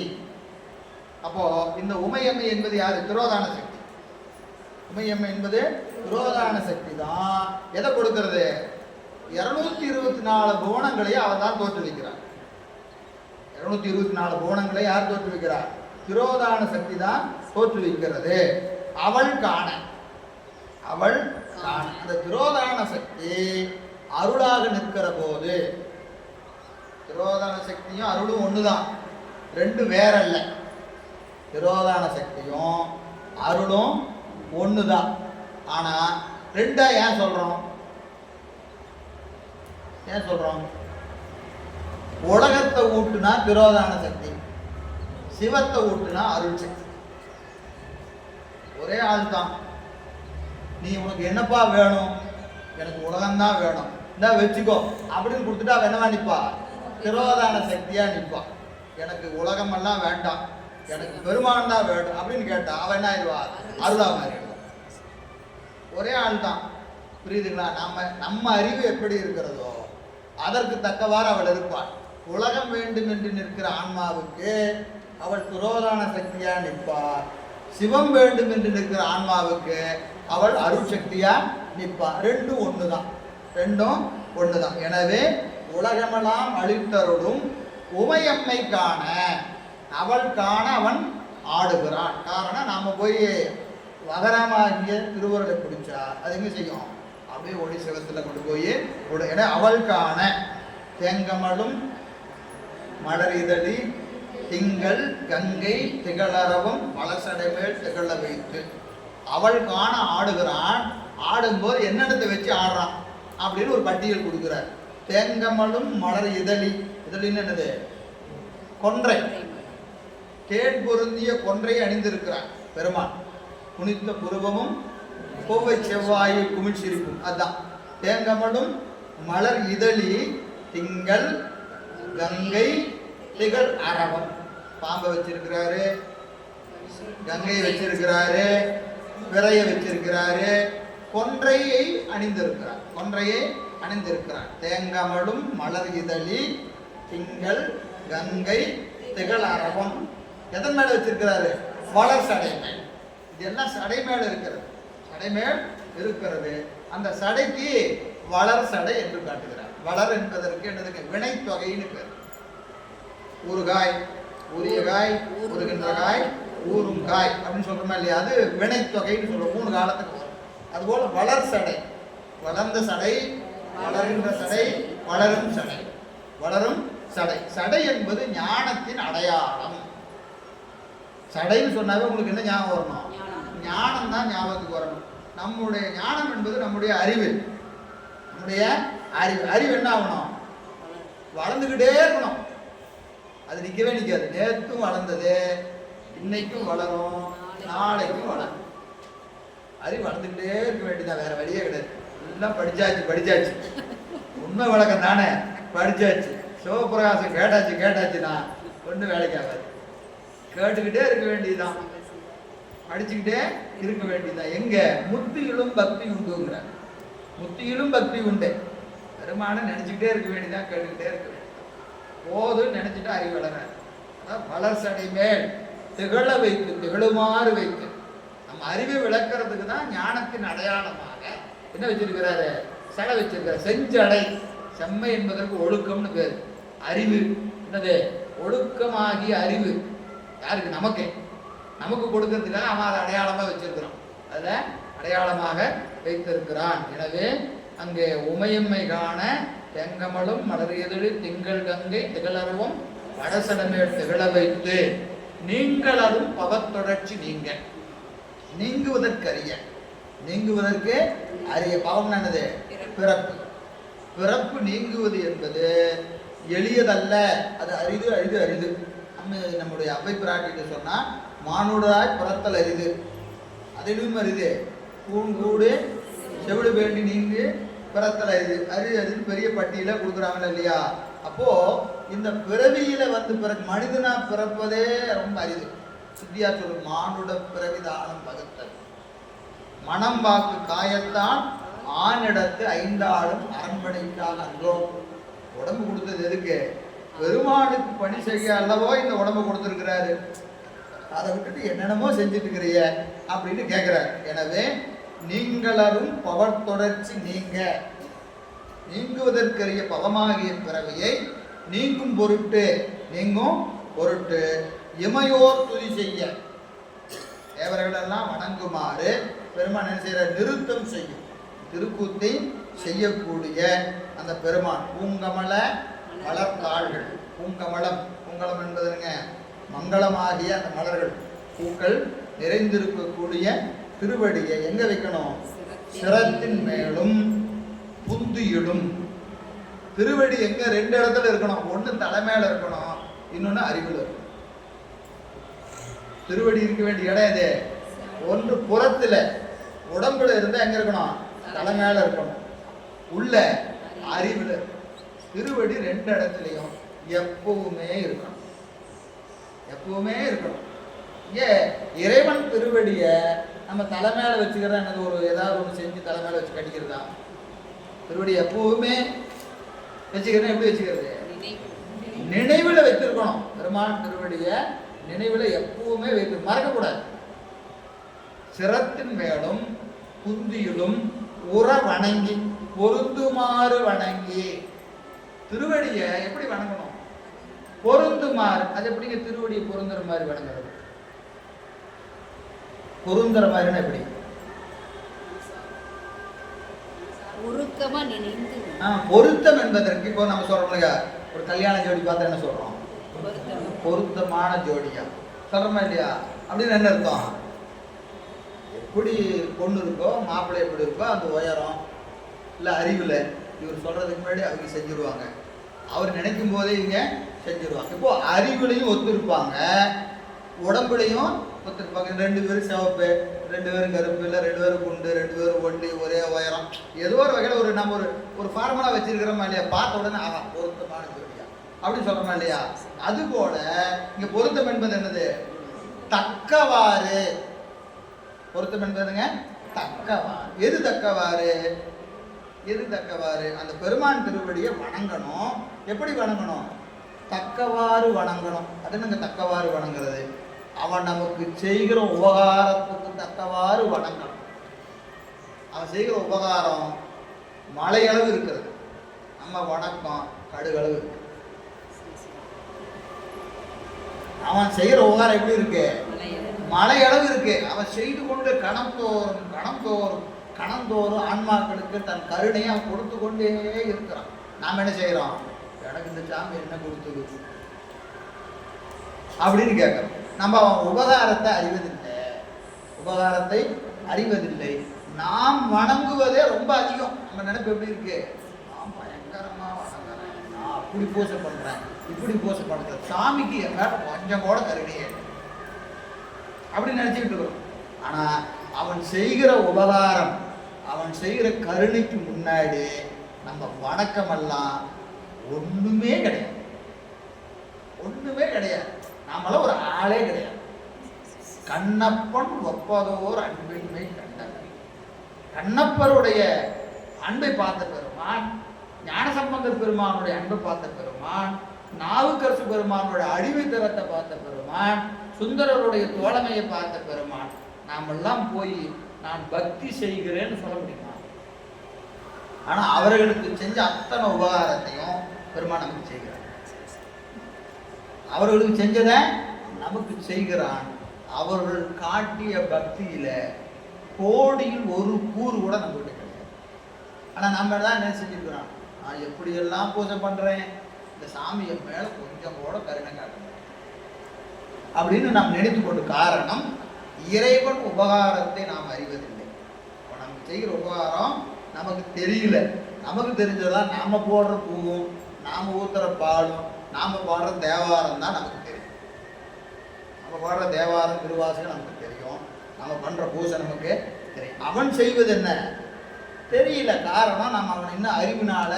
அப்போ இந்த உமையம்மை என்பது யாரு? திரோதான சக்தி. உமையம்மை என்பது திரோதான சக்தி தான். எதை கொடுக்கிறது? 224 புவனங்களை அவர் தான் தோற்றுவிக்கிறார். 224 புவனங்களை யார் தோற்றுவிக்கிறார்? திரோதான சக்தி தான் தோற்றுவிக்கிறது. அவள் காண அந்த திரோதான சக்தி அருளாக நிற்கிற போது, திரோதான சக்தியும் அருளும் ஒண்ணுதான், ரெண்டு வேறல்ல. திரோதான சக்தியும் அருளும் ஒண்ணுதான். ஆனா ரெண்டா ஏன் சொல்றோம்? உலகத்தை ஊட்டுனா திரோதான சக்தி, சிவத்தை ஊட்டுனா அருள் சக்தி. ஒரே ஆள் தான். நீ உனக்கு என்னப்பா வேணும்? எனக்கு உலகம்தான் வேணும், இந்தா வச்சுக்கோ அப்படின்னு கொடுத்துட்டா என்னவா நிப்பா? திரோதான சக்தியா நிற்பான். எனக்கு உலகமெல்லாம் வேண்டாம், எனக்கு பெருமான் தான் வேண்டும் அப்படின்னு கேட்டா அவன் என்ன ஆயிடுவா? அருளாம ஒரே ஆள் தான். புரியுதுங்களா? நம்ம அறிவு எப்படி இருக்கிறதோ அதற்கு தக்கவாறு அவள் இருப்பாள். உலகம் வேண்டும் என்று நிற்கிற ஆன்மாவுக்கு அவள் துரோதான சக்தியா நிற்பாள். சிவம் வேண்டும் என்று நிற்கிற ஆன்மாவுக்கு அவள் அருள் சக்தியா நிற்பாள். ரெண்டும் ஒண்ணுதான். எனவே உலகமெல்லாம் அழித்தருளும் உமையம்மை காண அவள் காண அவன் ஆடுகிறான். காரணம் நாம போய் வகரமாகிய திருவருளை பிடிச்சா அது எங்க செய்யும்? அப்படியே ஒளி சிவத்தில் கொண்டு போய் ஏன்னா அவள் காண தேங்கமலும் மலர் இதழி திங்கள் கங்கை திகழறவும் வளசடைமேல் திகழ வைத்து அவள் காண ஆடுகிறான். ஆடும்போது என்னென்னத்தை வச்சு ஆடுறான் அப்படின்னு ஒரு பட்டியல் கொடுக்குறார். தேங்கமலும் மலர் இதழின்னு என்னது? கொன்றை, தேன் பொருந்திய கொன்றை அணிந்திருக்கிறான் பெருமான். புனித்த புருவமும் கோவை செவ்வாயை குமிழ்ச்சிருக்கும். அதுதான் தேங்கமலும் மலர் இதழி திங்கள் கங்கை திகழ் அரவம். பாம்பை வச்சிருக்கிறாரு, கங்கையை வச்சிருக்கிறாரு, விரைய வச்சிருக்கிறாரு, கொன்றையை அணிந்திருக்கிறார். தேங்கமலும் மலர் இதழி திங்கள் கங்கை திகழ் அரவம். எதன் மேல வச்சிருக்கிறாரு? வளர் சடை மேல். இது எல்லாம் சடை மேல் இருக்கிறது. அந்த சடைக்கு வளர் சடை என்று காட்டுகிறார். வளர் என்பதற்கு என்னதுங்க? வினை தொகைன்னு பேர். ஊறுகாய், ஊறிய காய், ஊறுகின்ற காய், ஊறும் காய் அப்படின்னு சொல்றோமா இல்லையா? அது வினை தொகைன்னு சொல்றோம். 3 காலத்துக்கு வரும். அதுபோல வளர் சடை, வளர்ந்த சடை, வளர்கின்ற சடை, வளரும் சடை. சடை என்பது ஞானத்தின் அடையாளம். சடைன்னு சொன்னாவே உங்களுக்கு என்ன ஞாபகம் வரணும்? ஞானம் தான் ஞாபகத்துக்கு வரணும். நம்முடைய ஞானம் என்பது நம்முடைய அறிவு. அறிவு என்ன ஆகணும்? வளர்ந்துக்கிட்டே இருக்கணும். அது நிற்கவே நிற்காது. நேற்றும் வளர்ந்தது, இன்னைக்கும் வளரும், நாளைக்கும் வளரும். அறிவு வளர்ந்துக்கிட்டே இருக்க வேண்டியதான், வேற வழியே கிடையாது. எல்லாம் படிச்சாச்சு. உண்மை வழக்கம் தானே, படிச்சாச்சு. சிவபிரகாசம் கேட்டாச்சுன்னா ஒன்றும் வேலைக்கு ஆகாது. கேட்டுக்கிட்டே இருக்க வேண்டியதுதான், படிச்சுக்கிட்டே இருக்க வேண்டியதுதான். எங்க? முத்தியிலும் பக்தி உண்டுங்கிற. முத்தியிலும் பக்தி உண்டு. பெருமான நினைச்சுக்கிட்டே இருக்க வேண்டியதான், கேட்டுக்கிட்டே இருக்க வேண்டியதான். போதும் நினைச்சிட்டு அறிவு வளர. அதான் வளர் சடை மேல் திகழ வைத்து, திகழுமாறு வைத்து. நம்ம அறிவை விளக்கிறதுக்கு தான் ஞானத்தின் அடையாளமாக என்ன வச்சிருக்கிறாரு? சடை வச்சிருக்காரு. செஞ்சடை. செம்மை என்பதற்கு ஒழுக்கம்னு பேர். அறிவு என்னது? ஒழுக்கமாகிய அறிவு யாருக்கு? நமக்கு கொடுக்கறதுக்காக அவன் அதை அடையாளமாக வச்சிருக்கிறான். அதில் அடையாளமாக வைத்திருக்கிறான். எனவே அங்கே உமையம்மை காண தெங்கமலும் மலரியதழி திங்கள் கங்கை திகழறவும் வடசடமேல் திகழ வைத்து நீங்களதும் பவத்தொடர்ச்சி நீங்குவதற்கு அரிய பவம் என்னது? பிறப்பு நீங்குவது என்பது எளியதல்ல. அது அரிது. நம்முடைய அவை பிராட்டிட்டு சொன்னா மானுடராய் பிறத்தல் அரிது, அதிலும் அரிது. பூங்கூடு செவிடு வேண்டி நீங்கு பிறத்தல் அரிது பெரிய பட்டியல கொடுக்குறாங்க இல்லையா? அப்போ இந்த பிறவியில பிறகு மனிதனா பிறப்பதே ரொம்ப அரிது. சித்தியா சொல்லும், மானுட பிறவிதானம் பகுத்தல் மனம் வாக்கு காயத்தான் ஆணிடத்து 5 ஆளும் அரண்மனைக்காக அன்றோ. உடம்பு கொடுத்தது எதுக்கு? பெருமானுக்கு பணி செய்ய அல்லவோ இந்த உடம்பு கொடுத்துருக்கிறாரு. அதை விட்டுட்டு என்னென்னமோ செஞ்சுட்டு இருக்கிறீங்க அப்படின்னு கேட்கிறார். எனவே நீங்களரும் பவர் தொடர்ச்சி நீங்குவதற்கரிய பவமாகிய பிறவியை நீங்கும் பொருட்டு இமையோர் துதி செய்ய தேவர்களெல்லாம் வணங்குமாறு பெருமான் என்ன செய்யற? நிறுத்தம் செய்யும் திருக்கூத்தை செய்யக்கூடிய அந்த பெருமான். பூங்கமல மலர்த்தாள்கள். பூங்கமலம் என்பதுங்க மங்களமாகிய அந்த மலர்கள், பூக்கள் நிறைந்திருக்கக்கூடிய திருவடியை எங்க வைக்கணும்? சிரத்தின் மேலும் புந்தியிடும். திருவடி எங்க? 2 இடத்துல இருக்கணும். ஒன்று தலைமையில இருக்கணும், இன்னொன்று அறிவுல இருக்கணும். திருவடி இருக்க வேண்டிய இடம் எது? ஒன்று புறத்துல, உடம்புல இருந்தா எங்க இருக்கணும்? தலைமையில இருக்கணும். உள்ள அறிவுல. திருவடி 2 இடத்துலையும் எப்பவுமே இருக்கணும், எப்பவுமே இருக்கணும். ஏன் இறைவன் திருவடிய நம்ம தலைமையில வச்சுக்கிறதா என்னது, ஒரு ஏதாவது ஒன்று செஞ்சு தலைமையில வச்சு கட்டிக்கிறதா? திருவடி எப்பவுமே வச்சுக்கிறேன். எப்படி வச்சுக்கிறது? நினைவில் வைத்திருக்கணும். பெருமான் திருவடிய நினைவில் எப்பவுமே வைத்து மறக்கக்கூடாது. சிரத்தின் மேலும் குந்தியிலும் உற வணங்கி பொருந்துமாறு வணங்கி. திருவடிய எப்படி வணங்கணும்? பொருந்துமாறு. அது எப்படிங்க திருவடியை பொருந்துற மாதிரி வணங்குறது? பொருந்துற மாதிரினா எப்படி? பொருத்தம் என்பதற்கு இப்போ நம்ம சொல்றோம் இல்லையா, ஒரு கல்யாண ஜோடி பார்த்தா என்ன சொல்றோம்? பொருத்தமான ஜோடியா சொல்றோமா இல்லையா? அப்படின்னு என்ன அர்த்தம்? எப்படி பொண்ணு இருக்கோ மாப்பிள்ளை எப்படி இருக்கோ அந்த உயரம் இல்லை அறிவில் இவர் சொல்றதுக்கு முன்னாடி அவங்க செஞ்சுருவாங்க, அவர் நினைக்கும் போதே இவங்க செஞ்சுருவாங்க. இப்போ அறிவுலையும் ஒத்துருப்பாங்க, உடம்புலையும் ஒத்துருப்பாங்க. 2 பேரும் சிவப்பு, 2 பேரும் கருப்பு, இல்லை 2 பேரும் குண்டு, 2 பேரும் ஒல்லி, ஒரே உயரம், ஏதோ ஒரு வகையில் ஒரு நம்ம ஒரு ஃபார்முலா வச்சிருக்கிறோமா இல்லையா? பார்த்த உடனே ஆகா பொருத்தமான ஜோடியா அப்படின்னு சொல்றோமா இல்லையா? அது போல இங்க பொருத்தம் என்பது என்னது? தக்கவாறு. பொருத்தம் என்பதுங்க தக்கவாறு. எது தக்கவாறு? எது தக்கவாறு? அந்த பெருமான் திருவடியை வணங்கணும். எப்படி வணங்கணும்? தக்கவாறு வணங்கணும். அது என்னங்க தக்கவாறு வணங்குறது? அவன் நமக்கு செய்கிற உபகாரத்துக்கு தக்கவாறு வணங்கணும். அவன் செய்கிற உபகாரம் மலையளவு இருக்கிறது, நம்ம வணக்கம் கடுகளவு இருக்கு. அவன் செய்கிற உபகாரம் எப்படி இருக்கு? மலையளவு இருக்கு. அவன் செய்து கொண்டு கணந்தோறும் ஆன்மாக்களுக்கு தன் கருணையை அவன் கொடுத்து கொண்டே இருக்கிறான். நாம் என்ன செய்யறோம்? எனக்கு இந்த சாமி என்ன கொடுத்தது அப்படின்னு கேட்கிறோம். நம்ம அவன் உபகாரத்தை அறிவதில்லை. நாம் வணங்குவதே ரொம்ப அதிகம். நம்ம நினைப்பு எப்படி இருக்கு? நான் பயங்கரமா வணங்குறேன், நான் அப்படி பூசை பண்றேன், இப்படி பூசை பண்றேன், சாமிக்கு எங்க கொஞ்சம் கூட கருணையே அப்படின்னு நினைச்சுக்கிட்டு இருக்கிறோம். ஆனா அவன் செய்கிற உபகாரம், அவன் செய்கிற கருணைக்கு முன்னாடி நம்ம வணக்கமெல்லாம் ஒண்ணுமே கிடையாது. நாமெல்லாம் ஒரு ஆளே கிடையாது. கண்ணப்பன் ஒப்பதோர் அன்பின்மை கண்டனர். கண்ணப்பருடைய அன்பை பார்த்த பெருமான், ஞானசம்பந்தர் பெருமானுடைய அன்பை பார்த்த பெருமான், நாவுக்கரசு பெருமானுடைய அடிமைத்தரத்தை பார்த்த பெருமான், சுந்தரருடைய தோழமையை பார்த்த பெருமான், நாமெல்லாம் போய் நான் பக்தி செய்கிறேன்னு சொல்ல முடியுமா? ஆனா அவர்களுக்கு செஞ்ச அத்தனை உபகாரத்தையும் பெருமான் நமக்கு செய்கிறார். அவர்களுக்கு செஞ்சதை நமக்கு செய்கிறான். அவர்கள் காட்டிய பக்தியில கோடியில் ஒரு கூறு கூட நம்மகிட்ட கிடையாது. ஆனா நம்ம தான் என்ன செஞ்சிருக்கிறோம்? நான் எப்படியெல்லாம் பூஜை பண்றேன், இந்த சாமியை மேல கொஞ்சம் கூட கருணை காட்டணும் அப்படின்னு நாம் நினைத்து கொண்டு. காரணம், இறைவன் உபகாரத்தை நாம் அறிவதில்லை. நமக்கு செய்கிற உபகாரம் நமக்கு தெரியல. நமக்கு தெரிஞ்சதான் நாம போடுற பூவும், நாம ஊத்துற பாலும், நாம பாடுற தேவாரம் தான் நமக்கு தெரியும். நம்ம பாடுற தேவாரம் திருவாசகம் நமக்கு தெரியும், நம்ம பண்ற பூஜை நமக்கு தெரியும். அவன் செய்வது என்ன தெரியல. காரணம், நாம் அவன் இன்னும் அறிவினால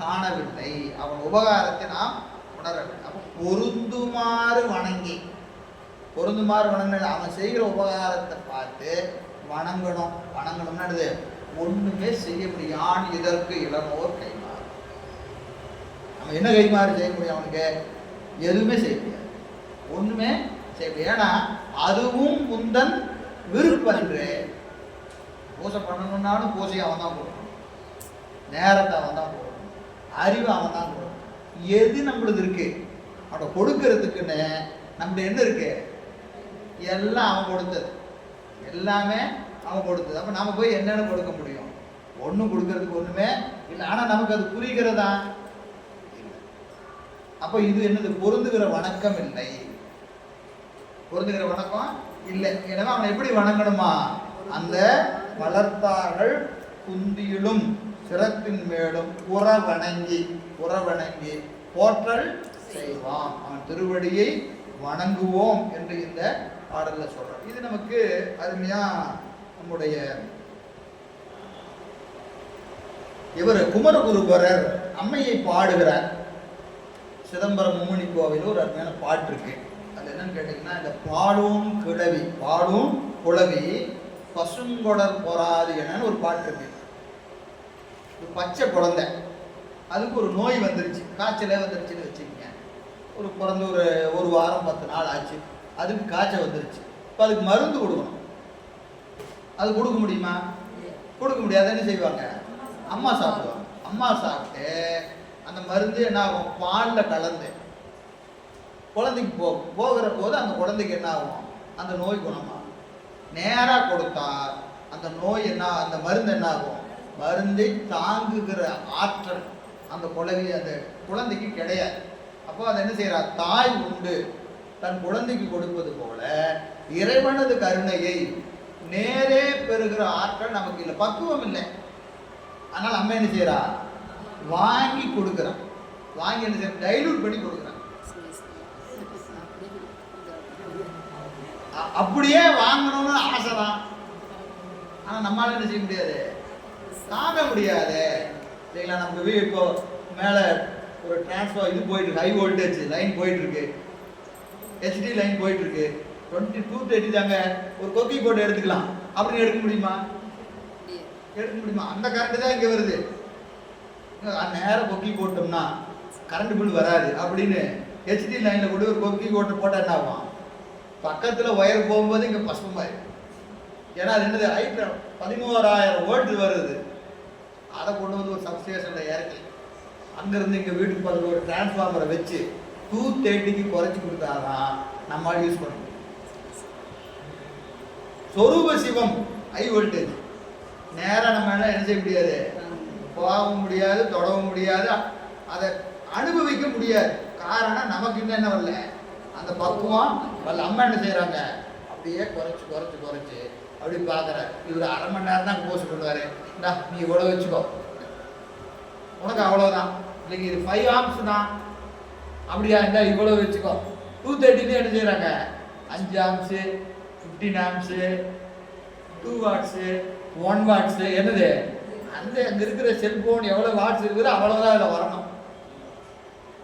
காணவில்லை. அவன் உபகாரத்தை நாம் உணரவில்லை. அப்போ பொருந்துமாறு வணங்கி, அவன் செய்கிற உபகாரத்தை பார்த்து வணங்கணும்னு ஒண்ணுமே செய்ய முடியாது. இதற்கு இளமோர் கைமாறு. நம்ம என்ன கைமாறு செய்ய முடியும்? அவனுக்கு எதுவுமே செய்ய முடியாது, ஒண்ணுமே செய்ய முடியாது. ஏன்னா அதுவும் முந்தன் விருப்பம் என்று. பூசை பண்ணணும்னாலும் பூசையை அவன் தான் கொடுக்கணும், நேரத்தை அவன் தான் கொடுக்கணும், அறிவு அவன் தான் கொடுக்கணும். எது நம்மளுக்கு இருக்கு அவனை கொடுக்கறதுக்குன்னு நம்மளுக்கு என்ன இருக்கு? எல்லாம் அவன் கொடுத்தது, எல்லாமே அவன் கொடுத்தது. அப்போ நாம போய் என்னென்னு கொடுக்க முடியும்? ஒன்றும் கொடுக்கறதுக்கு ஒன்றுமே இல்லை. ஆனால் நமக்கு அது புரிகிறதா? இல்லை. அப்போ இது என்னது? பொருந்துகிற வணக்கம் இல்லை, பொருந்துகிற வணக்கம் இல்லை. எனவே அவனை எப்படி வணங்கணுமா? அந்த வளர்த்தார்கள் குந்தியிலும் சிரத்தின் மேலும் புறவணங்கி போற்றல் செய்வான். அவன் திருவடியை வணங்குவோம் என்று இந்த பாடல்ல சொல்றார். இது நமக்கு அருமையா நம்முடைய இவர் குமரகுருபரர் அம்மையை பாடுகிறார். சிதம்பரம் மும்மணி கோவில் ஒரு அருமையான பாட்டு இருக்கு. அது என்னன்னு கேட்டீங்கன்னா, இந்த பாடும் குளவி பசுங்கொடர் பொறாது என்னன்னு ஒரு பாட்டு இருக்கு. ஒரு பச்சை குழந்தை, அதுக்கு ஒரு நோய் வந்துருச்சு, காய்ச்சலே வந்துருச்சுன்னு வச்சுக்கோங்க. ஒரு பிறந்த ஒரு வாரம் 10 நாள் ஆச்சு, அதுக்கு காய்ச்சல் வந்துருச்சு. இப்போ அதுக்கு மருந்து கொடுக்கணும். அது கொடுக்க முடியுமா? கொடுக்க முடியாது. என்ன செய்வாங்க? அம்மா சாப்பிடுவாங்க. அம்மா சாப்பிட்டு அந்த மருந்து என்ன ஆகும்? பாலில் கலந்து குழந்தைக்கு போகிற போது அந்த குழந்தைக்கு என்ன ஆகும்? அந்த நோய் குணமாகும். நேராக கொடுத்தா அந்த நோய் என்ன, அந்த மருந்து என்ன ஆகும்? மருந்தை தாங்குகிற ஆற்றல் அந்த குழந்தைக்கு கிடையாது. அப்போ அதை என்ன செய்யறா? தாய் உண்டு தன் குழந்தைக்கு கொடுப்பது போல இறைவனது கருணையை நேரே பெறுகிற ஆற்றல் நமக்கு இல்லை, பக்குவம் இல்லை. அதனால் அம்மா என்ன செய்யறா? வாங்கி கொடுக்குறான். வாங்கி என்ன செய்ய? டைலூட் பண்ணி கொடுக்குறான். அப்படியே வாங்கணும்னு ஆசை தான். ஆனால் நம்மளால என்ன செய்ய முடியாது, தாங்க முடியாது இல்லைங்களா? நமக்கு இப்போ மேலே ஒரு டிரான்ஸ்ஃபார் இது போயிட்டு இருக்கு, ஹை வோல்டேஜ் லைன் போயிட்டு இருக்கு, ஹெச்டி லைன் போயிட்டு இருக்கு. 2230 தாங்க. ஒரு கொக்கி போட்டு எடுத்துக்கலாம் அப்படின்னு எடுக்க முடியுமா? எடுக்க முடியுமா? அந்த கரண்ட் தான் இங்கே வருது. நேரம் கொக்கி போட்டோம்னா கரண்ட் பில் வராது அப்படின்னு ஹெச்டி லைனில் கூட ஒரு கொக்கி போட்டு போட்டால் என்ன ஆகும்? பக்கத்தில் ஒயர் போகும்போது இங்கே பசுமாயிடும். ஏன்னா அது என்னது? 13000 வோல்ட் வருது. அதை கொண்டு வந்து ஒரு சப்ஸ்டேஷனில் இறக்கி அங்கேருந்து இங்கே வீட்டுக்கு பக்கத்தில் ஒரு டிரான்ஸ்ஃபார்மரை வச்சு 230க்கு குறைச்சி கொடுத்தாதான் நம்மளால் யூஸ் பண்ண முடியும். சொரூப சிவம் ஹை வோல்டேஜ். நேராக நம்ம என்ன செய்ய முடியாது? போகவும் முடியாது, தொடவும் முடியாது, அதை அனுபவிக்க முடியாது. காரணம் நமக்கு இன்னும் என்ன வரல, அந்த பக்குவம் வரல. அம்மா என்ன செய்கிறாங்க? அப்படியே குறைச்சி அப்படி பார்க்குறாரு. இவர் 1/2 மணி நேரம் தான் கோர்ஸ் பண்ணுவார். இந்தா நீ இவ்வளோ வச்சுக்கோ, உனக்கு அவ்வளோதான். இல்லைங்க இது 5 ஆம்ஸ் தான். அப்படியா? இருந்தா இவ்வளோ வச்சுக்கோ. 230 என்ன செய்கிறாங்க? 5 ஆம்ஸு, 15 ஆம்ஸு, 2 வாட்ஸு, 1 வாட்ஸு. என்னது? அந்த அங்கே இருக்கிற செல்ஃபோன் எவ்வளோ வாட்ஸ் இருக்குதோ அவ்வளோதான் அதில் வரணும்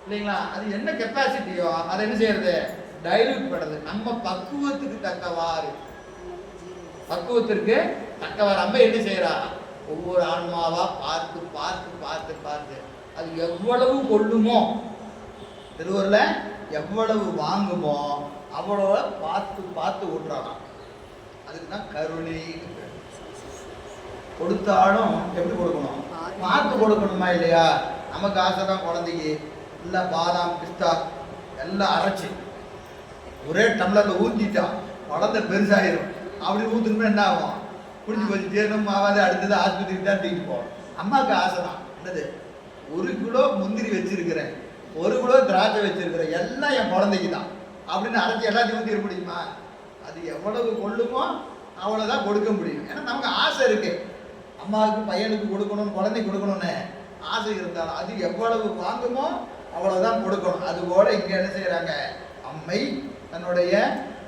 இல்லைங்களா? அது என்ன கெப்பாசிட்டியோ அதை என்ன செய்யறது? டைலூட் பண்ணுறது. நம்ம பக்குவத்துக்கு தக்கவாறு நம்ம என்ன செய்யறா? ஒவ்வொரு ஆன்மாவா பார்த்து அது எவ்வளவு கொள்ளுமோ, திருவருளில் எவ்வளவு வாங்குமோ அவ்வளோ பார்த்து விட்றான். அதுக்கு தான் கருணை. கொடுத்தாலும் எப்படி கொடுக்கணும்? பார்த்து கொடுக்கணுமா இல்லையா? நமக்கு ஆசை தான் குழந்தைக்கு இல்லை பாதாம் பிஸ்தா எல்லாம் அரைச்சி ஒரே டம்ளரில் ஊற்றிட்டா குழந்தை பெருசாயிரும். அப்படி ஊற்றுணுமே என்ன ஆகும்? குடிச்சு போச்சு தீரணும் ஆகாது, அடுத்தது ஆஸ்பத்திரிக்கு தான் தூக்கிட்டு போகணும். அம்மாவுக்கு ஆசை தான். என்னது? 1 கிலோ முந்திரி வச்சிருக்கிறேன், 1 கிலோ திராட்சை வச்சிருக்கிறேன், எல்லாம் என் குழந்தைக்கு தான் அப்படின்னு அரைச்சி எல்லாத்தையும் ஊற்றிட முடியுமா? அது எவ்வளவு கொள்ளுமோ அவ்வளோதான் கொடுக்க முடியும். ஏன்னா நமக்கு ஆசை இருக்கு, அம்மாவுக்கு பையனுக்கு கொடுக்கணும், குழந்தைக்கு கொடுக்கணும்னு ஆசை இருந்தாலும் அது எவ்வளவு வாங்குமோ அவ்வளோதான் கொடுக்கணும். அதுபோல இங்கே என்ன செய்கிறாங்க? அம்மை தன்னுடைய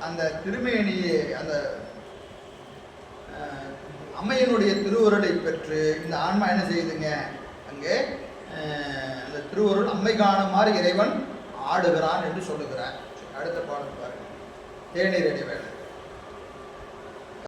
அந்த திருமேனியை, அந்த அம்மையினுடைய திருவுருளை பெற்று இந்த ஆன்மா என்ன செய்யுதுங்க? அங்கே அந்த திருவுருள் அம்மை காணுமாறு இறைவன் ஆடுகிறான் என்று சொல்லுகிறார். அடுத்த பாடல் பாருங்க. தேநீர் இடைவேளை.